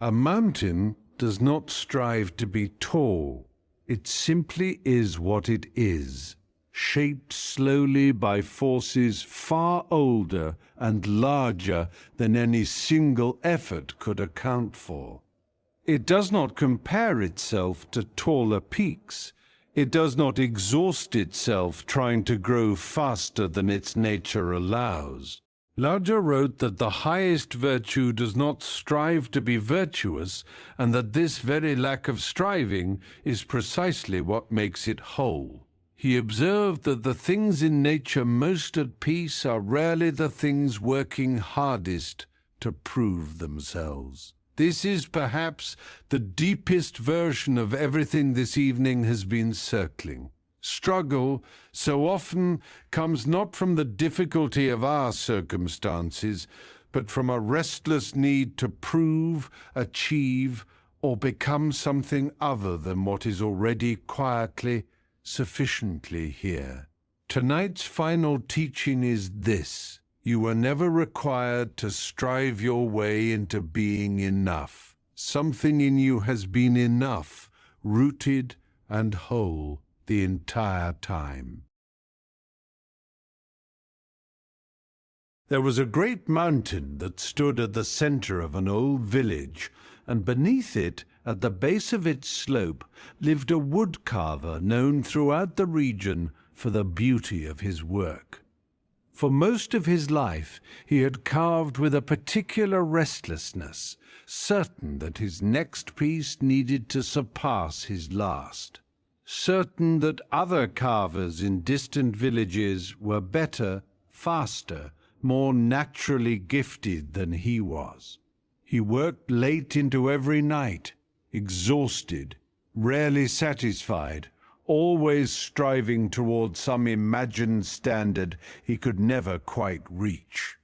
A mountain does not strive to be tall. It simply is what it is, shaped slowly by forces far older and larger than any single effort could account for. It does not compare itself to taller peaks. It does not exhaust itself trying to grow faster than its nature allows. Lao Tzu wrote that the highest virtue does not strive to be virtuous, and that this very lack of striving is precisely what makes it whole. He observed that the things in nature most at peace are rarely the things working hardest to prove themselves. This is perhaps the deepest version of everything this evening has been circling. Struggle so often comes not from the difficulty of our circumstances, but from a restless need to prove, achieve, or become something other than what is already quietly, sufficiently here. Tonight's final teaching is this: you were never required to strive your way into being enough. Something in you has been enough, rooted and whole the entire time. There was a great mountain that stood at the center of an old village, and beneath it, at the base of its slope, lived a woodcarver known throughout the region for the beauty of his work. For most of his life, he had carved with a particular restlessness, certain that his next piece needed to surpass his last. Certain that other carvers in distant villages were better, faster, more naturally gifted than he was. He worked late into every night, exhausted, rarely satisfied, always striving toward some imagined standard he could never quite reach.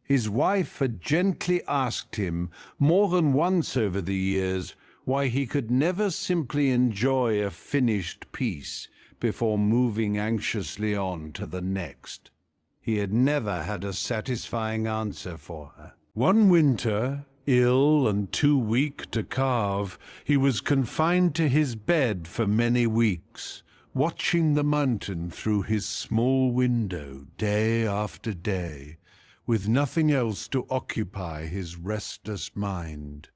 His wife had gently asked him more than once over the years why he could never simply enjoy a finished piece before moving anxiously on to the next. He had never had a satisfying answer for her. One winter, ill and too weak to carve, he was confined to his bed for many weeks, watching the mountain through his small window day after day, with nothing else to occupy his restless mind.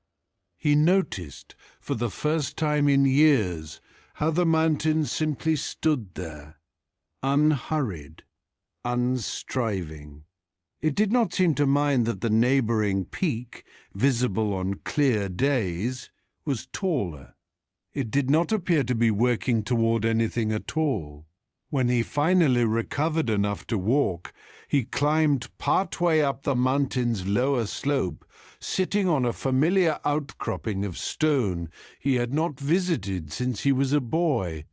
He noticed, for the first time in years, how the mountain simply stood there, unhurried, unstriving. It did not seem to mind that the neighboring peak, visible on clear days, was taller. It did not appear to be working toward anything at all. When he finally recovered enough to walk, he climbed partway up the mountain's lower slope, sitting on a familiar outcropping of stone he had not visited since he was a boy,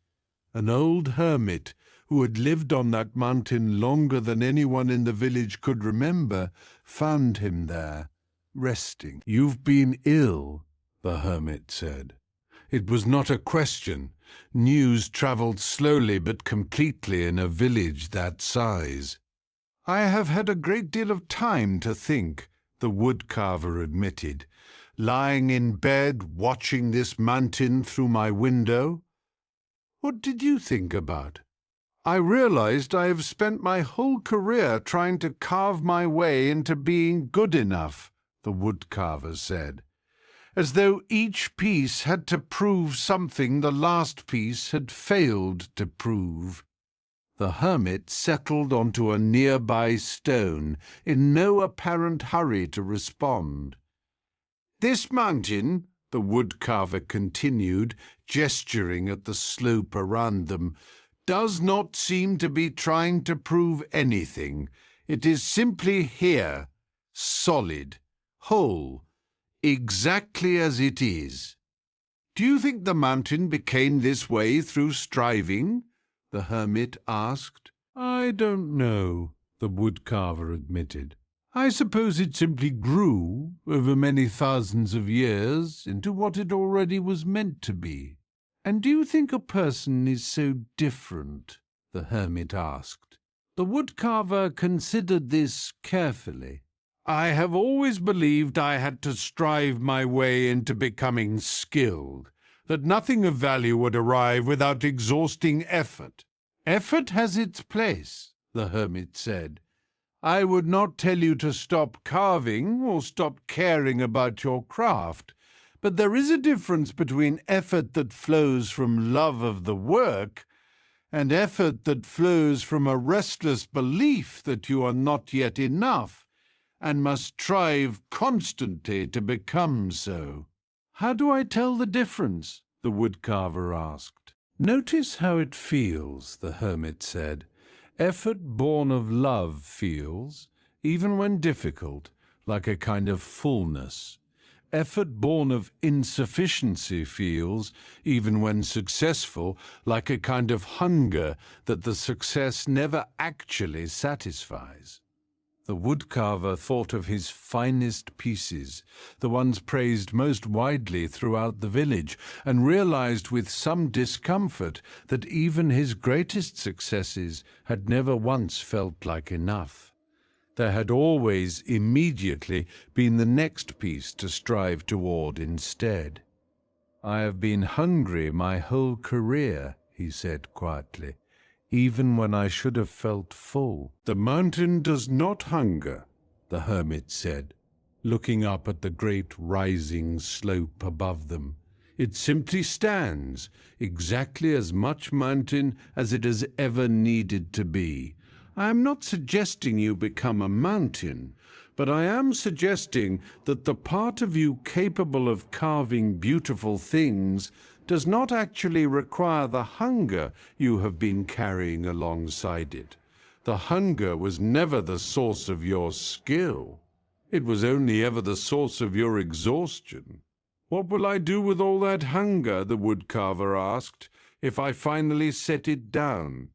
an old hermit who had lived on that mountain longer than anyone in the village could remember, found him there, resting. "You've been ill," the hermit said. It was not a question. News travelled slowly but completely in a village that size. "I have had a great deal of time to think," the woodcarver admitted, "lying in bed watching this mountain through my window." "What did you think about?" "I realized I have spent my whole career trying to carve my way into being good enough," the woodcarver said, "as though each piece had to prove something the last piece had failed to prove." The hermit settled onto a nearby stone, in no apparent hurry to respond. "This mountain," the woodcarver continued, gesturing at the slope around them, "does not seem to be trying to prove anything. It is simply here, solid, whole, exactly as it is." "Do you think the mountain became this way through striving?" the hermit asked. "I don't know," the woodcarver admitted. "I suppose it simply grew, over many thousands of years, into what it already was meant to be." "And do you think a person is so different?" the hermit asked. The woodcarver considered this carefully. "I have always believed I had to strive my way into becoming skilled, that nothing of value would arrive without exhausting effort." "Effort has its place," the hermit said. "I would not tell you to stop carving or stop caring about your craft, but there is a difference between effort that flows from love of the work and effort that flows from a restless belief that you are not yet enough and must strive constantly to become so." "How do I tell the difference?" the woodcarver asked. "Notice how it feels," the hermit said. "Effort born of love feels, even when difficult, like a kind of fullness. Effort born of insufficiency feels, even when successful, like a kind of hunger that the success never actually satisfies." The woodcarver thought of his finest pieces, the ones praised most widely throughout the village, and realized with some discomfort that even his greatest successes had never once felt like enough. There had always immediately been the next piece to strive toward instead. "I have been hungry my whole career," he said quietly, "even when I should have felt full." "The mountain does not hunger," the hermit said, looking up at the great rising slope above them. "It simply stands, exactly as much mountain as it has ever needed to be. I am not suggesting you become a mountain, but I am suggesting that the part of you capable of carving beautiful things does not actually require the hunger you have been carrying alongside it. The hunger was never the source of your skill. It was only ever the source of your exhaustion." "What will I do with all that hunger," the woodcarver asked, "if I finally set it down?"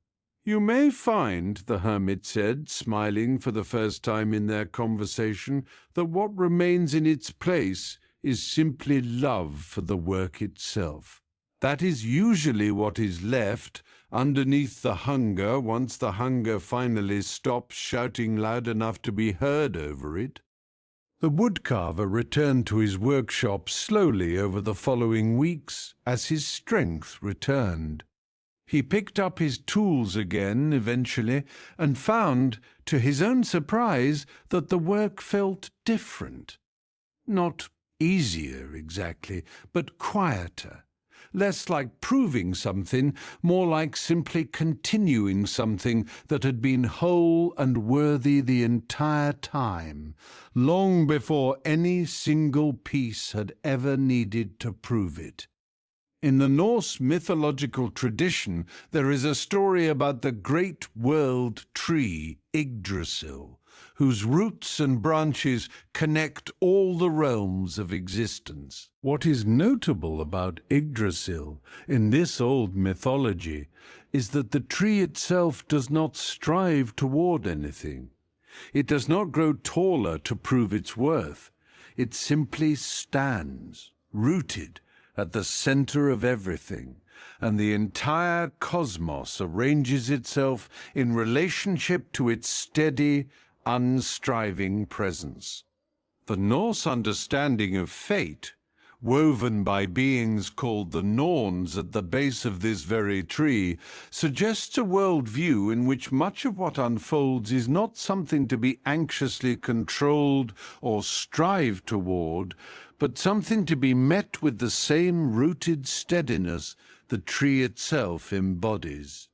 "You may find," the hermit said, smiling for the first time in their conversation, "that what remains in its place is simply love for the work itself. That is usually what is left underneath the hunger once the hunger finally stops shouting loud enough to be heard over it." The woodcarver returned to his workshop slowly over the following weeks as his strength returned. He picked up his tools again eventually and found, to his own surprise, that the work felt different. Not easier exactly, but quieter. Less like proving something, more like simply continuing something that had been whole and worthy the entire time, long before any single piece had ever needed to prove it. In the Norse mythological tradition, there is a story about the great world tree, Yggdrasil, whose roots and branches connect all the realms of existence. What is notable about Yggdrasil in this old mythology is that the tree itself does not strive toward anything. It does not grow taller to prove its worth. It simply stands, rooted at the center of everything, and the entire cosmos arranges itself in relationship to its steady, unstriving presence. The Norse understanding of fate, woven by beings called the Norns at the base of this very tree, suggests a worldview in which much of what unfolds is not something to be anxiously controlled or strive toward, but something to be met with the same rooted steadiness the tree itself embodies.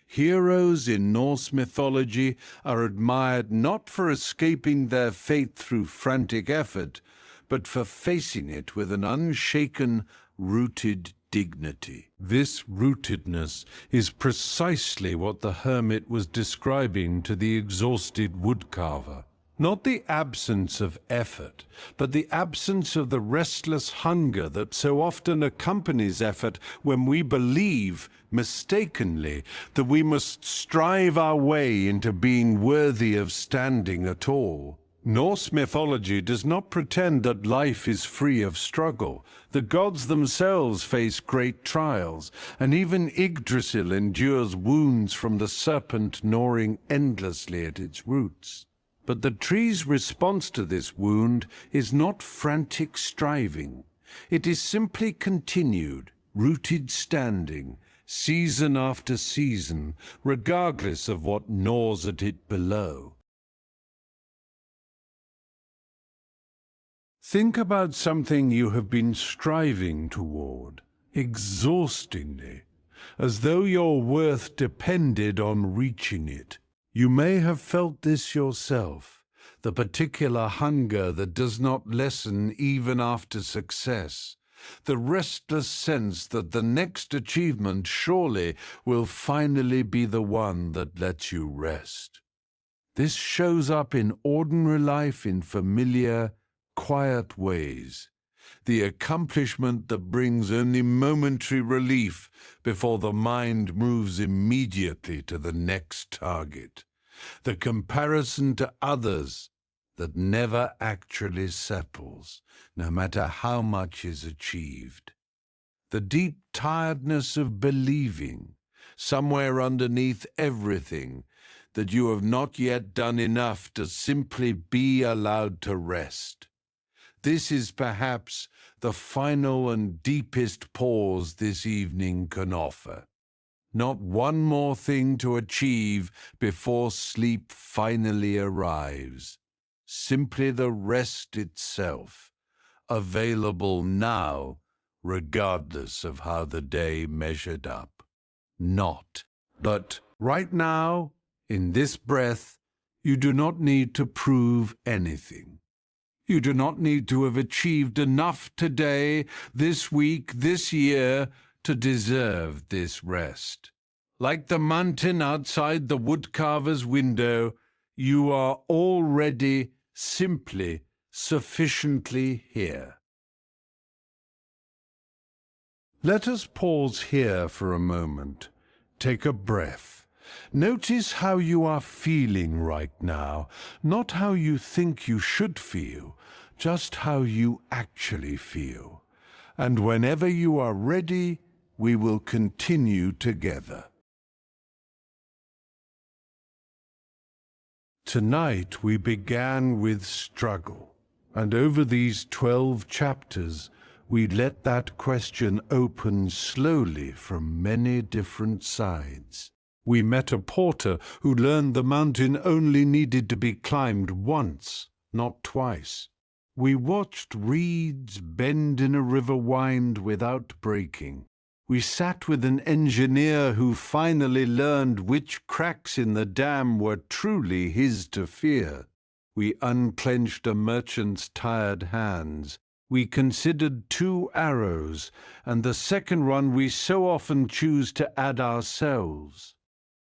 Heroes in Norse mythology are admired not for escaping their fate through frantic effort, but for facing it with an unshaken, rooted dignity. This rootedness is precisely what the hermit was describing to the exhausted woodcarver. Not the absence of effort, but the absence of the restless hunger that so often accompanies effort when we believe, mistakenly, that we must strive our way into being worthy of standing at all. Norse mythology does not pretend that life is free of struggle. The gods themselves face great trials, and even Yggdrasil endures wounds from the serpent gnawing endlessly at its roots. But the tree's response to this wound is not frantic striving. It is simply continued, rooted standing, season after season, regardless of what gnaws at it below. Think about something you have been striving toward, exhaustingly, as though your worth depended on reaching it. You may have felt this yourself, the particular hunger that does not lessen even after success, the restless sense that the next achievement surely will finally be the one that lets you rest. This shows up in ordinary life in familiar, quiet ways, the accomplishment that brings only momentary relief before the mind moves immediately to the next target, the comparison to others that never actually settles, no matter how much is achieved, the deep tiredness of believing, somewhere underneath everything, that you have not yet done enough to simply be allowed to rest. This is perhaps the final and deepest pause this evening can offer. Not one more thing to achieve before sleep finally arrives. Simply the rest itself, available now, regardless of how the day measured up. But right now, in this breath, you do not need to prove anything. You do not need to have achieved enough today, this week, this year, to deserve this rest. Like the mountain outside the woodcarver's window, you are already simply sufficiently here. Let us pause here for a moment. Take a breath. Notice how you are feeling right now, not how you think you should feel, just how you actually feel. And whenever you are ready, we will continue together. Tonight we began with struggle, and over these 12 chapters, we let that question open slowly from many different sides. We met a porter who learned the mountain only needed to be climbed once, not twice. We watched reeds bend in a river wind without breaking. We sat with an engineer who finally learned which cracks in the dam were truly his to fear. We unclenched a merchant's tired hands. We considered 2 arrows, and the second one we so often choose to add ourselves.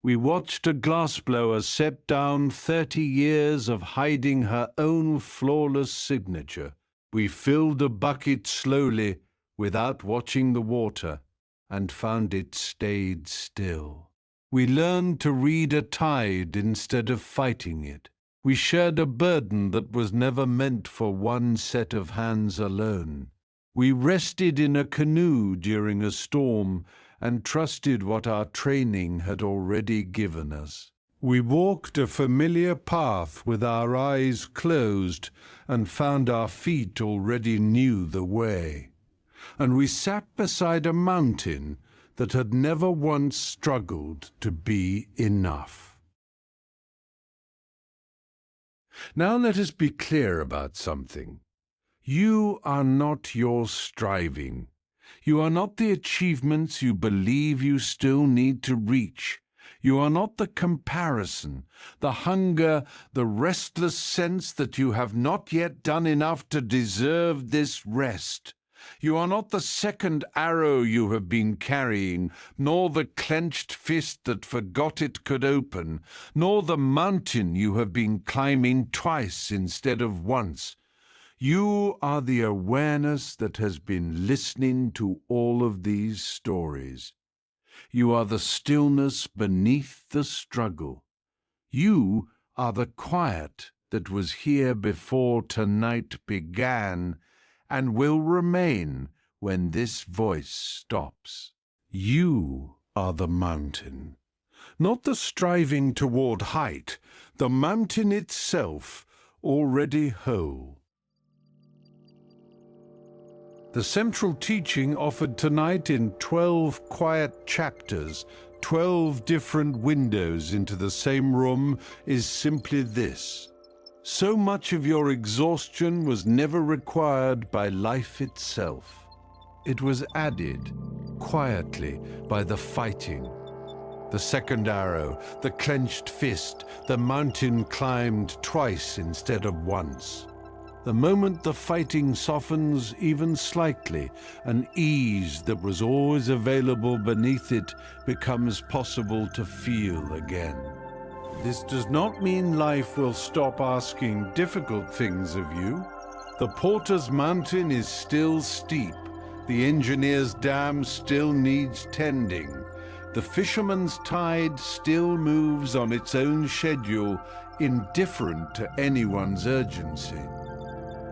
We watched a glassblower set down 30 years of hiding her own flawless signature. We filled a bucket slowly, without watching the water, and found it stayed still. We learned to read a tide instead of fighting it. We shared a burden that was never meant for one set of hands alone. We rested in a canoe during a storm and trusted what our training had already given us. We walked a familiar path with our eyes closed and found our feet already knew the way. And we sat beside a mountain that had never once struggled to be enough. Now let us be clear about something. You are not your striving. You are not the achievements you believe you still need to reach. You are not the comparison, the hunger, the restless sense that you have not yet done enough to deserve this rest. You are not the second arrow you have been carrying, nor the clenched fist that forgot it could open, nor the mountain you have been climbing twice instead of once. You are the awareness that has been listening to all of these stories. You are the stillness beneath the struggle. You are the quiet that was here before tonight began and will remain when this voice stops. You are the mountain, not the striving toward height, the mountain itself, already whole. The central teaching offered tonight in 12 quiet chapters, 12 different windows into the same room, is simply this. So much of your exhaustion was never required by life itself. It was added, quietly, by the fighting. The second arrow, the clenched fist, the mountain climbed twice instead of once. The moment the fighting softens even slightly, an ease that was always available beneath it becomes possible to feel again. This does not mean life will stop asking difficult things of you. The porter's mountain is still steep. The engineer's dam still needs tending. The fisherman's tide still moves on its own schedule, indifferent to anyone's urgency.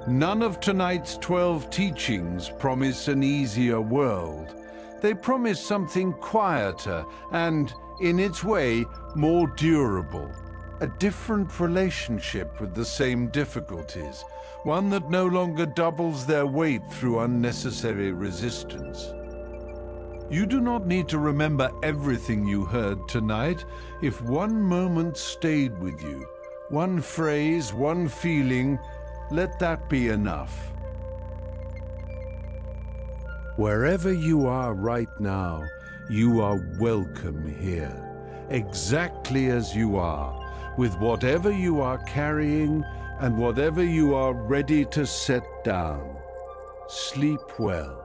None of tonight's 12 teachings promise an easier world. They promise something quieter and, in its way, more durable. A different relationship with the same difficulties, one that no longer doubles their weight through unnecessary resistance. You do not need to remember everything you heard tonight. If one moment stayed with you, one phrase, one feeling, let that be enough. Wherever you are right now, you are welcome here, exactly as you are, with whatever you are carrying and whatever you are ready to set down. Sleep well.